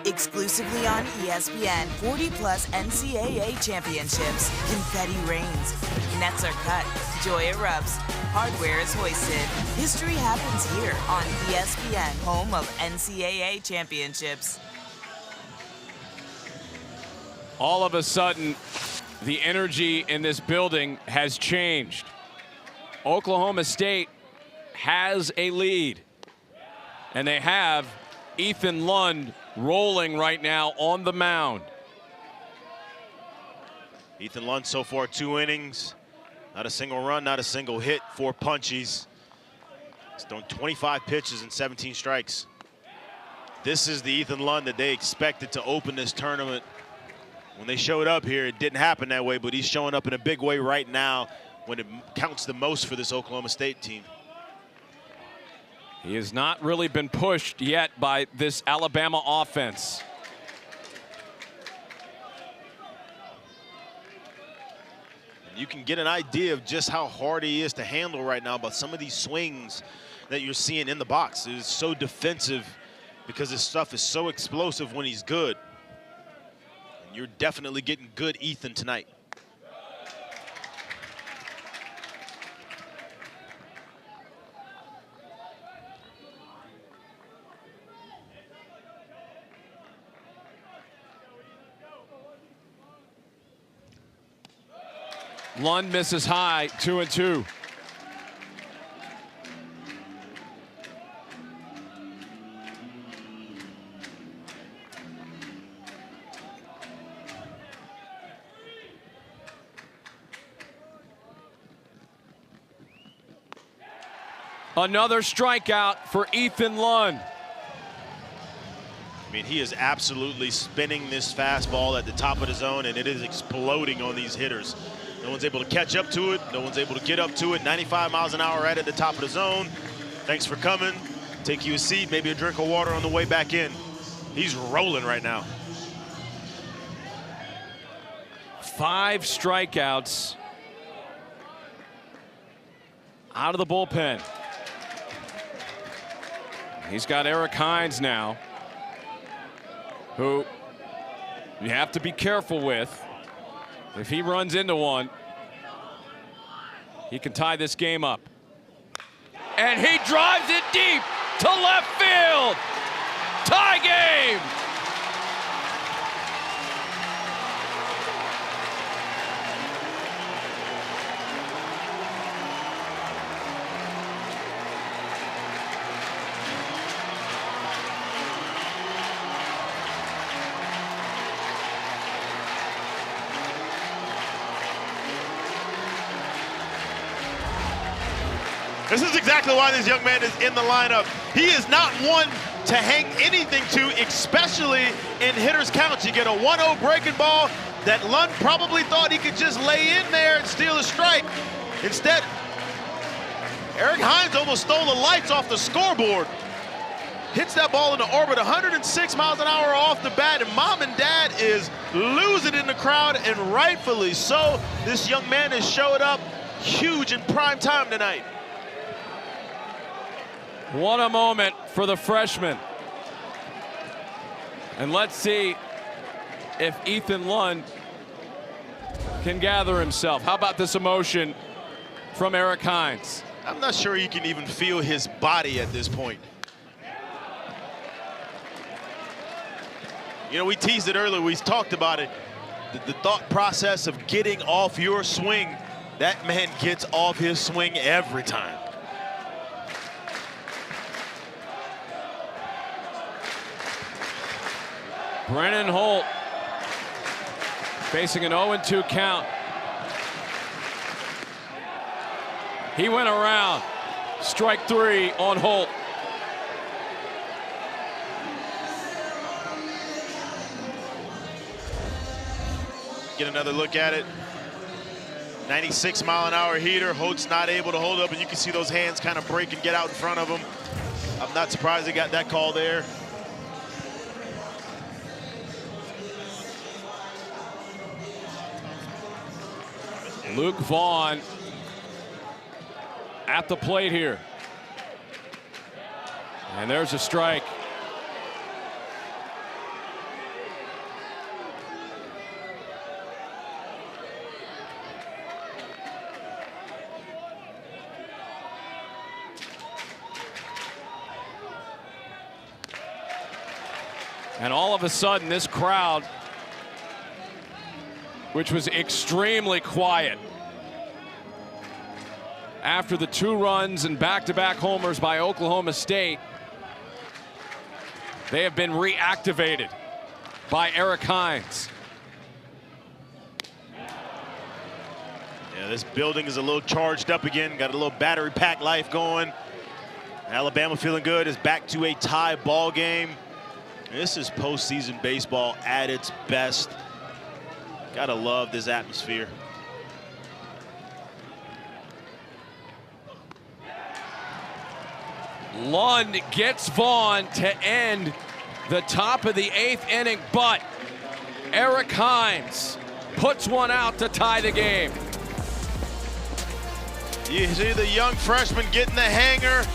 Exclusively on ESPN, 40-plus NCAA championships. Confetti rains. Nets are cut. Joy erupts. Hardware is hoisted. History happens here on ESPN, home of NCAA championships. All of a sudden, the energy in this building has changed. Oklahoma State has a lead, and they have Ethan Lund rolling right now on the mound. Ethan Lund so far 2 innings, not a single run, not a single hit, 4 punchies. He's thrown 25 pitches and 17 strikes. This is the Ethan Lund that they expected to open this tournament. When they showed up here, it didn't happen that way, but he's showing up in a big way right now when it counts the most for this Oklahoma State team. He has not really been pushed yet by this Alabama offense. You can get an idea of just how hard he is to handle right now, but some of these swings that you're seeing in the box is so defensive because his stuff is so explosive when he's good. And you're definitely getting good Ethan tonight. Lund misses high, 2-2. Another strikeout for Ethan Lund. I mean, he is absolutely spinning this fastball at the top of the zone, and it is exploding on these hitters. No one's able to catch up to it. No one's able to get up to it. 95 miles an hour right at the top of the zone. Thanks for coming. Take you a seat, maybe a drink of water on the way back in. He's rolling right now. 5 strikeouts out of the bullpen. He's got Eric Hines now, who you have to be careful with. If he runs into one, he can tie this game up. And he drives it deep to left field. Tie game. This is exactly why this young man is in the lineup. He is not one to hang anything to, especially in hitters' counts. You get a 1-0 breaking ball that Lund probably thought he could just lay in there and steal a strike. Instead, Eric Hines almost stole the lights off the scoreboard. Hits that ball into orbit, 106 miles an hour off the bat, and mom and dad is losing in the crowd, and rightfully so. This young man has showed up huge in prime time tonight. What a moment for the freshman. And let's see if Ethan Lund can gather himself. How about this emotion from Eric Hines? I'm not sure you can even feel his body at this point. You know, we teased it earlier, we talked about it. The thought process of getting off your swing, that man gets off his swing every time. Brennan Holt facing an 0-2 count. He went around. Strike 3 on Holt. Get another look at it. 96-mile-an-hour heater. Holt's not able to hold up, and you can see those hands kind of break and get out in front of him. I'm not surprised they got that call there. Luke Vaughn at the plate here. And there's a strike. And all of a sudden, this crowd, which was extremely quiet after the 2 runs and back-to-back homers by Oklahoma State, they have been reactivated by Eric Hines. Yeah, this building is a little charged up again, got a little battery pack life going. Alabama feeling good, is back to a tie ball game. This is postseason baseball at its best. Gotta love this atmosphere. Lund gets Vaughn to end the top of the 8th inning, but Eric Hines puts one out to tie the game. You see the young freshman getting the hanger,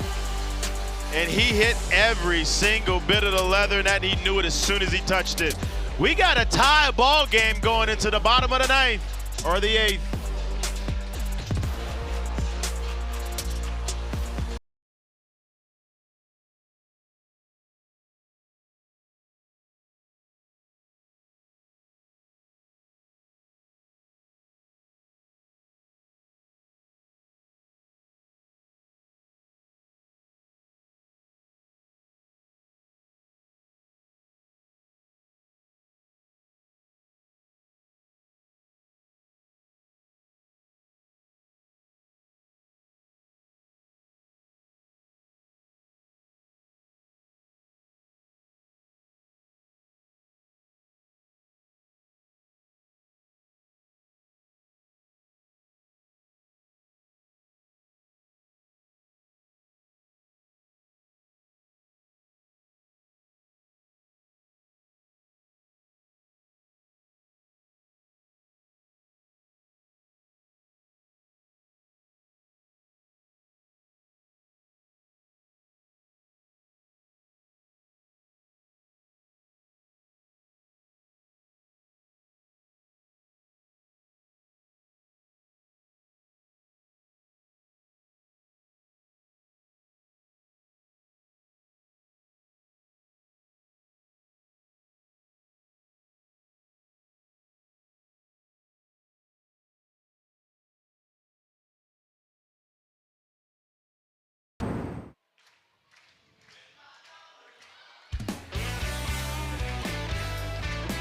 and he hit every single bit of the leather, and he knew it as soon as he touched it. We got a tie ball game going into the bottom of the 9th or the 8th.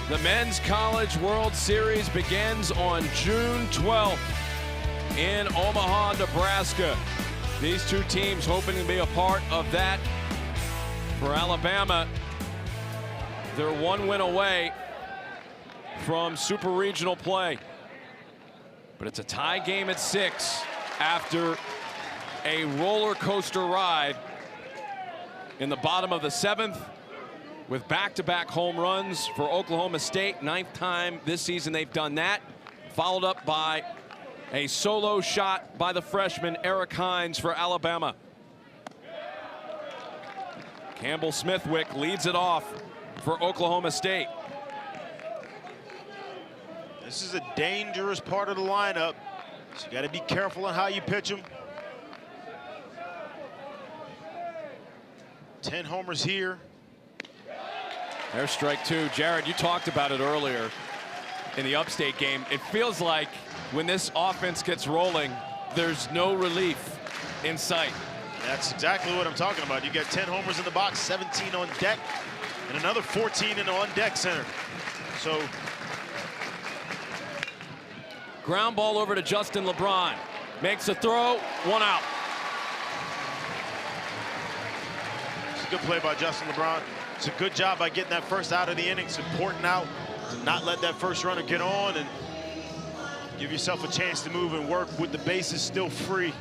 The Men's College World Series begins on June 12th in Omaha, Nebraska. These two teams hoping to be a part of that. For Alabama, they're one win away from Super Regional play. But it's a tie game at 6 after a roller coaster ride in the bottom of the 7th with back-to-back home runs for Oklahoma State. 9th time this season they've done that. Followed up by a solo shot by the freshman Eric Hines for Alabama. Campbell Smithwick leads it off for Oklahoma State. This is a dangerous part of the lineup, so you got to be careful on how you pitch them. 10 homers here. There's strike 2. Jared, you talked about it earlier in the upstate game. It feels like when this offense gets rolling, there's no relief in sight. That's exactly what I'm talking about. You got 10 homers in the box, 17 on deck, and another 14 in the on-deck center. So, ground ball over to Justin LeBron. Makes a throw, 1 out. It's a good play by Justin LeBron. It's a good job by getting that first out of the inning. It's important out to not let that first runner get on and give yourself a chance to move and work with the bases still free.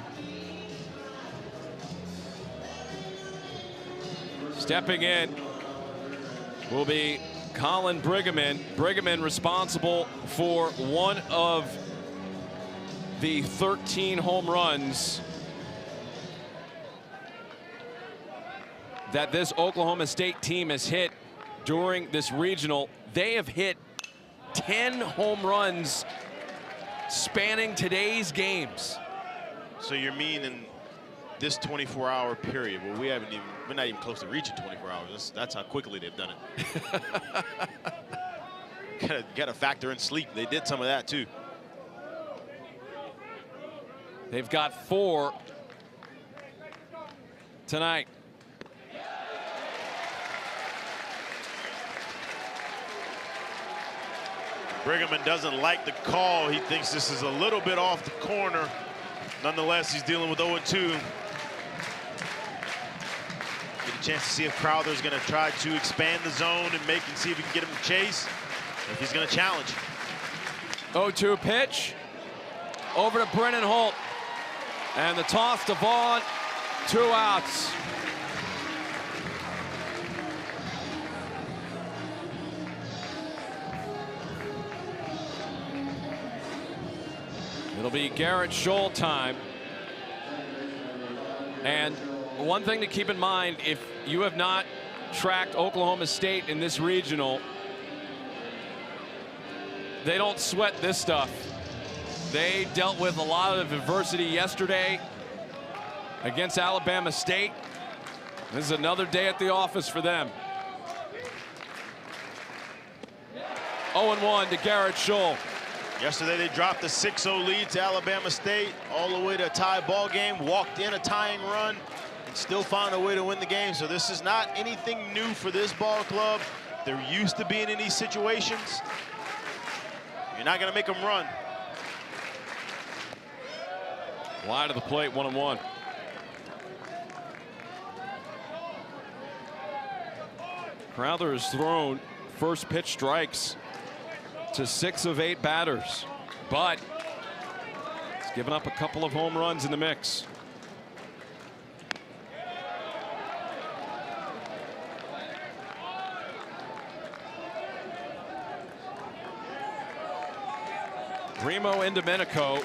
Stepping in will be Colin Brigham. Brigham responsible for one of the 13 home runs that this Oklahoma State team has hit during this regional. They have hit 10 home runs spanning today's games. So you're meaning this 24-hour period? Well, we're not even close to reaching 24 hours. That's how quickly they've done it. Gotta factor in sleep. They did some of that too. They've got 4 tonight. Brigham doesn't like the call. He thinks this is a little bit off the corner. Nonetheless, he's dealing with 0-2. Get a chance to see if Crowther's going to try to expand the zone and see if he can get him to chase, or if he's going to challenge. 0-2 pitch over to Brennan Holt. And the toss to Vaughn, 2 outs. It'll be Garrett Scholl time. And one thing to keep in mind, if you have not tracked Oklahoma State in this regional, they don't sweat this stuff. They dealt with a lot of adversity yesterday against Alabama State. This is another day at the office for them. 0-1 to Garrett Scholl. Yesterday they dropped the 6-0 lead to Alabama State all the way to a tie ball game, walked in a tying run, and still found a way to win the game. So this is not anything new for this ball club. They're used to being in these situations. You're not going to make them run. Wide of the plate, 1-1. Crowther has thrown first pitch strikes to 6 of 8 batters, but he's given up a couple of home runs in the mix. Primo Indomenico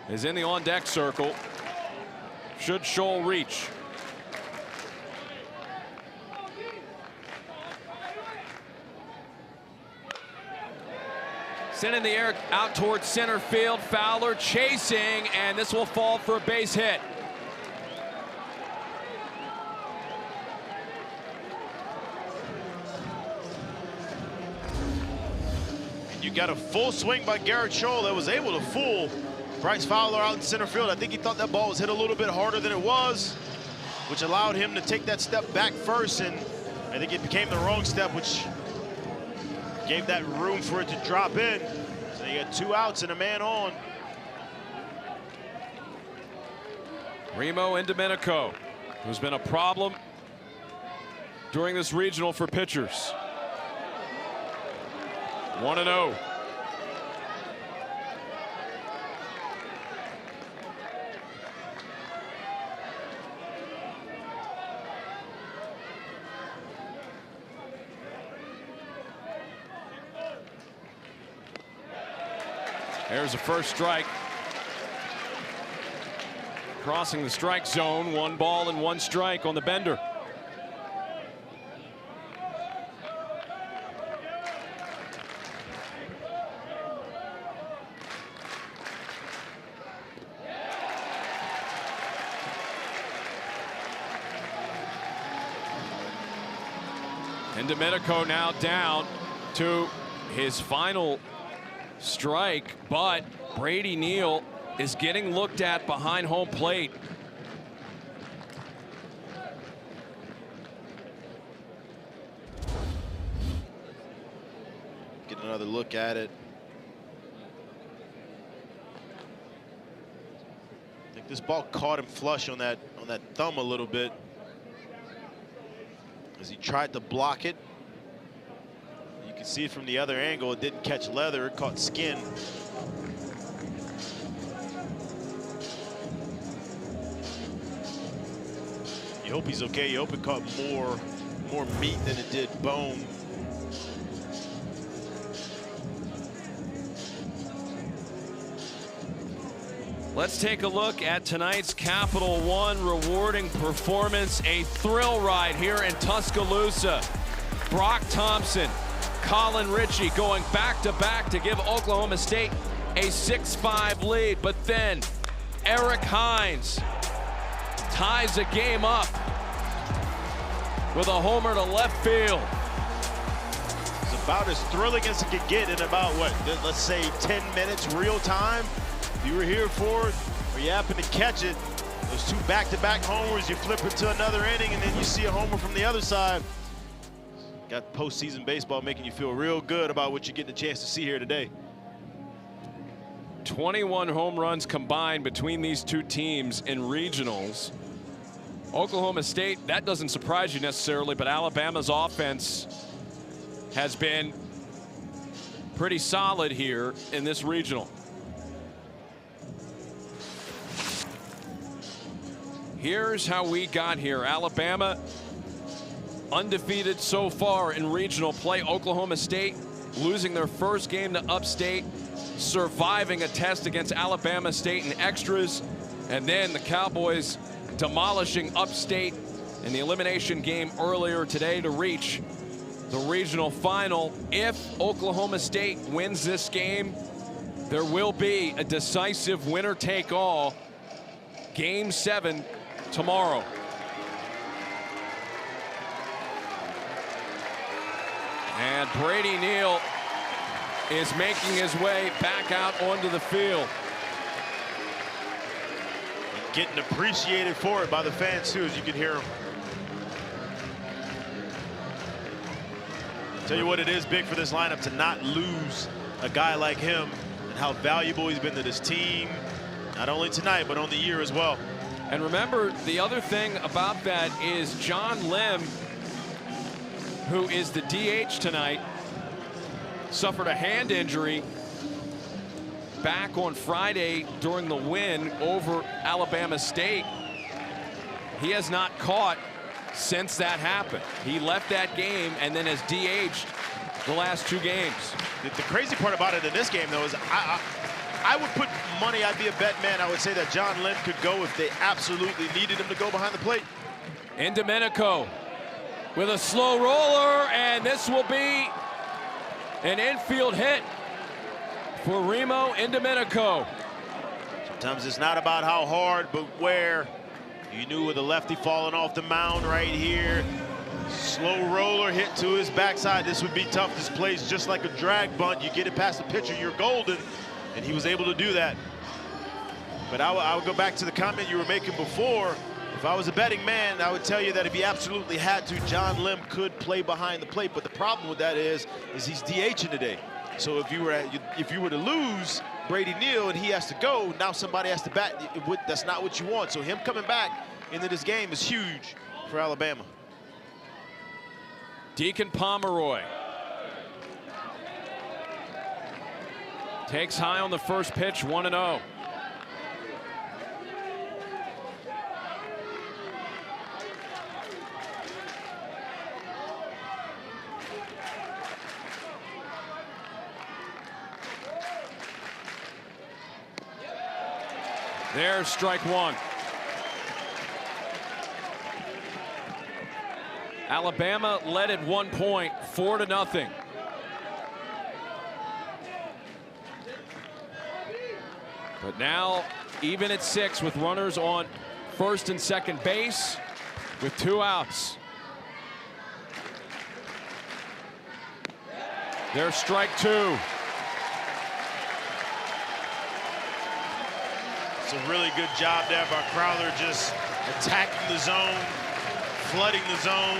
is in the on-deck circle. Should Scholl reach? Sent in the air out towards center field. Fowler chasing, and this will fall for a base hit. You got a full swing by Garrett Scholl that was able to fool Bryce Fowler out in center field. I think he thought that ball was hit a little bit harder than it was, which allowed him to take that step back first, and I think it became the wrong step, which gave that room for it to drop in. So you got 2 outs and a man on. Remo Indomenico, who's been a problem during this regional for pitchers. 1-0. There's a first strike. Crossing the strike zone, 1 ball and 1 strike on the bender. Indomenico now down to his final strike, but Brady Neal is getting looked at behind home plate. Get another look at it. I think this ball caught him flush on that thumb a little bit as he tried to block it. You can see it from the other angle. It didn't catch leather, it caught skin. You hope he's okay. You hope it caught more meat than it did bone. Let's take a look at tonight's Capital One rewarding performance. A thrill ride here in Tuscaloosa. Brock Thompson, Colin Ritchie going back-to-back to give Oklahoma State a 6-5 lead. But then Eric Hines ties the game up with a homer to left field. It's about as thrilling as it could get in about, what, let's say 10 minutes real time. If you were here for it, or you happen to catch it, those 2 back-to-back homers, you flip it to another inning, and then you see a homer from the other side. Got postseason baseball making you feel real good about what you get the chance to see here today. 21 home runs combined between these 2 teams in regionals. Oklahoma State, that doesn't surprise you necessarily, but Alabama's offense has been pretty solid here in this regional. Here's how we got here. Alabama undefeated so far in regional play. Oklahoma State losing their first game to Upstate, surviving a test against Alabama State in extras, and then the Cowboys demolishing Upstate in the elimination game earlier today to reach the regional final. If Oklahoma State wins this game, there will be a decisive winner-take-all Game 7 tomorrow. And Brady Neal is making his way back out onto the field. Getting appreciated for it by the fans too, as you can hear them. Tell you what, it is big for this lineup to not lose a guy like him, and how valuable he's been to this team, not only tonight, but on the year as well. And remember, the other thing about that is John Lim, who is the DH tonight, suffered a hand injury back on Friday during the win over Alabama State. He has not caught since that happened. He left that game and then has DH'd the last 2 games. The crazy part about it in this game, though, is I would put money, I'd be a bet man. I would say that John Lim could go if they absolutely needed him to go behind the plate. Indomenico with a slow roller, and this will be an infield hit for Remo Indomenico. Sometimes it's not about how hard, but where. You knew with a lefty falling off the mound right here. Slow roller hit to his backside. This would be tough. This plays just like a drag bunt. You get it past the pitcher, you're golden. And he was able to do that. But I would go back to the comment you were making before. If I was a betting man, I would tell you that if he absolutely had to, John Lim could play behind the plate. But the problem with that is he's DHing today. So if you were to lose Brady Neal and he has to go, now somebody has to bat. That's not what you want. So him coming back into this game is huge for Alabama. Deacon Pomeroy takes high on the first pitch, 1-0. There's strike one. Alabama led at 1 point, 4-0. But now even at 6 with runners on first and second base with 2 outs. There's strike 2. It's a really good job there by Crowther, just attacking the zone, flooding the zone,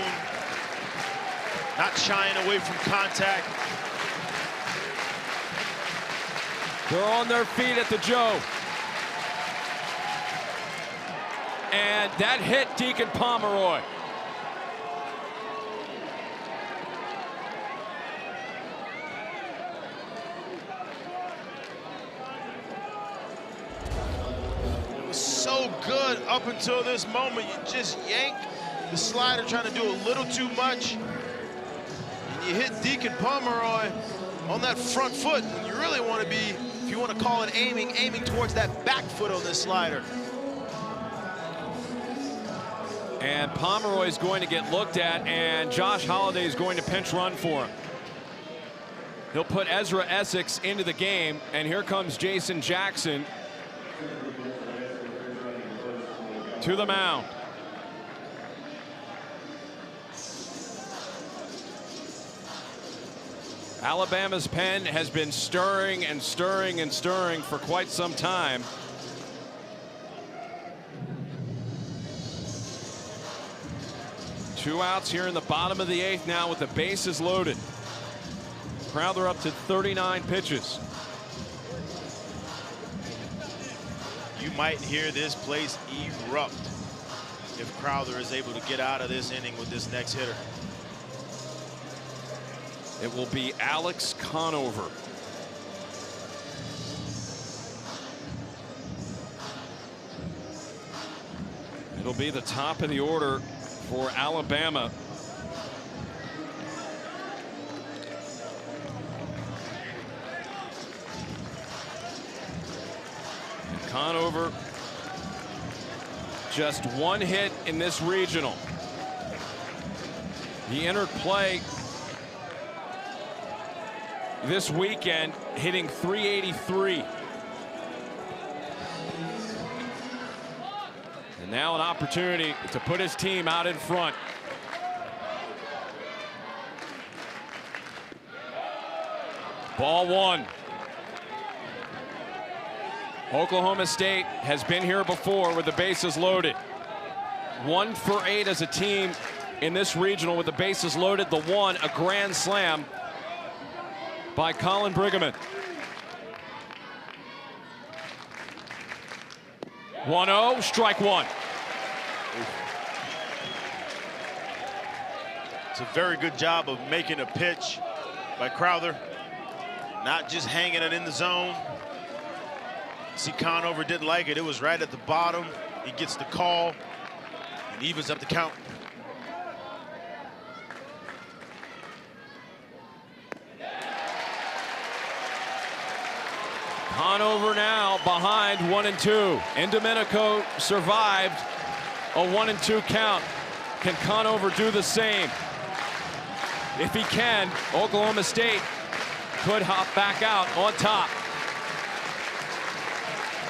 not shying away from contact. They're on their feet at the Joe. And that hit Deacon Pomeroy. It was so good up until this moment. You just yank the slider, trying to do a little too much. And you hit Deacon Pomeroy on that front foot. You really want to be, if you want to call it aiming towards that back foot on this slider. And Pomeroy is going to get looked at, and Josh Holliday is going to pinch run for him. He'll put Ezra Essex into the game, and here comes Jason Jackson to the mound. Alabama's pen has been stirring and stirring and stirring for quite some time. Two outs here in the bottom of the 8th now with the bases loaded. Crowther up to 39 pitches. You might hear this place erupt if Crowther is able to get out of this inning with this next hitter. It will be Alex Conover. It'll be the top of the order for Alabama. And Conover, just 1 hit in this regional. He entered play this weekend hitting .383. And now an opportunity to put his team out in front. Ball 1. Oklahoma State has been here before with the bases loaded. 1 for 8 as a team in this regional with the bases loaded. The 1, a grand slam by Colin Brigham. 1-0, strike 1. It's a very good job of making a pitch by Crowther, not just hanging it in the zone. See, Conover didn't like it. It was right at the bottom. He gets the call and evens up the count. Conover now behind 1-2. Domenico survived a 1-2 count. Can Conover do the same? If he can, Oklahoma State could hop back out on top.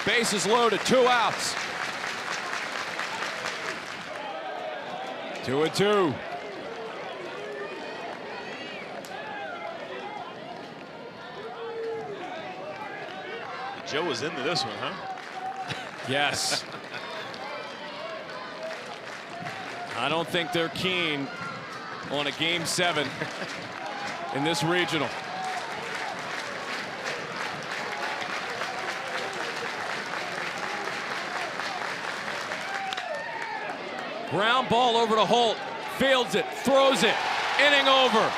Bases loaded, 2 outs. 2-2. Joe was into this one, huh? Yes. I don't think they're keen on a Game 7 in this regional. Ground ball over to Holt. Fields it, throws it, inning over.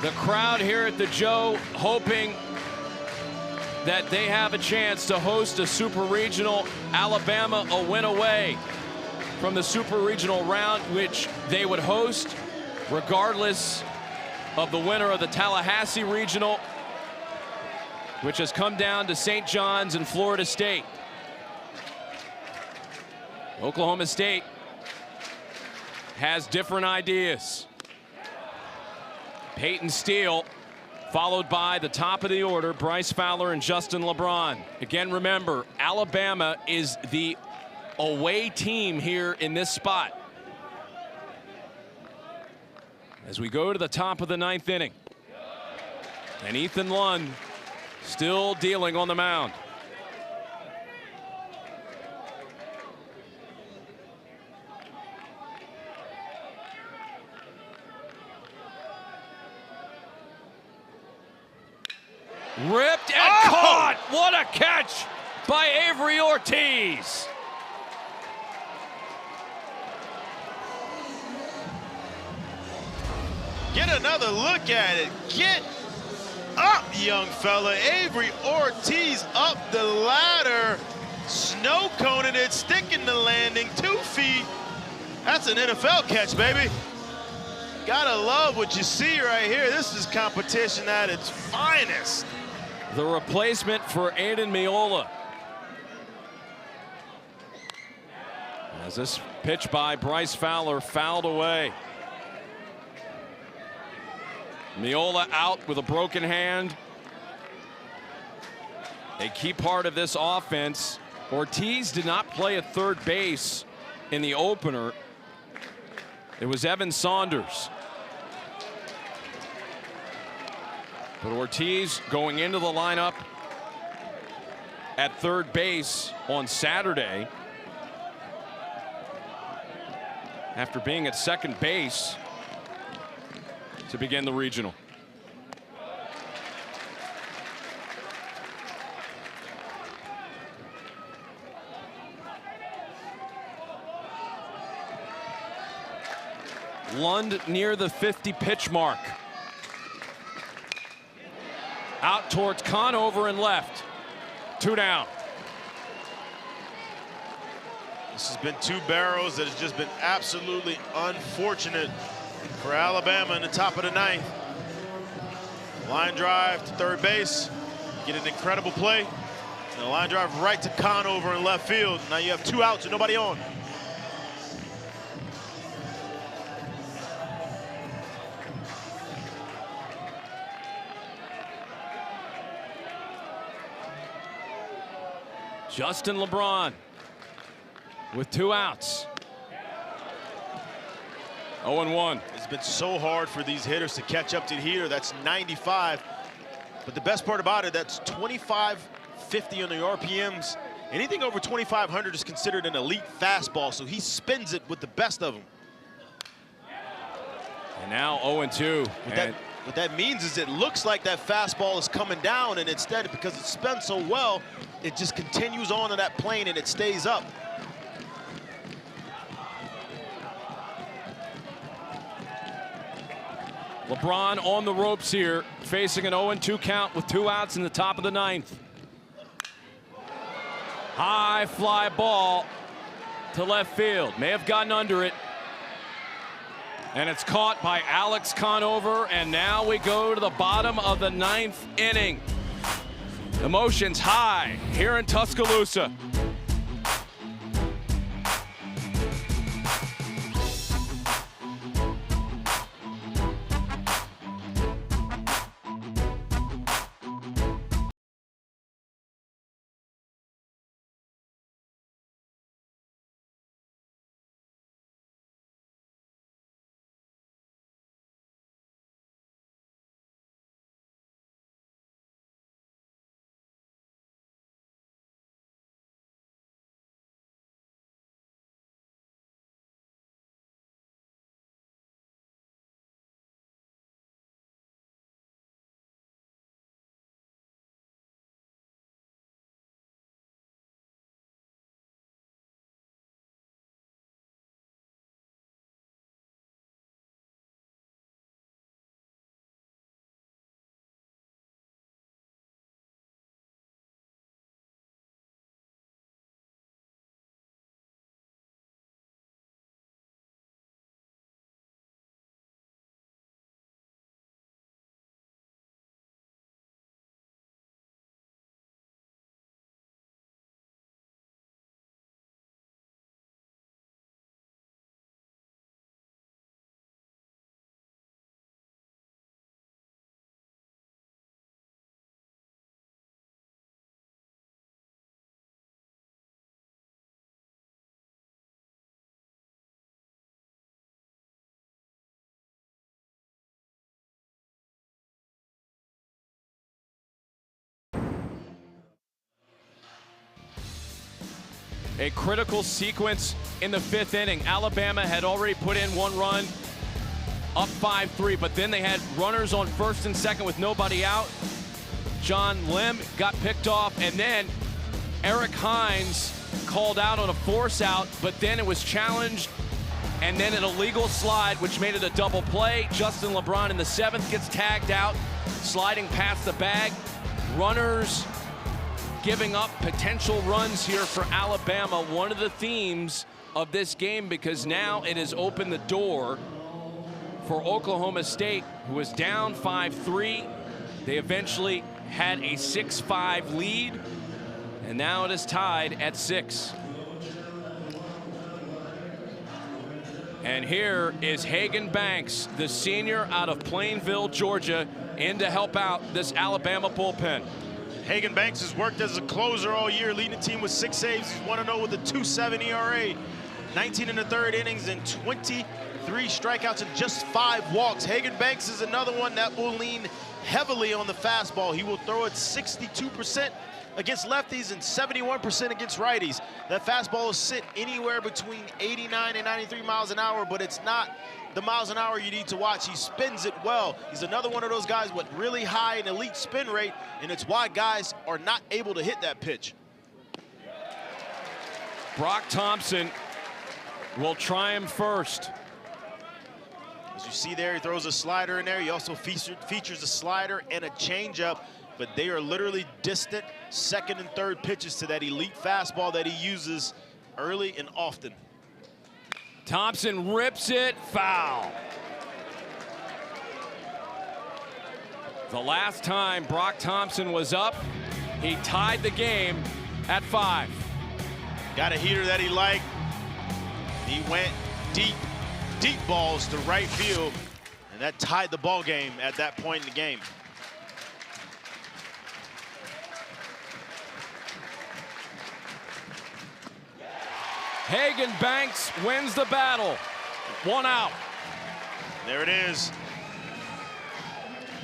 The crowd here at the Joe hoping that they have a chance to host a Super Regional. Alabama a win away from the Super Regional round, which they would host regardless of the winner of the Tallahassee Regional, which has come down to St. John's and Florida State. Oklahoma State has different ideas. Peyton Steele, followed by the top of the order, Bryce Fowler and Justin LeBron. Again, remember, Alabama is the away team here in this spot. As we go to the top of the 9th inning. And Ethan Lund still dealing on the mound. Ripped and caught. What a catch by Avery Ortiz. Get another look at it. Get up, young fella. Avery Ortiz up the ladder. Snow coning it, sticking the landing, 2 feet. That's an NFL catch, baby. Gotta love what you see right here. This is competition at its finest. The replacement for Aiden Miola. As this pitch by Bryce Fowler fouled away. Miola out with a broken hand. A key part of this offense. Ortiz did not play at third base in the opener. It was Evan Saunders. But Ortiz going into the lineup at third base on Saturday after being at second base to begin the regional. Lund near the 50 pitch mark. Out towards Conover and left. 2 down. This has been 2 barrels that has just been absolutely unfortunate for Alabama in the top of the 9th. Line drive to third base. Get an incredible play. And a line drive right to Conover in left field. Now you have 2 outs and nobody on. Justin LeBron with 2 outs. 0-1. It's been so hard for these hitters to catch up to the heater. That's 95. But the best part about it, that's 2550 on the RPMs. Anything over 2500 is considered an elite fastball, so he spins it with the best of them. And now 0-2. What that means is it looks like that fastball is coming down, and instead, because it's spun so well, it just continues on to that plane and it stays up. LeBron on the ropes here, facing an 0-2 count with 2 outs in the top of the 9th. High fly ball to left field. May have gotten under it. And it's caught by Alex Conover, and now we go to the bottom of the 9th inning. Emotions high here in Tuscaloosa. A critical sequence in the 5th inning. Alabama had already put in 1 run, up 5-3, but then they had runners on first and second with nobody out. John Lim got picked off, and then Eric Hines called out on a force out, but then it was challenged, and then an illegal slide, which made it a double play. Justin LeBron in the 7th gets tagged out, sliding past the bag. Runners giving up potential runs here for Alabama. One of the themes of this game, because now it has opened the door for Oklahoma State, who was down 5-3. They eventually had a 6-5 lead, and now it is tied at 6. And here is Hagan Banks, the senior out of Plainville, Georgia, in to help out this Alabama bullpen. Hagan Banks has worked as a closer all year, leading the team with 6 saves. He's 1-0 with a 2.7 ERA, 19 in the 3rd innings, and 23 strikeouts and just 5 walks. Hagan Banks is another one that will lean heavily on the fastball. He will throw it 62% against lefties and 71% against righties. That fastball is sit anywhere between 89 and 93 miles an hour, but it's not the miles an hour you need to watch. He spins it well. He's another one of those guys with really high and elite spin rate, and it's why guys are not able to hit that pitch. Brock Thompson will try him first. As you see there, he throws a slider in there. He also features a slider and a changeup, but they are literally distant 2nd and 3rd pitches to that elite fastball that he uses early and often. Thompson rips it, foul. The last time Brock Thompson was up, he tied the game at 5. Got a heater that he liked. He went deep balls to right field, and that tied the ball game at that point in the game. Hagan Banks wins the battle. 1 out. There it is.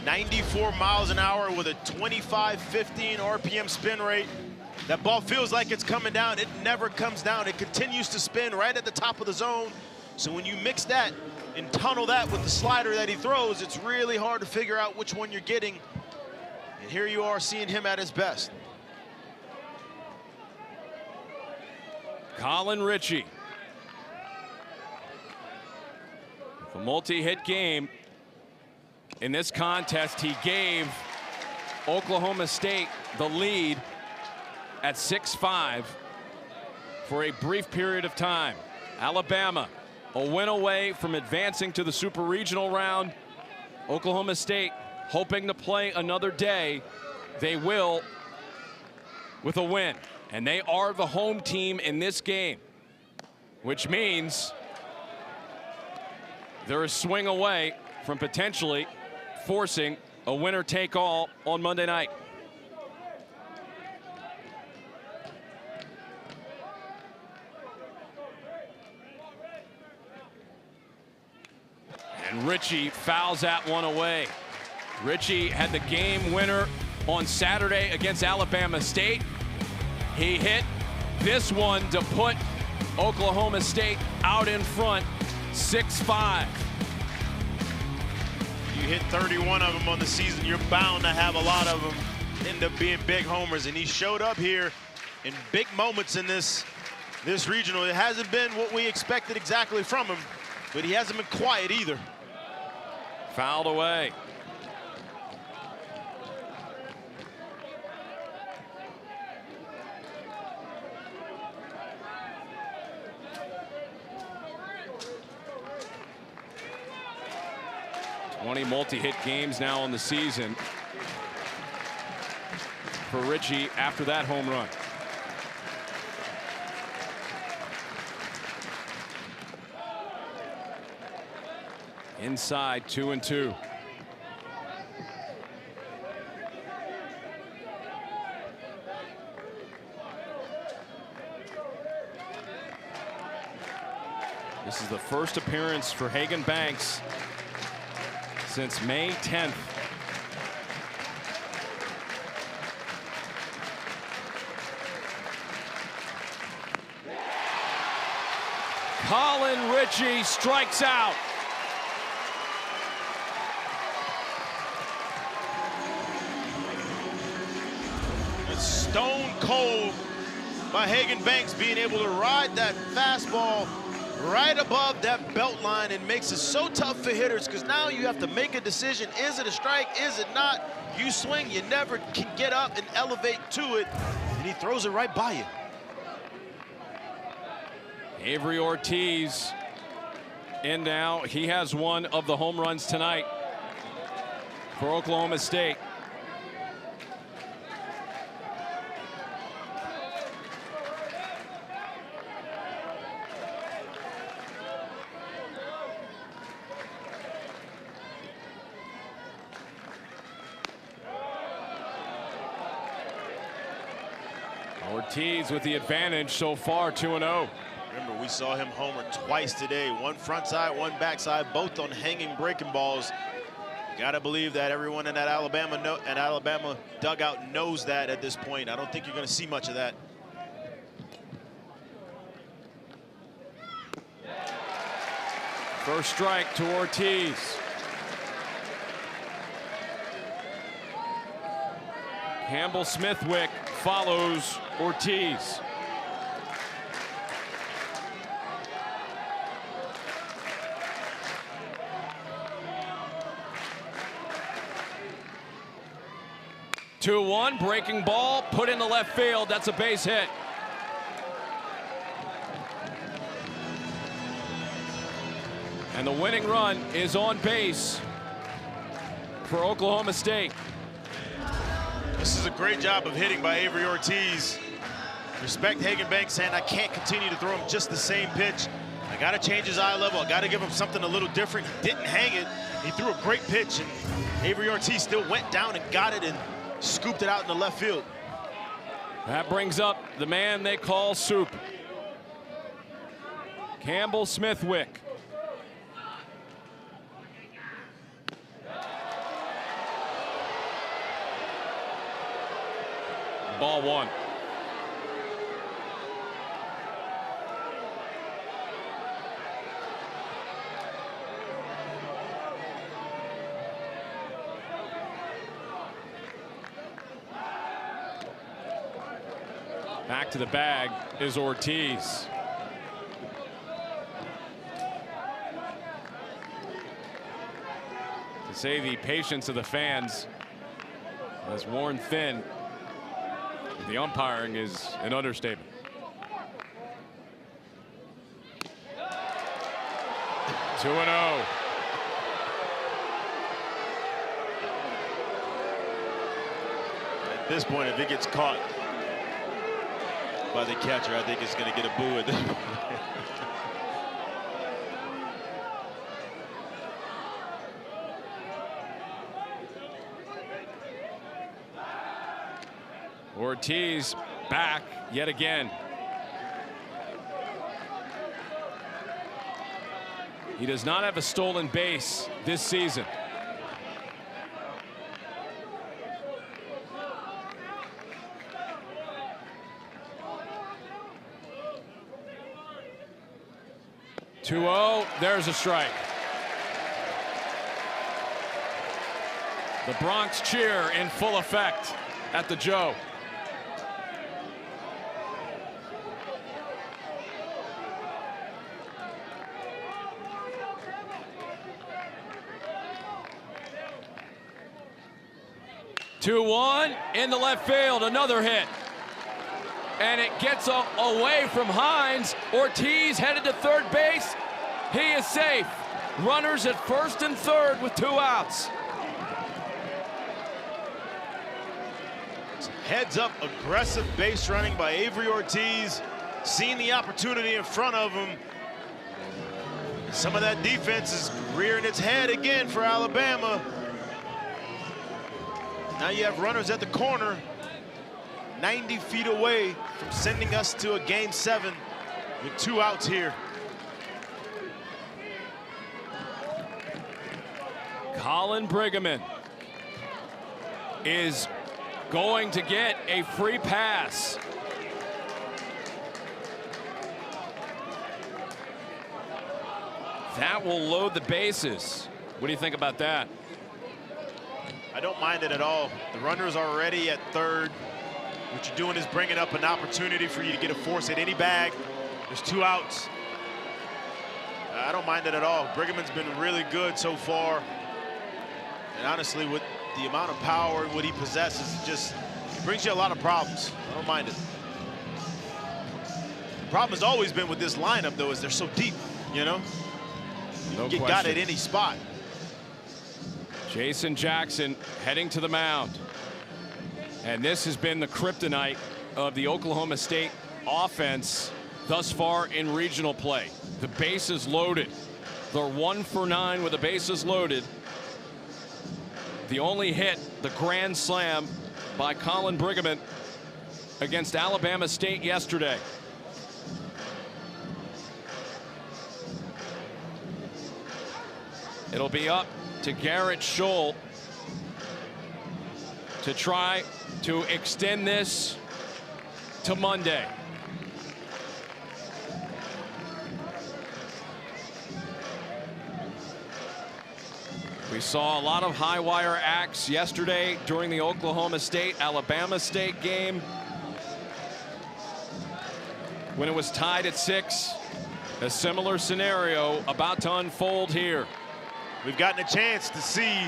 94 miles an hour with a 25-15 RPM spin rate. That ball feels like it's coming down. It never comes down. It continues to spin right at the top of the zone. So when you mix that and tunnel that with the slider that he throws, it's really hard to figure out which one you're getting. And here you are seeing him at his best. Colin Ritchie. The multi-hit game. In this contest, he gave Oklahoma State the lead at 6-5 for a brief period of time. Alabama, a win away from advancing to the Super Regional round. Oklahoma State hoping to play another day. They will with a win. And they are the home team in this game, which means they're a swing away from potentially forcing a winner-take-all on Monday night. And Ritchie fouls that one away. Ritchie had the game winner on Saturday against Alabama State. He hit this one to put Oklahoma State out in front, 6-5. You hit 31 of them on the season, you're bound to have a lot of them end up being big homers, and he showed up here in big moments in this regional. It hasn't been what we expected exactly from him, but he hasn't been quiet either. Fouled away. Twenty multi-hit games now in the season for Ritchie after that home run. Inside, 2-2. This is the first appearance for Hagan Banks since May 10th. Colin Ritchie strikes out. It's stone cold by Hagan Banks being able to ride that fastball right above that belt line, and makes it so tough for hitters because now you have to make a decision. Is it a strike? Is it not? You swing, you never can get up and elevate to it, and he throws it right by you. Avery Ortiz in now. He has one of the home runs tonight for Oklahoma State. Ortiz with the advantage so far, 2-0. Remember, we saw him homer twice today. One front side, one backside, both on hanging breaking balls. Got to believe that everyone in that Alabama dugout knows that at this point. I don't think you're going to see much of that. First strike to Ortiz. Campbell Smithwick follows Ortiz. Two-one, breaking ball, put in the left field. That's a base hit. And the winning run is on base for Oklahoma State. This is a great job of hitting by Avery Ortiz. Respect Hagenbank saying I can't continue to throw him just the same pitch. I got to change his eye level. I got to give him something a little different. He didn't hang it. He threw a great pitch, and Avery Ortiz still went down and got it and scooped it out in the left field. That brings up the man they call Soup, Campbell Smithwick. Ball one. Back to the bag is Ortiz. To say the patience of the fans has worn thin, the umpiring is an understatement. Two and 0. At this point, if it gets caught by the catcher, I think it's going to get a boo at this point. Ortiz back yet again. He does not have a stolen base this season. Two 0, there's a strike. The Bronx cheer in full effect at the Joe. Two 1 in the left field, another hit. And it gets away from Hines. Ortiz headed to third base. He is safe. Runners at first and third with 2 outs. Heads up, aggressive base running by Avery Ortiz. Seeing the opportunity in front of him. Some of that defense is rearing its head again for Alabama. Now you have runners at the corner, 90 feet away from sending us to a game 7 with 2 outs here. Colin Briggeman is going to get a free pass. That will load the bases. What do you think about that? I don't mind it at all. The runner's already at third. What you're doing is bringing up an opportunity for you to get a force at any bag. There's 2 outs. I don't mind it at all. Briggeman's been really good so far. And honestly, with the amount of power and what he possesses, it brings you a lot of problems. I don't mind it. The problem has always been with this lineup, though, is they're so deep, you know? No You got it at any spot. Jason Jackson heading to the mound. And this has been the kryptonite of the Oklahoma State offense thus far in regional play. The bases loaded. They're 1 for 9 with the bases loaded. The only hit, the grand slam by Colin Briggeman against Alabama State yesterday. It'll be up to Garrett Scholl to try to extend this to Monday. We saw a lot of high wire acts yesterday during the Oklahoma State-Alabama State game when it was tied at 6. A similar scenario about to unfold here. We've gotten a chance to see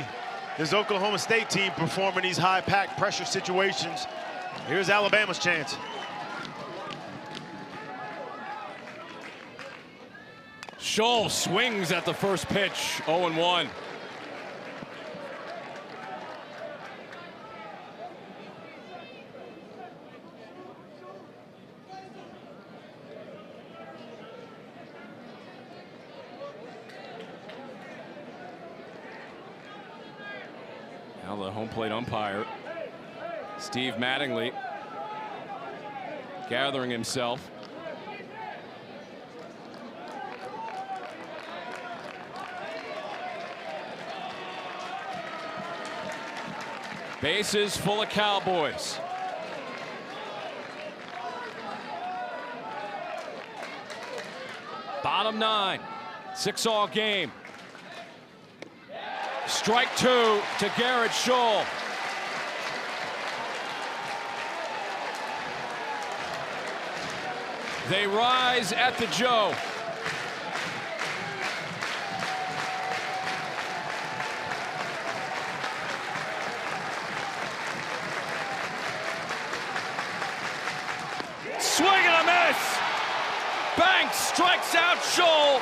this Oklahoma State team perform in these high-packed pressure situations. Here's Alabama's chance. Scholl swings at the first pitch, 0-1. Now the home plate umpire, Steve Mattingly, gathering himself. Bases full of Cowboys. Bottom 9, 6-all game. Strike 2 to Garrett Scholl. They rise at the Joe. Swing and a miss. Banks strikes out Scholl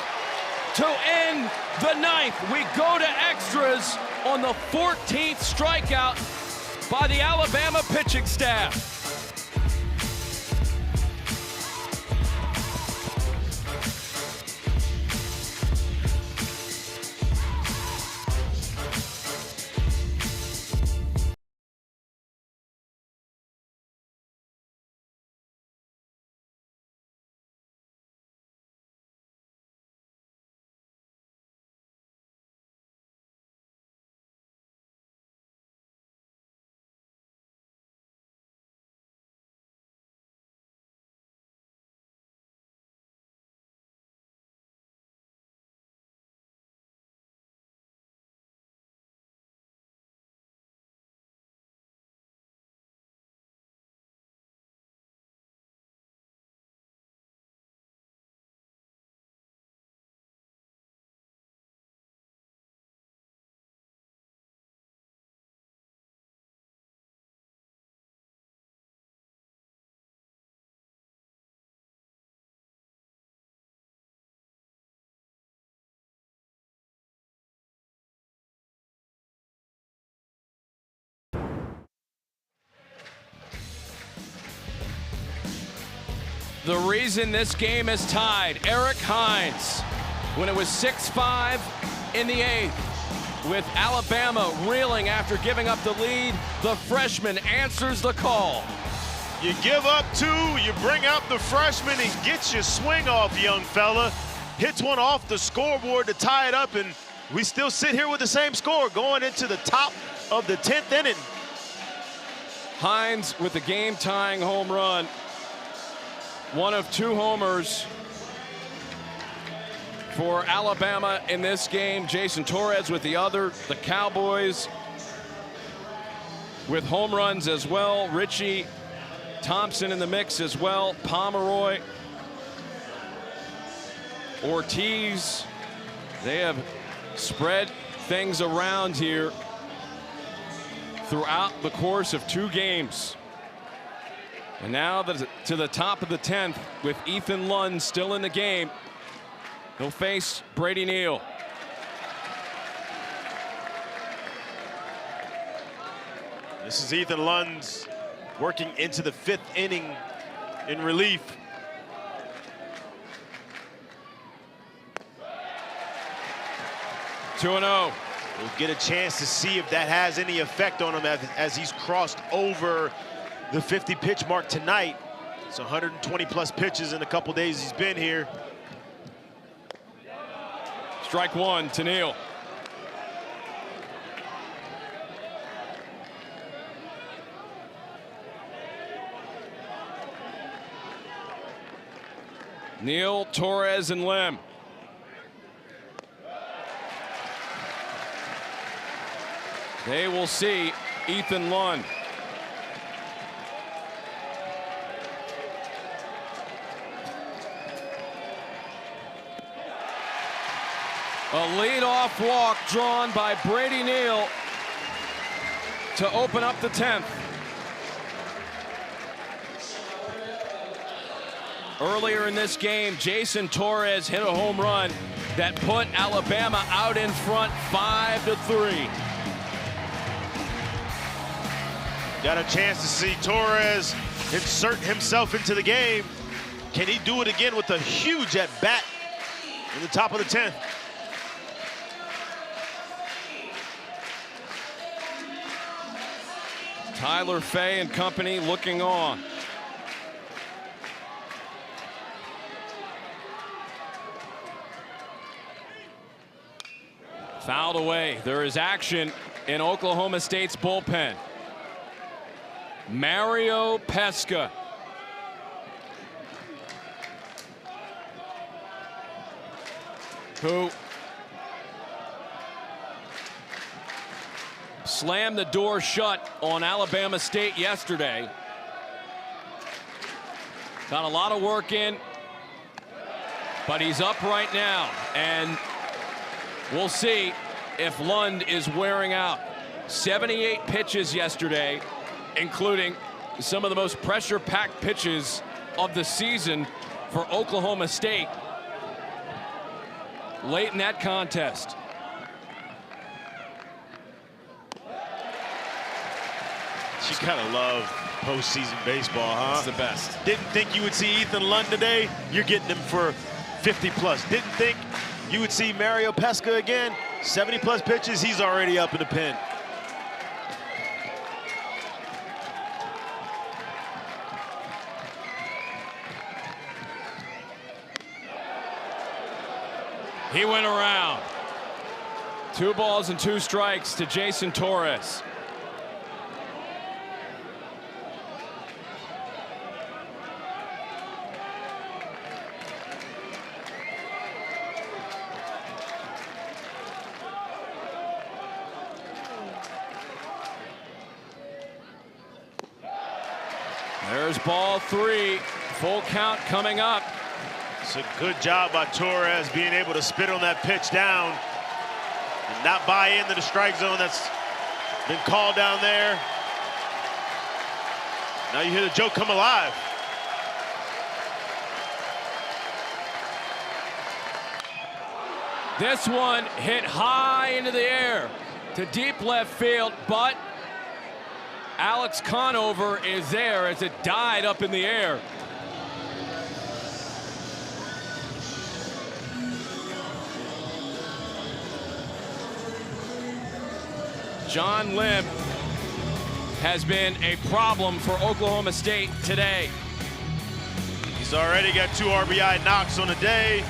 to end the 9th. We go to extras on the 14th strikeout by the Alabama pitching staff. The reason this game is tied, Eric Hines, when it was 6-5 in the 8th, with Alabama reeling after giving up the lead, the freshman answers the call. You give up 2, you bring out the freshman and gets your swing off, young fella. Hits one off the scoreboard to tie it up, and we still sit here with the same score going into the top of the 10th inning. Hines with the game-tying home run. One of 2 homers for Alabama in this game. Jason Torres with the other. The Cowboys with home runs as well. Richie Thompson in the mix as well. Pomeroy, Ortiz. They have spread things around here throughout the course of 2 games. And now to the top of the 10th with Ethan Lund still in the game. He'll face Brady Neal. This is Ethan Lund working into the 5th inning in relief. Two and 0. We'll get a chance to see if that has any effect on him as he's crossed over the 50 pitch mark tonight. It's 120 plus pitches in a couple days he's been here. Strike 1 to Neal. Neal, Torres, and Lim. They will see Ethan Lund. A leadoff walk drawn by Brady Neal to open up the 10th. Earlier in this game, Jason Torres hit a home run that put Alabama out in front 5-3. Got a chance to see Torres insert himself into the game. Can he do it again with a huge at-bat in the top of the 10th? Tyler Fay and company looking on. Fouled away. There is action in Oklahoma State's bullpen. Mario Pesca. Who slammed the door shut on Alabama State yesterday. Got a lot of work in, but he's up right now, and we'll see if Lund is wearing out. 78 pitches yesterday, including some of the most pressure-packed pitches of the season for Oklahoma State late in that contest. You gotta love postseason baseball, huh? It's the best. Didn't think you would see Ethan Lund today. You're getting him for 50 plus. Didn't think you would see Mario Pesca again. 70 plus pitches, he's already up in the pen. He went around. 2 balls and 2 strikes to Jason Torres. There's ball 3. Full count coming up. It's a good job by Torres being able to spit on that pitch down and not buy into the strike zone that's been called down there. Now you hear the joke come alive. This one hit high into the air to deep left field, but Alex Conover is there as it died up in the air. John Lim has been a problem for Oklahoma State today. He's already got 2 RBI knocks on the day.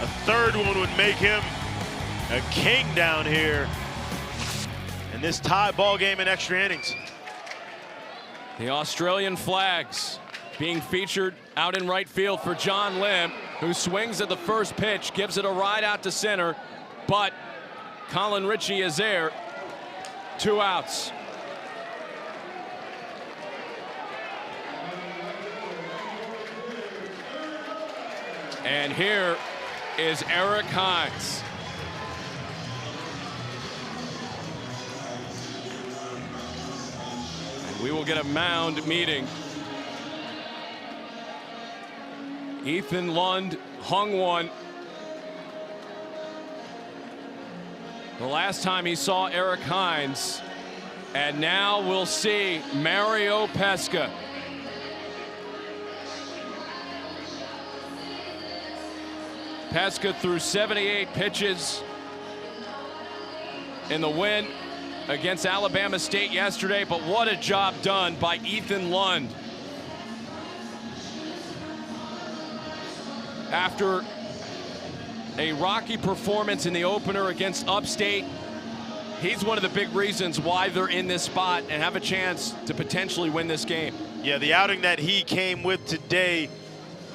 A 3rd one would make him a king down here in this tie ball game in extra innings. The Australian flags being featured out in right field for John Lim, who swings at the first pitch, gives it a ride out to center, but Colin Ritchie is there. 2 outs. And here is Eric Hines. And we will get a mound meeting. Ethan Lund hung one. The last time he saw Eric Hines, and now we'll see Mario Pesca. Pesca threw 78 pitches in the win against Alabama State yesterday, but what a job done by Ethan Lund. After a rocky performance in the opener against Upstate, he's one of the big reasons why they're in this spot and have a chance to potentially win this game. Yeah, the outing that he came with today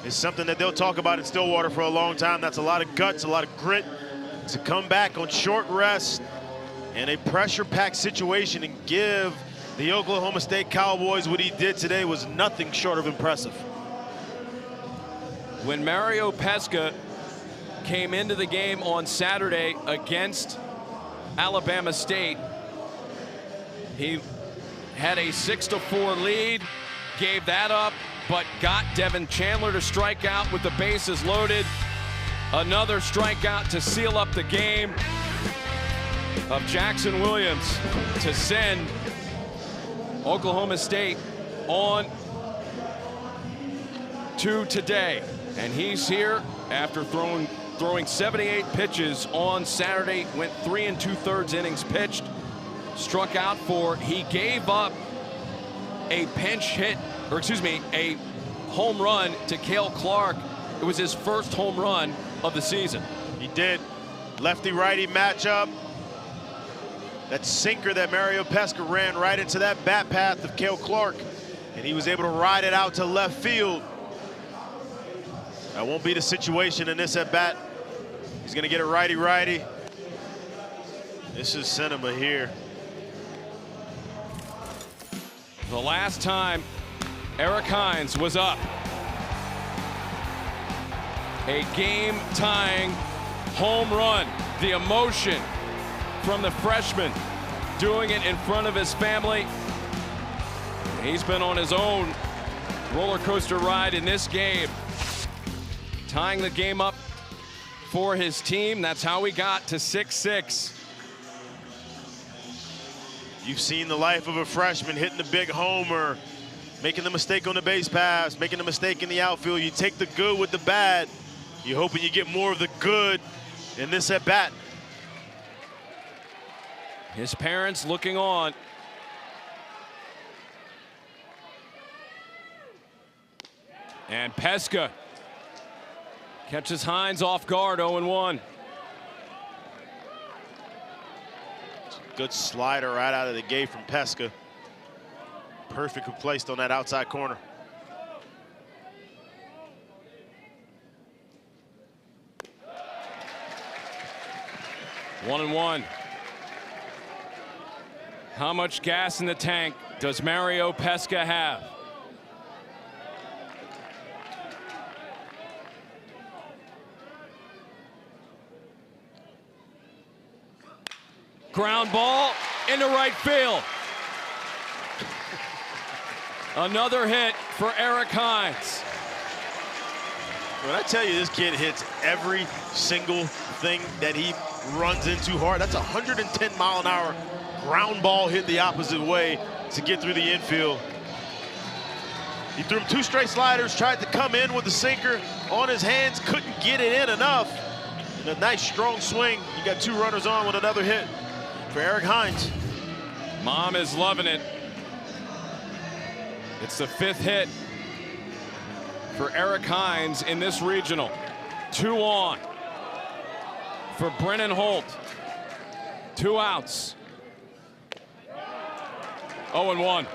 is something that they'll talk about in Stillwater for a long time. That's a lot of guts, a lot of grit to come back on short rest in a pressure-packed situation and give the Oklahoma State Cowboys what he did today was nothing short of impressive. When Mario Pesca came into the game on Saturday against Alabama State, he had a 6-4 lead, gave that up, but got Devin Chandler to strike out with the bases loaded. Another strikeout to seal up the game of Jackson Williams to send Oklahoma State on to today. And he's here after throwing 78 pitches on Saturday, went 3 2/3 innings pitched. struck out for. He gave up a pinch hit, or excuse me, a home run to Cale Clark. It was his first home run of the season. He did. Lefty-righty matchup. That sinker that Mario Pesca ran right into that bat path of Cale Clark, and he was able to ride it out to left field. That won't be the situation in this at-bat. He's going to get a righty-righty. This is cinema here. The last time Eric Hines was up, a game-tying home run. The emotion from the freshman, doing it in front of his family. He's been on his own roller coaster ride in this game, tying the game up for his team. That's how we got to 6-6. You've seen the life of a freshman, hitting the big homer, making the mistake on the base pass, making the mistake in the outfield. You take the good with the bad. You're hoping you get more of the good in this at-bat. His parents looking on. And Pesca catches Hines off guard, 0-1. Good slider right out of the gate from Pesca. Perfectly placed on that outside corner. One and one. How much gas in the tank does Mario Pesca have? Ground ball into right field. Another hit for Eric Hines. When I tell you this kid hits every single thing that he runs into hard, that's 110 mile an hour ground ball hit the opposite way to get through the infield. He threw him 2 straight sliders, tried to come in with the sinker on his hands, couldn't get it in enough. And a nice strong swing. You got 2 runners on with another hit for Eric Hines. Mom is loving it. It's the 5th hit for Eric Hines in this regional. 2 on for Brennan Holt. 2 outs. 0-1.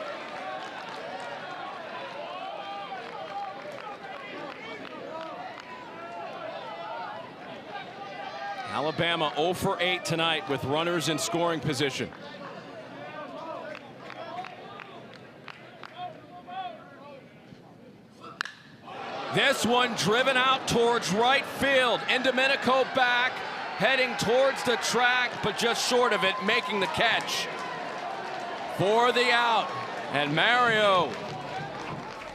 Alabama 0 for 8 tonight with runners in scoring position. This one driven out towards right field. Indomenico back, heading towards the track, but just short of it, making the catch for the out. And Mario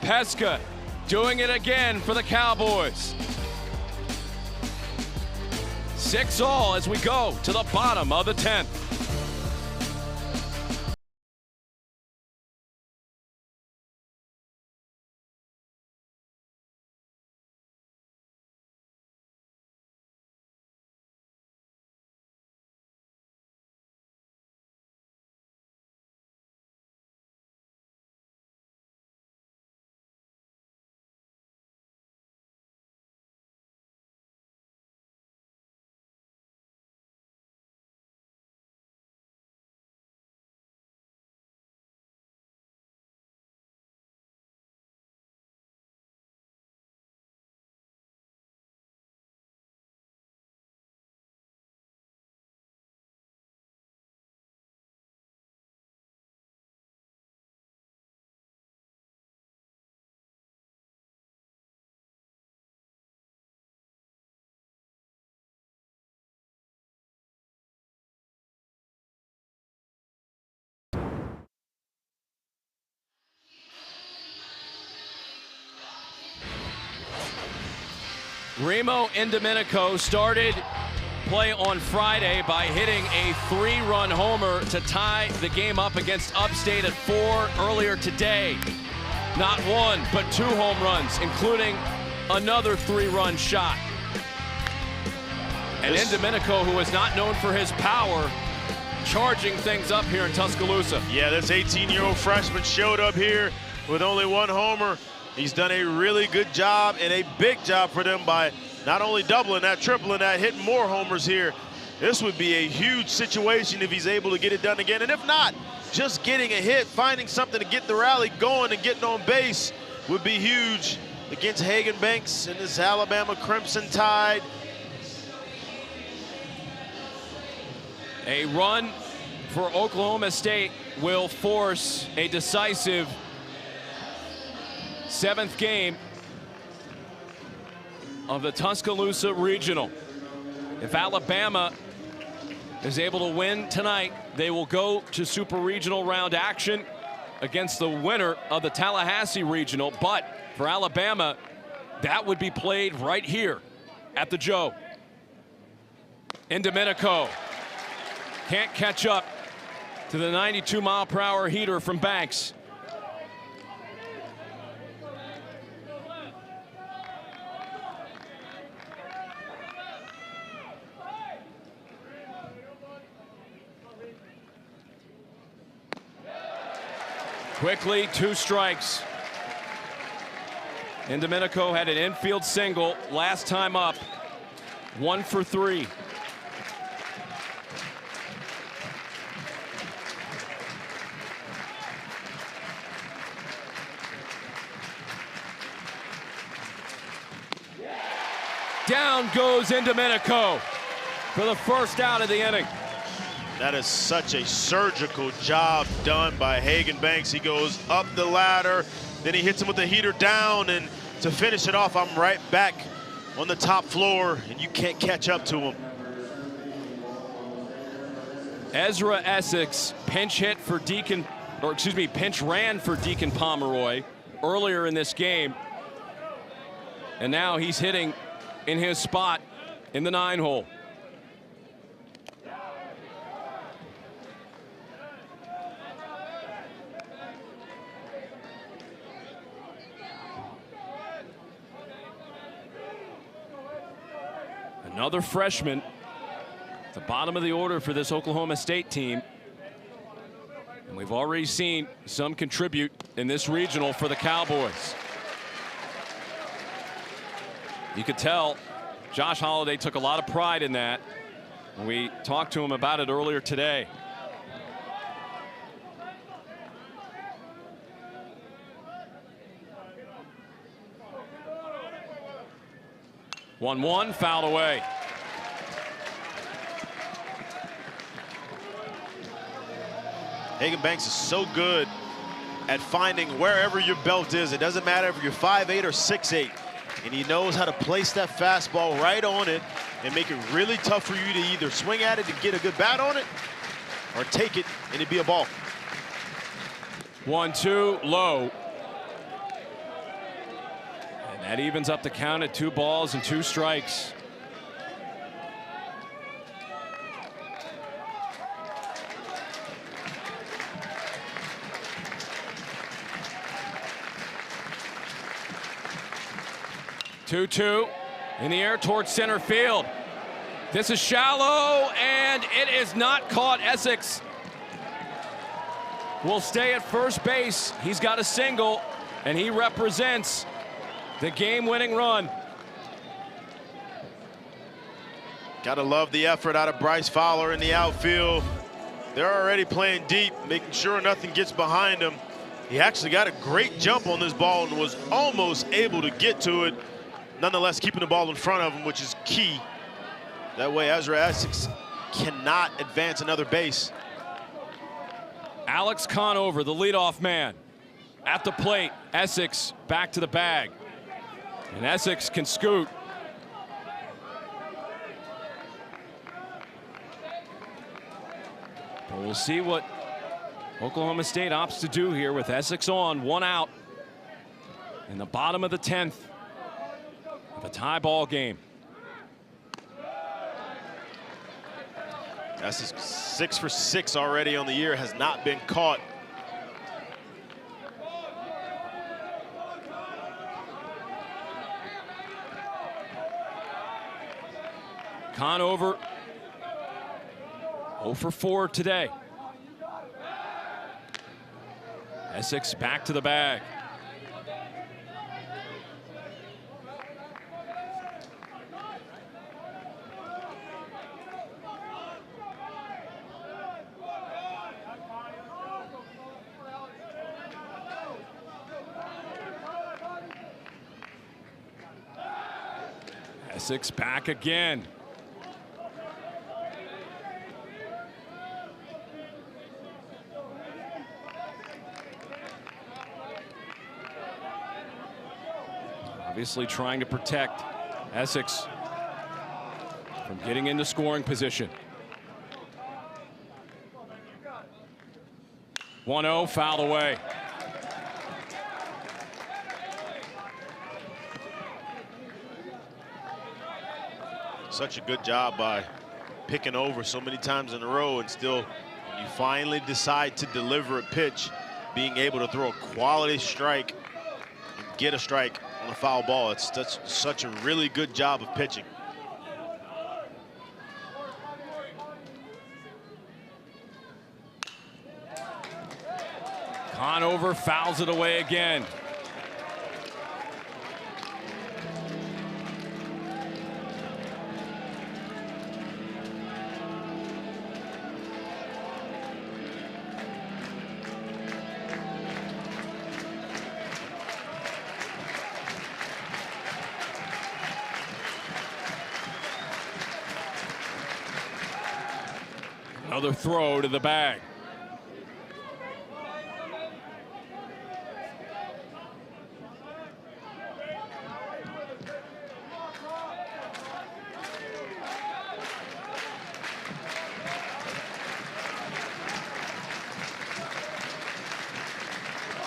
Pesca doing it again for the Cowboys. 6-all as we go to the bottom of the 10th. Remo Indomenico started play on Friday by hitting a 3-run homer to tie the game up against Upstate at 4 earlier today. Not 1, but 2 home runs, including another 3-run shot. And Indomenico, who is not known for his power, charging things up here in Tuscaloosa. Yeah, this 18-year-old freshman showed up here with only 1 homer. He's done a really good job and a big job for them by not only doubling that, tripling that, hitting more homers here. This would be a huge situation if he's able to get it done again. And if not, just getting a hit, finding something to get the rally going and getting on base would be huge against Hagan Banks and this Alabama Crimson Tide. A run for Oklahoma State will force a decisive 7th game of the Tuscaloosa Regional. If Alabama is able to win tonight, they will go to Super Regional round action against the winner of the Tallahassee Regional. But for Alabama, that would be played right here at the Joe. In Domenico. Can't catch up to the 92-mile-per-hour heater from Banks. Quickly, 2 strikes. And Domenico had an infield single last time up. 1 for 3. Down goes Domenico for the first out of the inning. That is such a surgical job done by Hagan Banks. He goes up the ladder, then he hits him with the heater down, and to finish it off, I'm right back on the top floor, and you can't catch up to him. Ezra Essex pinch ran for Deacon Pomeroy earlier in this game, and now he's hitting in his spot in the 9-hole. Another freshman at the bottom of the order for this Oklahoma State team. And we've already seen some contribute in this regional for the Cowboys. You could tell Josh Holliday took a lot of pride in that. And we talked to him about it earlier today. One fouled away. Hagan Banks is so good at finding wherever your belt is. It doesn't matter if you're 5'8" or 6'8", and he knows how to place that fastball right on it and make it really tough for you to either swing at it to get a good bat on it or take it and it'd be a ball. 1-2 low. And that evens up the count at 2 balls and 2 strikes. Two in the air towards center field. This is shallow, and it is not caught. Essex will stay at first base. He's got a single, and he represents the game-winning run. Gotta love the effort out of Bryce Fowler in the outfield. They're already playing deep, making sure nothing gets behind him. He actually got a great jump on this ball and was almost able to get to it. Nonetheless, keeping the ball in front of him, which is key. That way, Ezra Essex cannot advance another base. Alex Conover, the leadoff man, at the plate. Essex back to the bag. And Essex can scoot. But we'll see what Oklahoma State opts to do here with Essex on, 1 out in the bottom of the 10th. A tie ball game. That's 6 for 6 already on the year, has not been caught. Conover 0 for 4 today. Essex back to the bag. Essex back again. Obviously trying to protect Essex from getting into scoring position. 1-0, fouled away. Such a good job by picking over so many times in a row, and still you finally decide to deliver a pitch, being able to throw a quality strike and get a strike on a foul ball. It's such a really good job of pitching. Conover fouls it away again. Another throw to the bag.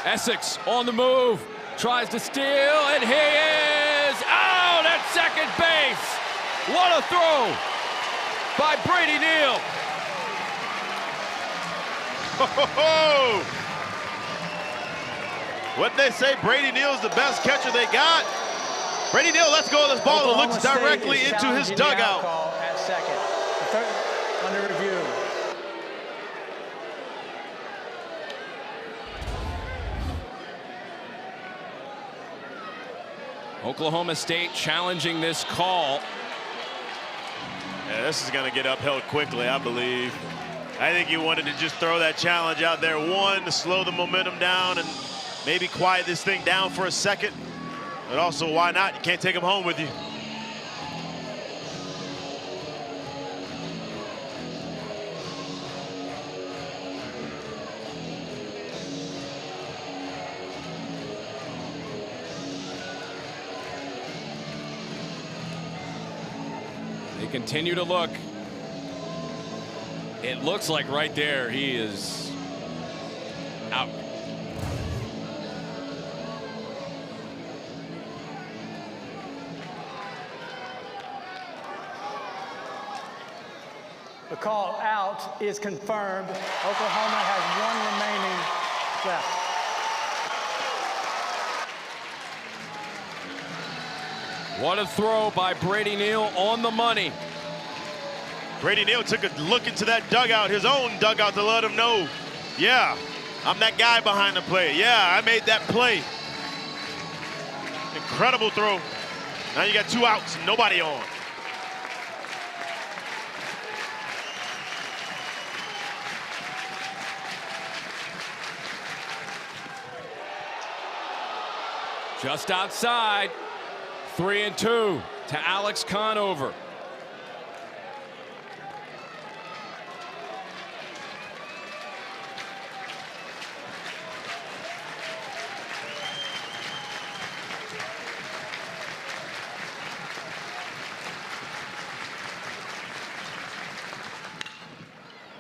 Essex on the move, tries to steal, and he is out at second base. What a throw by Brady Neal. What they say, Brady Neal's the best catcher they got. Brady Neal lets go of this ball and looks directly into his dugout. Call at second. Under review. Oklahoma State challenging this call. Yeah, this is going to get upheld quickly, I believe. I think he wanted to just throw that challenge out there. One, to slow the momentum down and maybe quiet this thing down for a second. But also, why not? You can't take him home with you. They continue to look. It looks like right there he is out. The call out is confirmed. Oklahoma has one remaining left. What a throw by Brady Neal on the money. Brady Neal took a look into that dugout, his own dugout, to let him know, yeah, I'm that guy behind the play. Yeah, I made that play. Incredible throw. Now you got 2 outs, nobody on. Just outside, 3-2 to Alex Conover.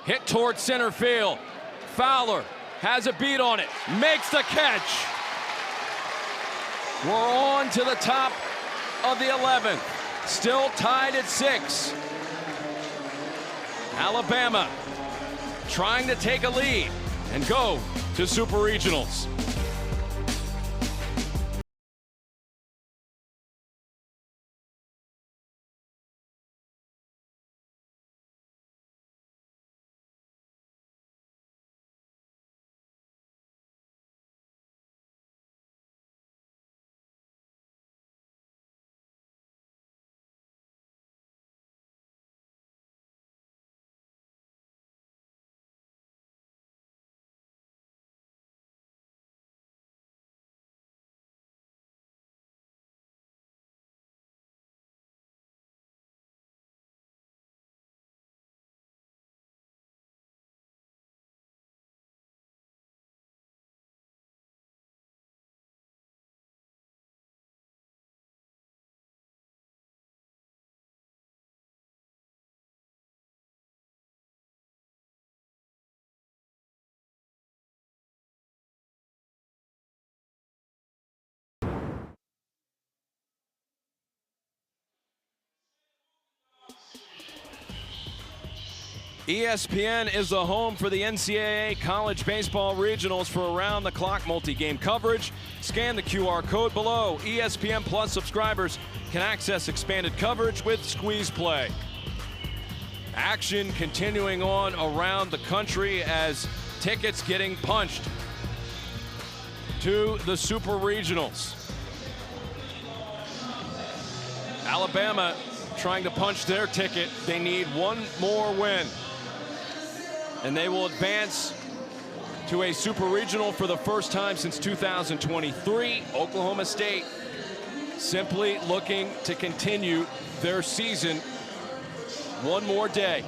Hit towards center field. Fowler has a beat on it, makes the catch. We're on to the top of the 11th. Still tied at 6. Alabama trying to take a lead and go to Super Regionals. ESPN is the home for the NCAA College Baseball Regionals for around-the-clock multi-game coverage. Scan the QR code below. ESPN Plus subscribers can access expanded coverage with Squeeze Play. Action continuing on around the country as tickets getting punched to the Super Regionals. Alabama trying to punch their ticket. They need one more win, and they will advance to a Super Regional for the first time since 2023. Oklahoma State simply looking to continue their season one more day.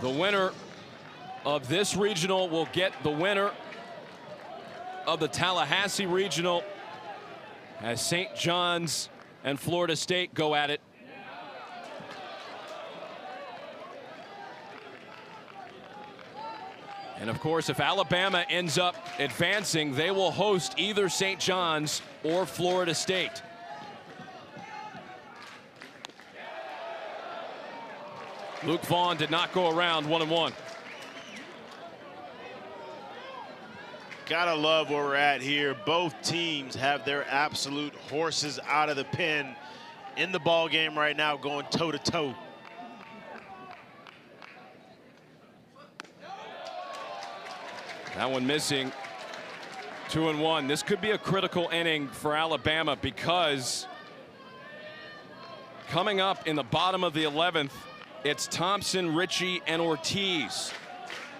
The winner of this regional will get the winner of the Tallahassee Regional as St. John's and Florida State go at it. And of course, if Alabama ends up advancing, they will host either St. John's or Florida State. Luke Vaughn did not go around 1-1. Gotta love where we're at here. Both teams have their absolute horses out of the pen in the ball game right now, going toe to toe. That one missing. 2-1. This could be a critical inning for Alabama because coming up in the bottom of the 11th, it's Thompson, Ritchie, and Ortiz.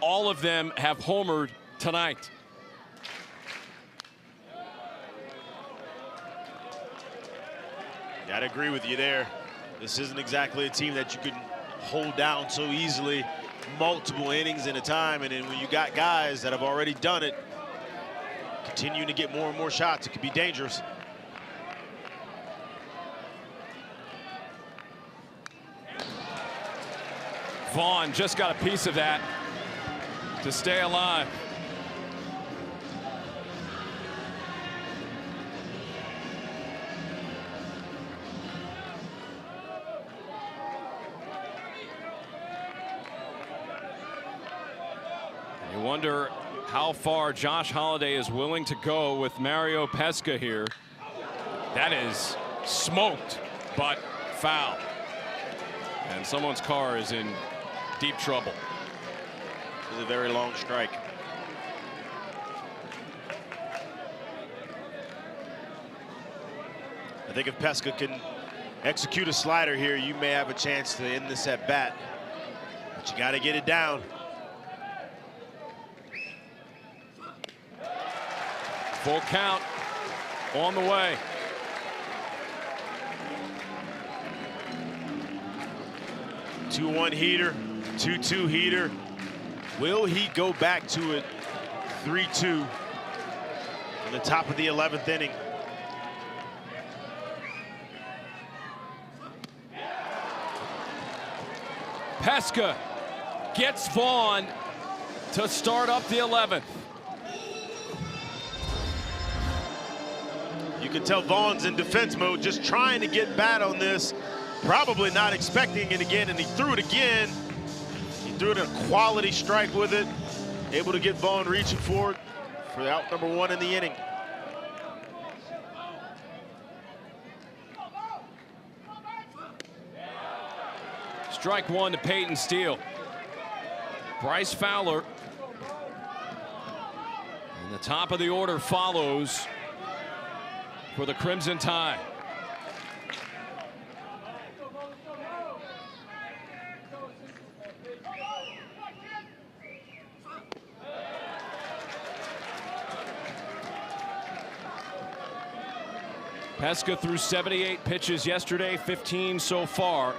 All of them have homered tonight. Gotta agree with you there. This isn't exactly a team that you can hold down so easily, multiple innings at a time. And then when you got guys that have already done it, continuing to get more and more shots, it could be dangerous. Vaughn just got a piece of that to stay alive. You wonder how far Josh Holliday is willing to go with Mario Pesca here. That is smoked, but foul. And someone's car is in deep trouble. It was a very long strike. I think if Pesca can execute a slider here, you may have a chance to end this at bat. But you got to get it down. Full count on the way. Two-one heater, 2-2 heater. Will he go back to it 3-2 in the top of the 11th inning? Pesca gets Vaughn to start up the 11th. You can tell Vaughn's in defense mode, just trying to get bat on this, probably not expecting it again, and he threw it again. He threw it a quality strike with it, able to get Vaughn reaching for it for out number one in the inning. Strike one to Peyton Steele. Bryce Fowler in the top of the order follows for the Crimson Tide. Pesca threw 78 pitches yesterday, 15 so far.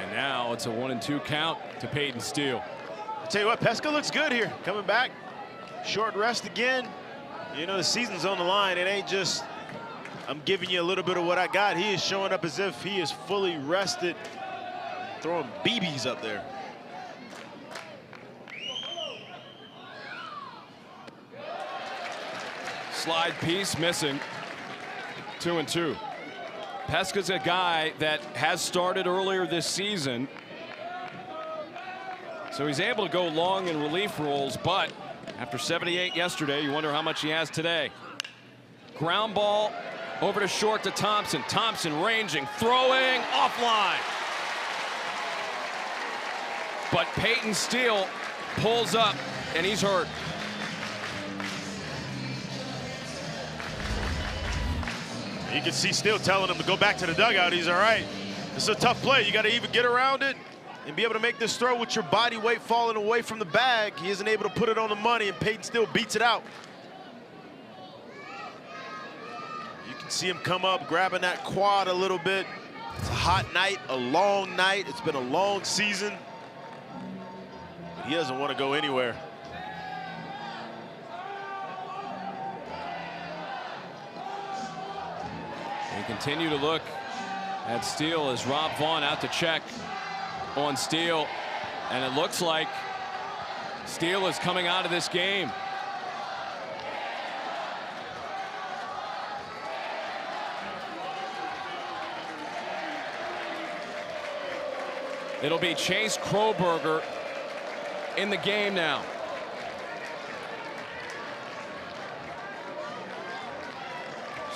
And now it's a 1-2 count to Peyton Steele. I'll tell you what, Pesca looks good here, coming back. Short rest again. You know, the season's on the line. It ain't just I'm giving you a little bit of what I got. He is showing up as if he is fully rested, throwing BBs up there. Slide piece missing. 2-2. Peska's a guy that has started earlier this season, so he's able to go long in relief roles, but after 78 yesterday, you wonder how much he has today. Ground ball over to short to Thompson. Thompson ranging, throwing, offline. But Peyton Steele pulls up, and he's hurt. You can see Steele telling him to go back to the dugout. He's all right. It's a tough play. You got to even get around it and be able to make this throw with your body weight falling away from the bag. He isn't able to put it on the money, and Peyton Steele beats it out. You can see him come up, grabbing that quad a little bit. It's a hot night, a long night. It's been a long season. But he doesn't want to go anywhere. They continue to look at Steele as Rob Vaughn out to check on Steele, and it looks like Steele is coming out of this game. It'll be Chase Kroberger in the game now.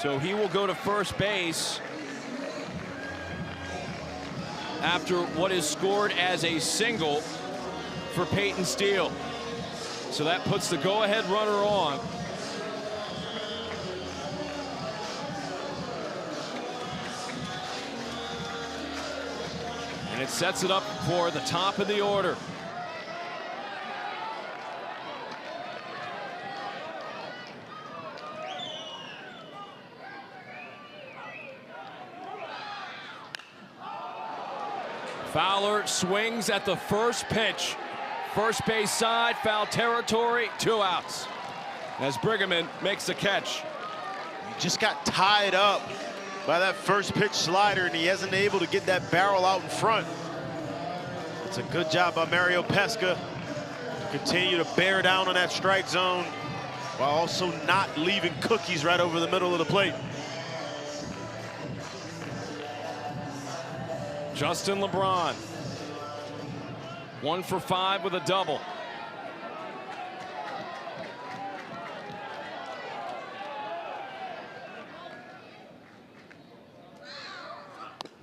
So he will go to first base after what is scored as a single for Peyton Steele. So that puts the go-ahead runner on. And it sets it up for the top of the order. Fowler swings at the first pitch. First base side, foul territory, 2 outs. As Briggerman makes the catch. He just got tied up by that first pitch slider, and he hasn't able to get that barrel out in front. It's a good job by Mario Peska to continue to bear down on that strike zone while also not leaving cookies right over the middle of the plate. Justin LeBron, 1 for 5 with a double.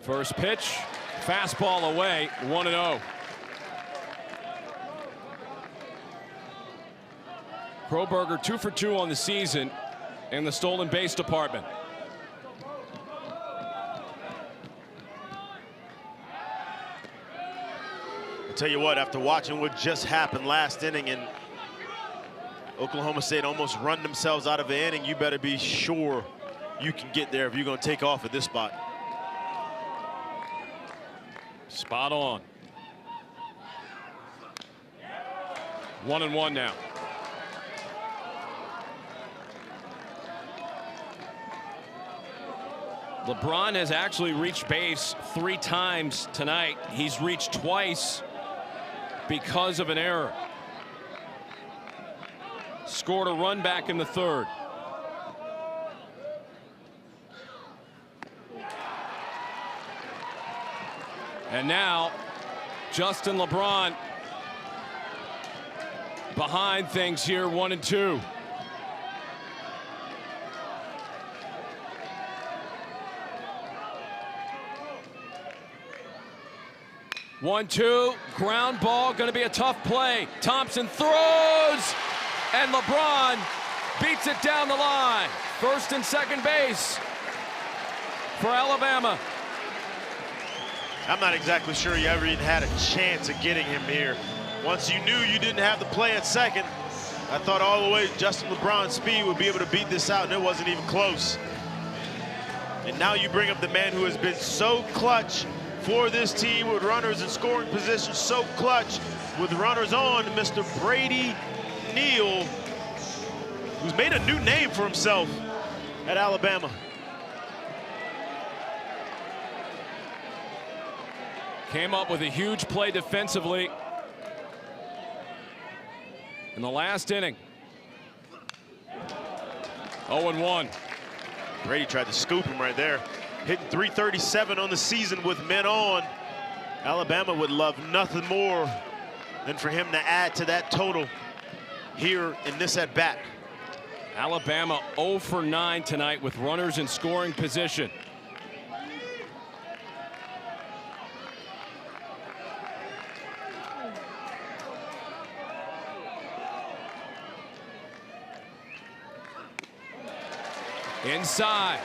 First pitch, fastball away, 1-0. Kroberger 2 for 2 on the season in the stolen base department. Tell you what, after watching what just happened last inning and Oklahoma State almost run themselves out of an inning, you better be sure you can get there if you're going to take off at this spot. Spot on. 1-1 now. LeBron has actually reached base 3 times tonight. He's reached twice because of an error. Scored a run back in the 3rd. And now Justin LeBron behind things here, 1-2. One-two, ground ball, going to be a tough play. Thompson throws, and LeBron beats it down the line. First and second base for Alabama. I'm not exactly sure you ever even had a chance of getting him here. Once you knew you didn't have the play at second, I thought all the way Justin LeBron's speed would be able to beat this out, and it wasn't even close. And now you bring up the man who has been so clutch for this team with runners in scoring position, so clutch with runners on, Mr. Brady Neal, who's made a new name for himself at Alabama. Came up with a huge play defensively in the last inning. 0-1. Brady tried to scoop him right there. Hitting .337 on the season with men on. Alabama would love nothing more than for him to add to that total here in this at-bat. Alabama 0 for 9 tonight with runners in scoring position. Inside.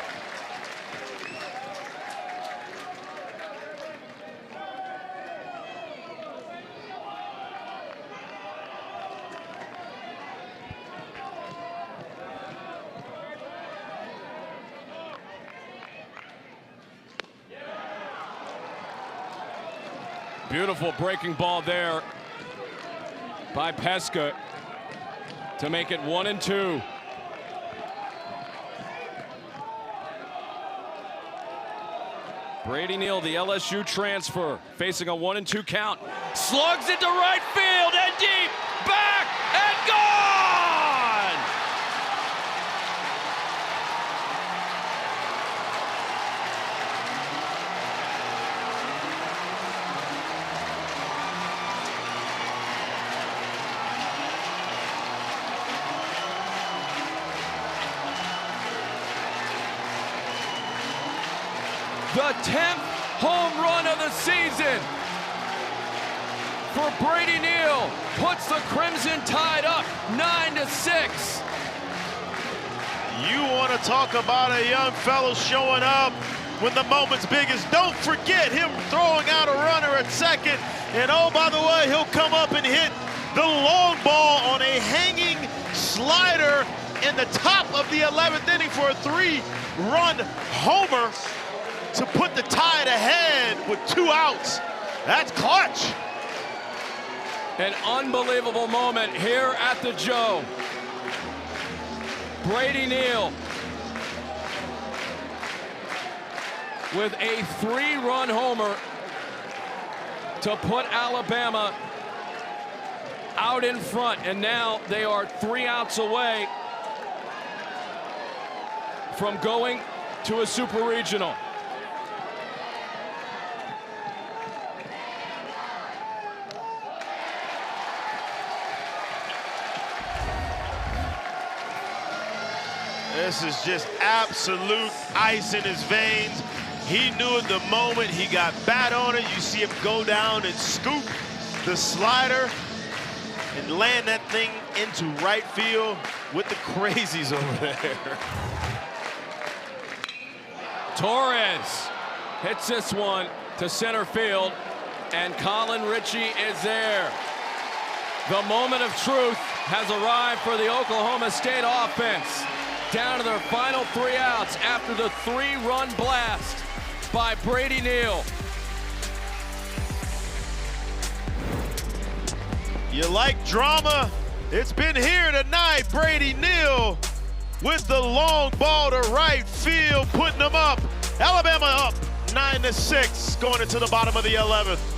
Beautiful breaking ball there by Pesca to make it 1-2. Brady Neal, the LSU transfer, facing a 1-2 count. Slugs into right field and deep, back and gone! The 10th home run of the season for Brady Neal puts the Crimson Tide up 9-6. You want to talk about a young fellow showing up when the moment's biggest. Don't forget him throwing out a runner at second. And oh, by the way, he'll come up and hit the long ball on a hanging slider in the top of the 11th inning for a 3-run homer to put the Tide ahead with 2 outs. That's clutch. An unbelievable moment here at the Joe. Brady Neal with a 3-run homer to put Alabama out in front, and now they are 3 outs away from going to a super regional. This is just absolute ice in his veins. He knew it the moment he got bat on it. You see him go down and scoop the slider and land that thing into right field with the crazies over there. Torres hits this one to center field, and Colin Ritchie is there. The moment of truth has arrived for the Oklahoma State offense. Down to their final 3 outs after the 3-run blast by Brady Neal. You like drama? It's been here tonight. Brady Neal with the long ball to right field, putting them up. Alabama up 9-6, going into the bottom of the 11th.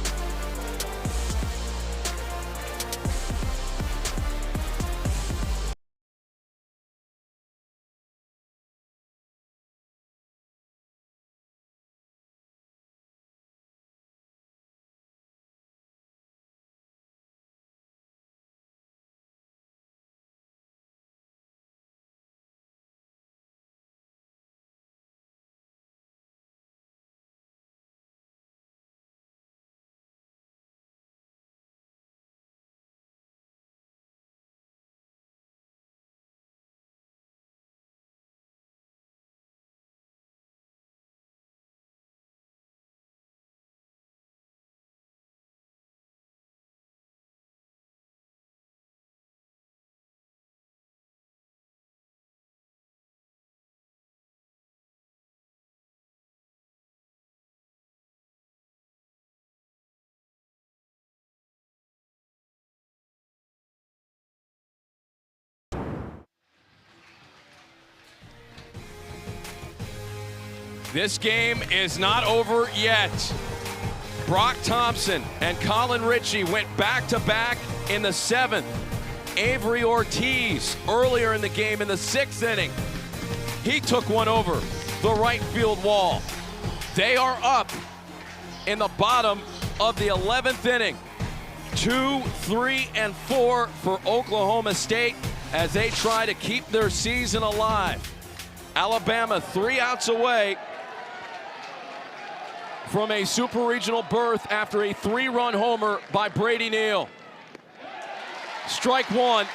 This game is not over yet. Brock Thompson and Colin Ritchie went back-to-back in the 7th. Avery Ortiz earlier in the game in the 6th inning. He took one over the right field wall. They are up in the bottom of the 11th inning. 2, 3, and 4 for Oklahoma State as they try to keep their season alive. Alabama 3 outs away from a super regional berth after a 3-run homer by Brady Neal. Strike 1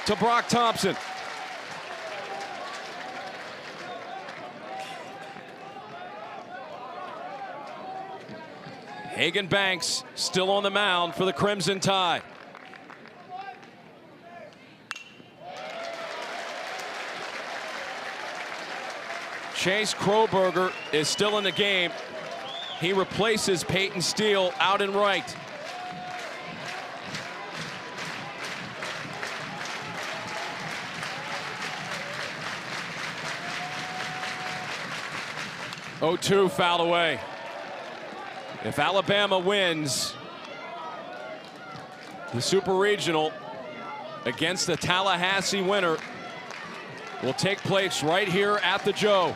to Brock Thompson. Hagan Banks still on the mound for the Crimson Tide. Chase Kroberger is still in the game. He replaces Peyton Steele out and right. Oh-2 fouled away. If Alabama wins the Super Regional against the Tallahassee winner, will take place right here at the Joe.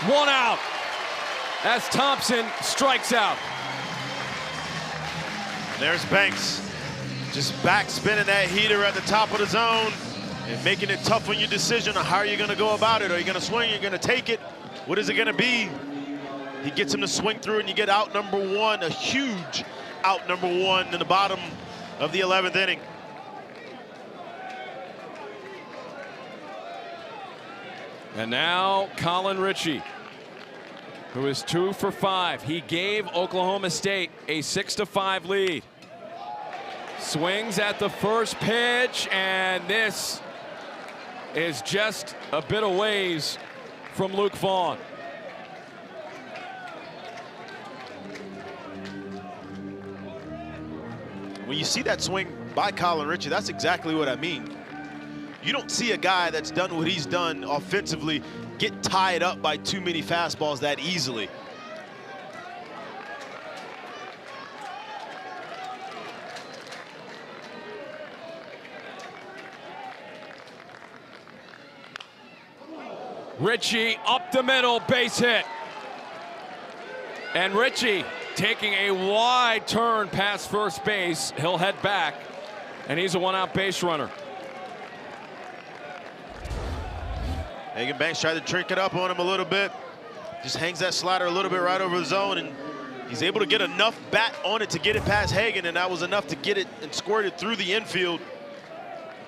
One out as Thompson strikes out. There's Banks. Just back spinning that heater at the top of the zone and making it tough on your decision on how are you going to go about it. Are you going to swing? Are you going to take it? What is it going to be? He gets him to swing through and you get out number 1, a huge out number 1 in the bottom of the 11th inning. And now Colin Ritchie, who is 2 for 5. He gave Oklahoma State a 6-5 lead. Swings at the first pitch, and this is just a bit of ways from Luke Vaughn. When you see that swing by Colin Ritchie, that's exactly what I mean. You don't see a guy that's done what he's done offensively get tied up by too many fastballs that easily. Ritchie up the middle, base hit. And Ritchie taking a wide turn past first base. He'll head back, and he's a 1-out base runner. Hagan Banks tried to trick it up on him a little bit. Just hangs that slider a little bit right over the zone, and he's able to get enough bat on it to get it past Hagan, and that was enough to get it and squirt it through the infield.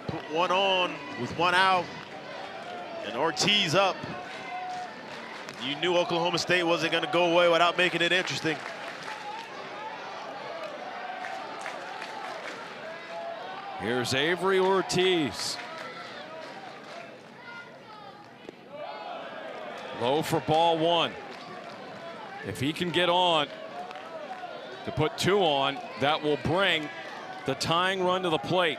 Put one on with 1 out, and Ortiz up. You knew Oklahoma State wasn't going to go away without making it interesting. Here's Avery Ortiz. Low for ball 1. If he can get on to put 2 on, that will bring the tying run to the plate.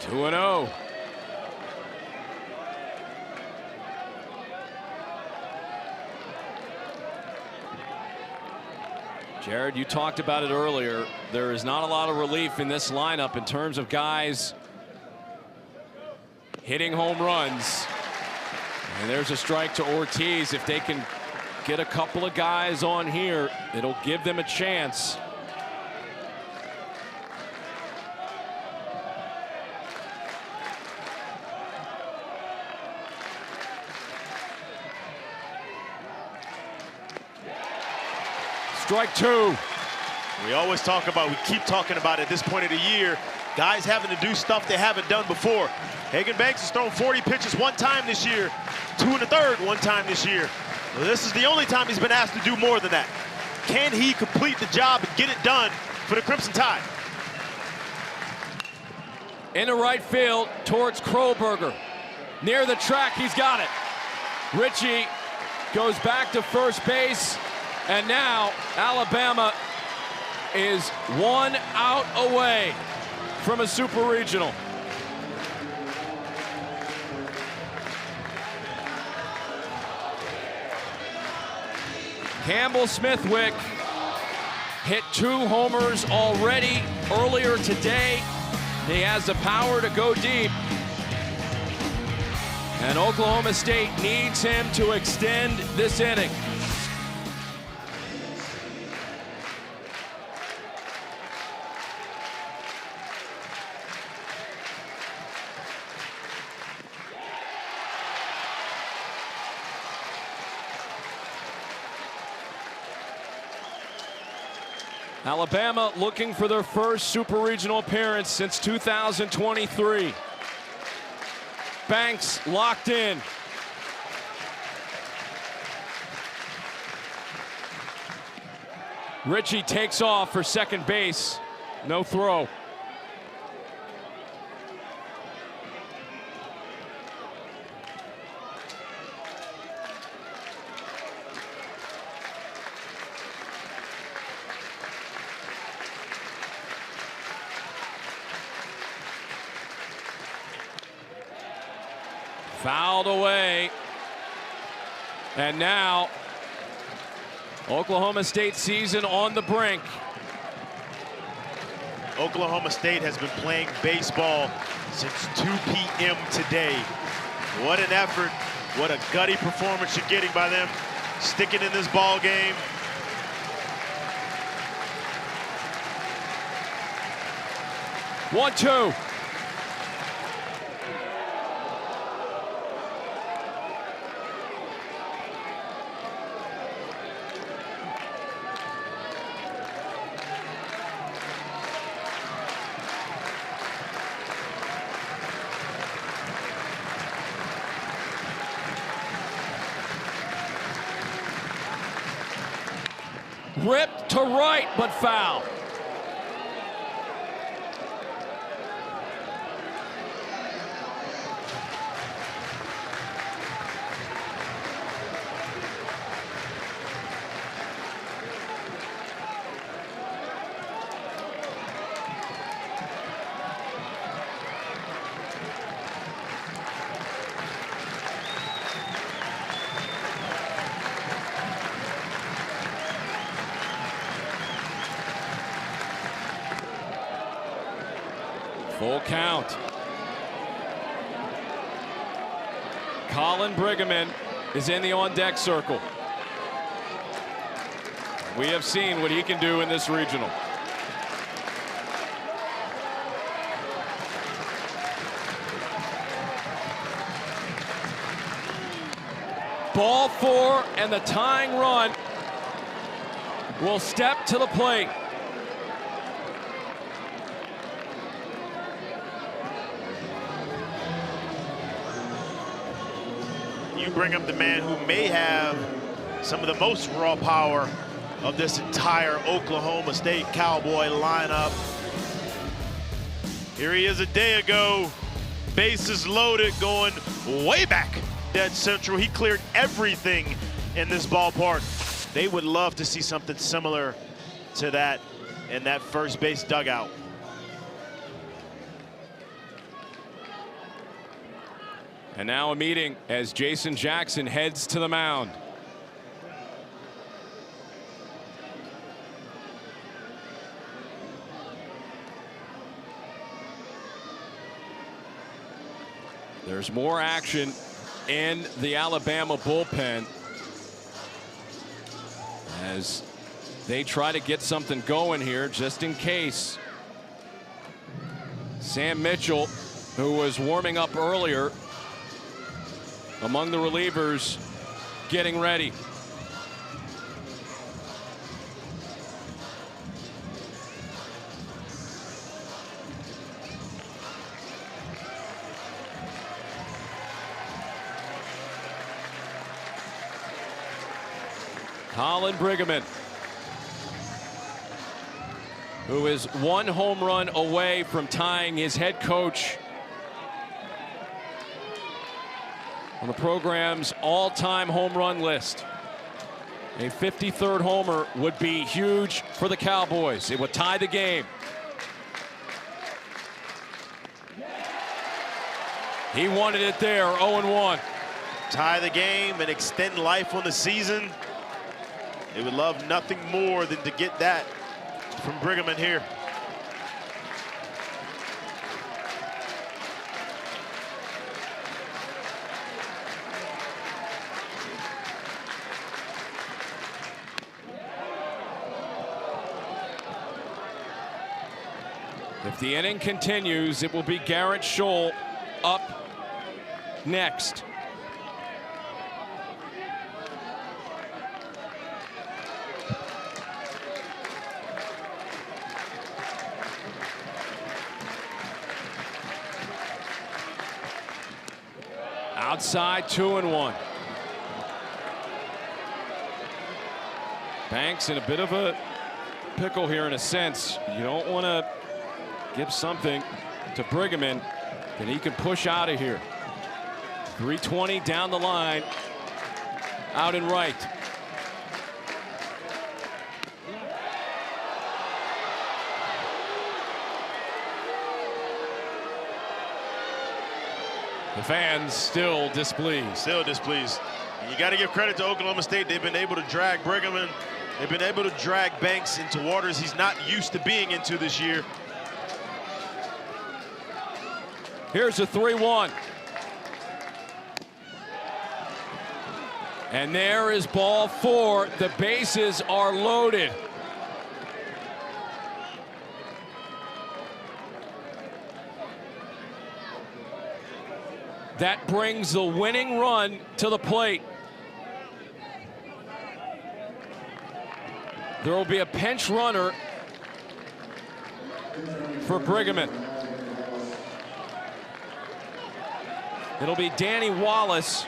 Two and 0. Jared, you talked about it earlier. There is not a lot of relief in this lineup in terms of guys hitting home runs. And there's a strike to Ortiz. If they can get a couple of guys on here, it'll give them a chance. Strike 2. We always talk about, we keep talking about at this point of the year, guys having to do stuff they haven't done before. Hagan Banks has thrown 40 pitches 1 time this year, 2 1/3 1 time this year. Well, this is the only time he's been asked to do more than that. Can he complete the job and get it done for the Crimson Tide? into right field towards Kroberger. Near the track, he's got it. Ritchie goes back to first base, and now Alabama is 1 out away from a Super Regional. Campbell Smithwick hit 2 homers already earlier today. He has the power to go deep. And Oklahoma State needs him to extend this inning. Alabama looking for their first Super Regional appearance since 2023. Banks locked in. Ritchie takes off for second base. No throw. Fouled away. And now Oklahoma State season on the brink. Oklahoma State has been playing baseball since 2 p.m. today. What an effort. What a gutty performance you're getting by them, sticking in this ball game. One, two. Ripped to right, but foul. Full count. Colin Brigham is in the on-deck circle. We have seen what he can do in this regional. Ball 4, and the tying run will step to the plate. You bring up the man who may have some of the most raw power of this entire Oklahoma State Cowboy lineup. Here he is a day ago, bases loaded, going way back dead central. He cleared everything in this ballpark. They would love to see something similar to that in that first base dugout. And now a meeting as Jason Jackson heads to the mound. There's more action in the Alabama bullpen as they try to get something going here just in case. Sam Mitchell, who was warming up earlier, among the relievers, getting ready. Colin Brigham. who is 1 home run away from tying his head coach on the program's all-time home run list. A 53rd homer would be huge for the Cowboys. It would tie the game. He wanted it there, 0-1. Tie the game and extend life on the season. They would love nothing more than to get that from Brigman here. If the inning continues, it will be Garrett Scholl up next. Outside, 2-1. Banks in a bit of a pickle here in a sense. You don't want to give something to Brigman that he can push out of here. 320 down the line, out and right. The fans still displeased. Still displeased. And you got to give credit to Oklahoma State. They've been able to drag Brigham in. They've been able to drag Banks into waters he's not used to being into this year. Here's a 3-1. And there is ball 4. The bases are loaded. That brings the winning run to the plate. There will be a pinch runner for Brigman. It'll be Danny Wallace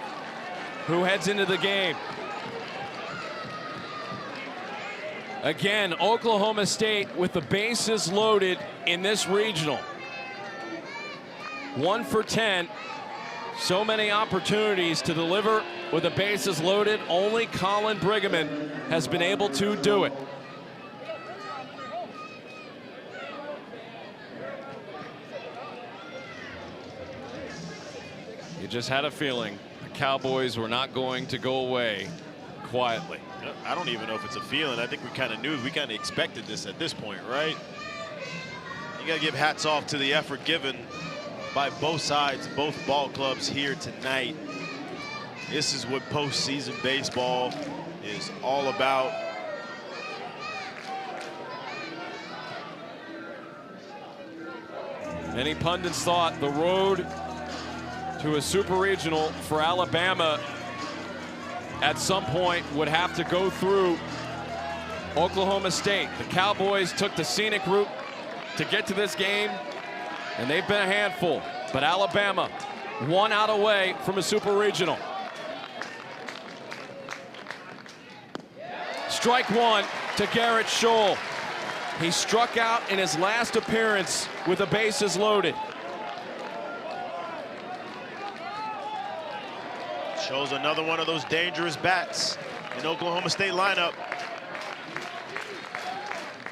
who heads into the game. Again, Oklahoma State with the bases loaded in this regional. 1 for 10. So many opportunities to deliver with the bases loaded. Only Colin Brigman has been able to do it. You just had a feeling the Cowboys were not going to go away quietly. I don't even know if it's a feeling. I think we kind of knew, we kind of expected this at this point, right? You got to give hats off to the effort given by both sides, both ball clubs here tonight. This is what postseason baseball is all about. Many pundits thought the road to a super regional for Alabama at some point would have to go through Oklahoma State. The Cowboys took the scenic route to get to this game, and they've been a handful. But Alabama, 1 out away from a super regional. Strike 1 to Garrett Scholl. He struck out in his last appearance with the bases loaded. Shows another one of those dangerous bats in Oklahoma State lineup.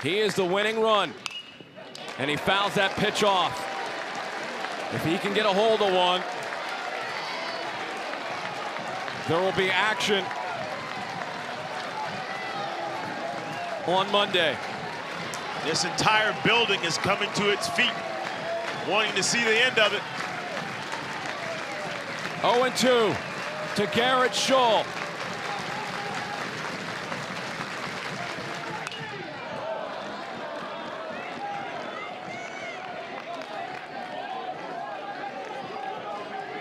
He is the winning run, and he fouls that pitch off. If he can get a hold of one, there will be action on Monday. This entire building is coming to its feet, wanting to see the end of it. 0-2 to Garrett Scholl.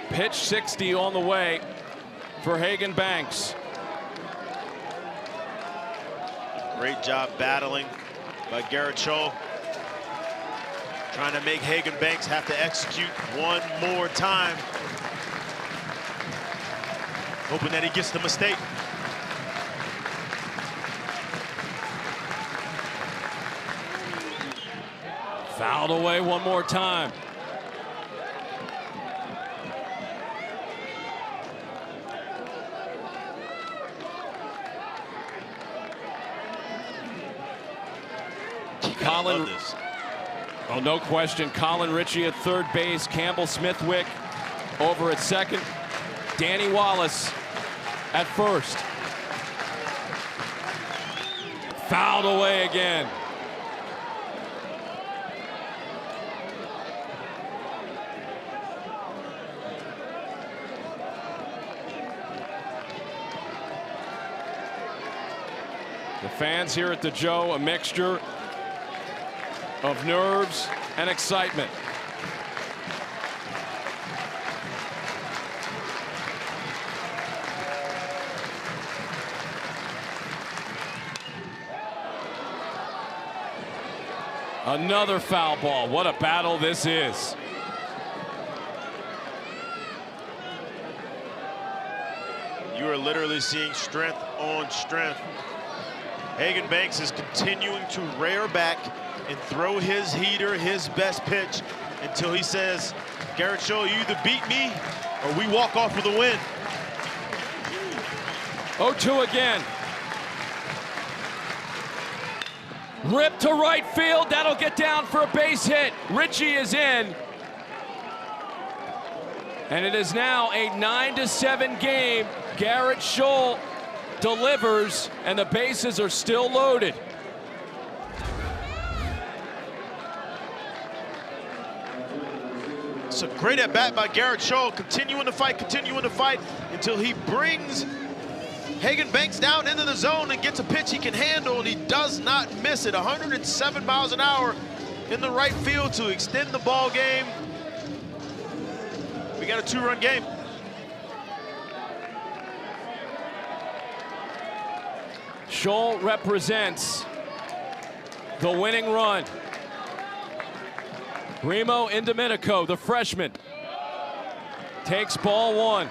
Pitch 60 on the way for Hagan Banks. Great job battling by Garrett Scholl. Trying to make Hagan Banks have to execute one more time. Hoping that he gets the mistake. Fouled away one more time. Colin, oh, no question. Colin Ritchie at third base. Campbell Smithwick over at second. Danny Wallace at first. Fouled away again. The fans here at the Joe, a mixture of nerves and excitement. Another foul ball. What a battle this is. You are literally seeing strength on strength. Hagan Banks is continuing to rear back and throw his heater, his best pitch, until he says, Garrett Scholl, you either beat me or we walk off with a win. 0-2 again. Rip to right field. That'll get down for a base hit. Ritchie is in. And it is now a 9-7 game. Garrett Scholl delivers, and the bases are still loaded. It's a great at-bat by Garrett Scholl, continuing to fight until he brings Hagan Banks down into the zone and gets a pitch he can handle, and he does not miss it. 107 miles an hour in the right field to extend the ball game. We got a two-run game. Scholl represents the winning run. Remo Indomitico, the freshman, takes ball one.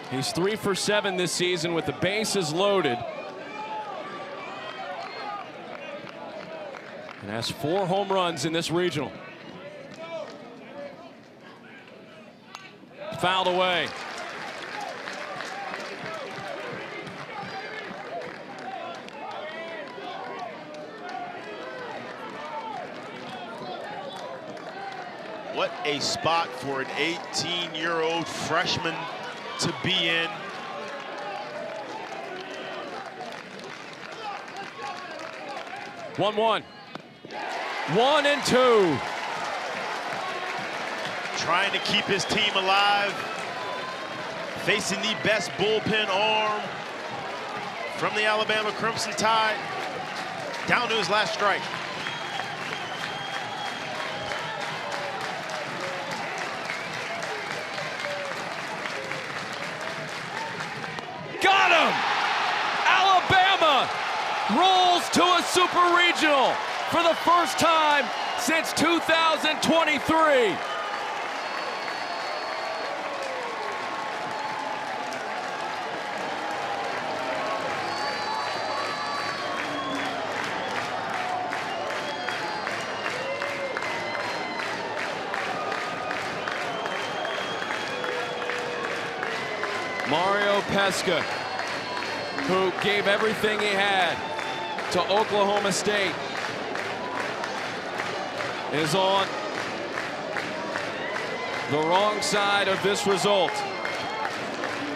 He's 3 for 7 this season with the bases loaded. And has 4 home runs in this regional. Fouled away. What a spot for an 18-year-old freshman to be in. One, 1-2. Trying to keep his team alive. Facing the best bullpen arm from the Alabama Crimson Tide. Down to his last strike. Got him! Alabama rolls to a super regional for the first time since 2023. Mario Pesca, who gave everything he had to Oklahoma State, is on the wrong side of this result.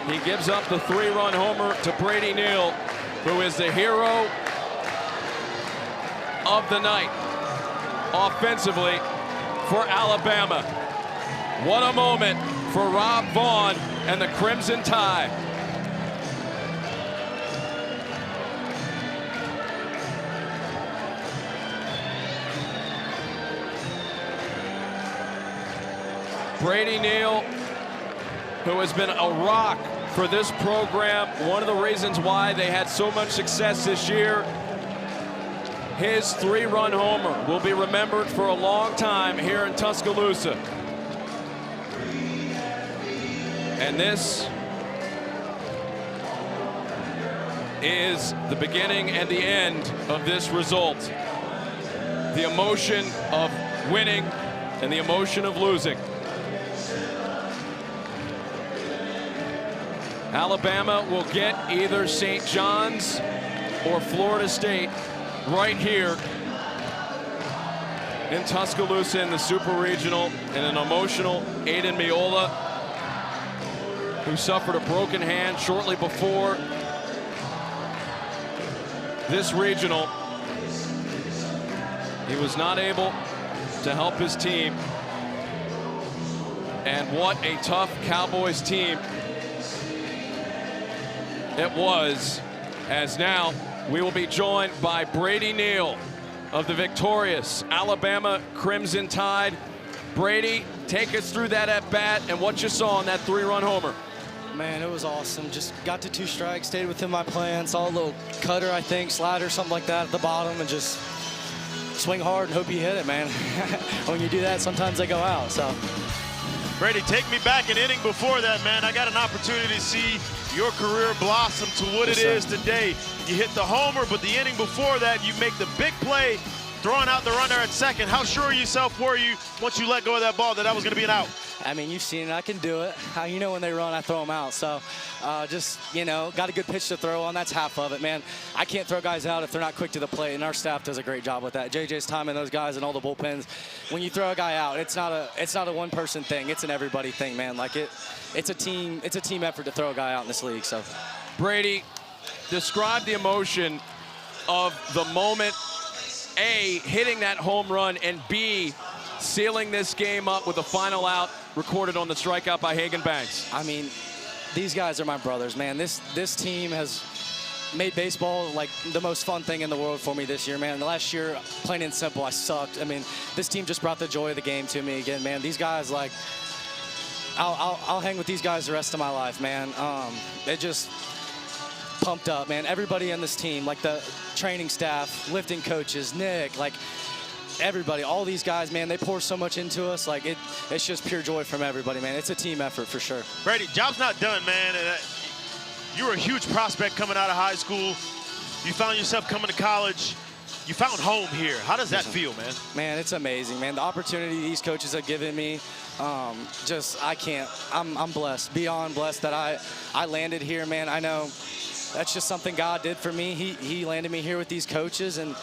He gives up the 3-run homer to Brady Neal, who is the hero of the night offensively for Alabama. What a moment for Rob Vaughn and the Crimson Tide. Brady Neal, who has been a rock for this program, one of the reasons why they had so much success this year. His 3-run homer will be remembered for a long time here in Tuscaloosa. And this is the beginning and the end of this result. The emotion of winning and the emotion of losing. Alabama will get either St. John's or Florida State right here in Tuscaloosa in the Super Regional, and an emotional Aiden Miola, who suffered a broken hand shortly before this regional. He was not able to help his team. And what a tough Cowboys team it was, as now we will be joined by Brady Neal of the victorious Alabama Crimson Tide. Brady, take us through that at bat and what you saw on that 3-run homer. Man, it was awesome. Just got to 2 strikes, stayed within my plan, saw a little cutter, I think, slider, something like that at the bottom, and just swing hard and hope you hit it, man. When you do that, sometimes they go out, so. Brady, take me back an inning before that, man. I got an opportunity to see your career blossom to what it is today. You hit the homer, but the inning before that, you make the big play, throwing out the runner at second. How sure of yourself were you once you let go of that ball that was going to be an out? I mean, you've seen it. I can do it. You know when they run, I throw them out. So just, you know, got a good pitch to throw on. That's half of it, man. I can't throw guys out if they're not quick to the plate, and our staff does a great job with that. JJ's timing those guys and all the bullpens. When you throw a guy out, it's not a one-person thing. It's an everybody thing, man. Like it's a team effort to throw a guy out in this league. So, Brady, describe the emotion of the moment, A, hitting that home run, and B, sealing this game up with a final out recorded on the strikeout by Hagan Banks. I mean, these guys are my brothers, man. This team has made baseball like the most fun thing in the world for me this year, man. The last year, plain and simple, I sucked. I mean, this team just brought the joy of the game to me again, man. These guys, like, I'll hang with these guys the rest of my life, man. It just pumped up, man. Everybody on this team, like the training staff, lifting coaches, Nick, like, everybody, all these guys, man, they pour so much into us. Like, it's just pure joy from everybody, man. It's a team effort for sure. Brady, job's not done, man. You were a huge prospect coming out of high school. You found yourself coming to college. You found home here. How does that feel, man? Man, it's amazing, man. The opportunity these coaches have given me, I'm blessed, beyond blessed that I landed here, man. I know that's just something God did for me. He landed me here with these coaches, and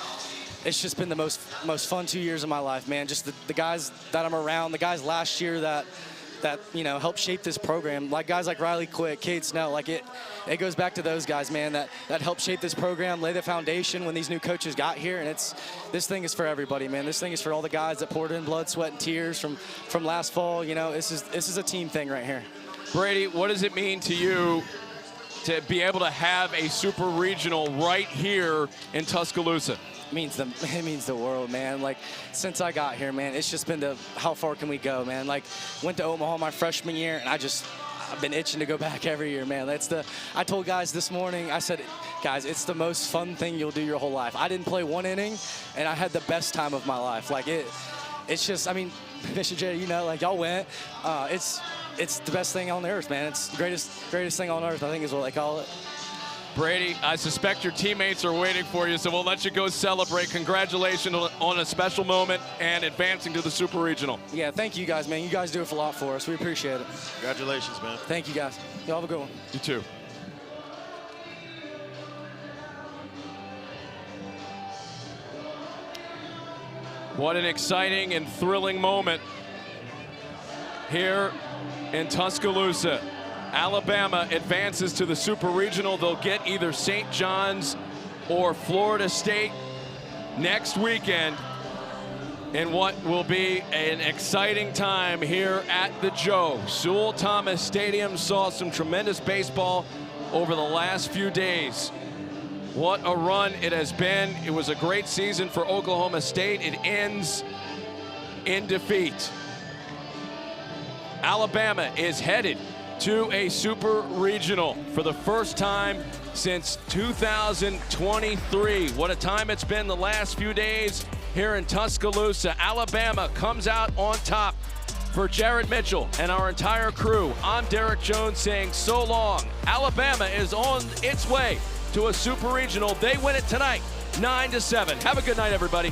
it's just been the most fun 2 years of my life, man. Just the guys that I'm around, the guys last year that you know helped shape this program, like guys like Riley Quick, Cade Snell. Like it goes back to those guys, man, that helped shape this program, lay the foundation when these new coaches got here. And this thing is for everybody, man. This thing is for all the guys that poured in blood, sweat, and tears from last fall. You know, this is a team thing right here. Brady, what does it mean to you to be able to have a super regional right here in Tuscaloosa? It means the world, man. Like, since I got here, man, it's just been how far can we go, man? Like, went to Omaha my freshman year, and I've been itching to go back every year, man. I told guys this morning, I said, guys, it's the most fun thing you'll do your whole life. I didn't play one inning, and I had the best time of my life. Like, it's just, I mean, Mr. J, you know, like, y'all went. It's the best thing on earth, man. It's the greatest thing on earth, I think is what they call it. Brady, I suspect your teammates are waiting for you, so we'll let you go celebrate. Congratulations on a special moment and advancing to the Super Regional. Yeah, thank you guys, man. You guys do a lot for us. We appreciate it. Congratulations, man. Thank you, guys. Y'all have a good one. You too. What an exciting and thrilling moment here in Tuscaloosa. Alabama advances to the Super Regional. They'll get either St. John's or Florida State next weekend in what will be an exciting time here at the Joe. Sewell Thomas Stadium saw some tremendous baseball over the last few days. What a run it has been. It was a great season for Oklahoma State. It ends in defeat. Alabama is headed to a Super Regional for the first time since 2023. What a time it's been the last few days here in Tuscaloosa. Alabama comes out on top. For Jared Mitchell and our entire crew, I'm Derek Jones saying so long. Alabama is on its way to a super regional. They win it tonight, 9-7. Have a good night, everybody.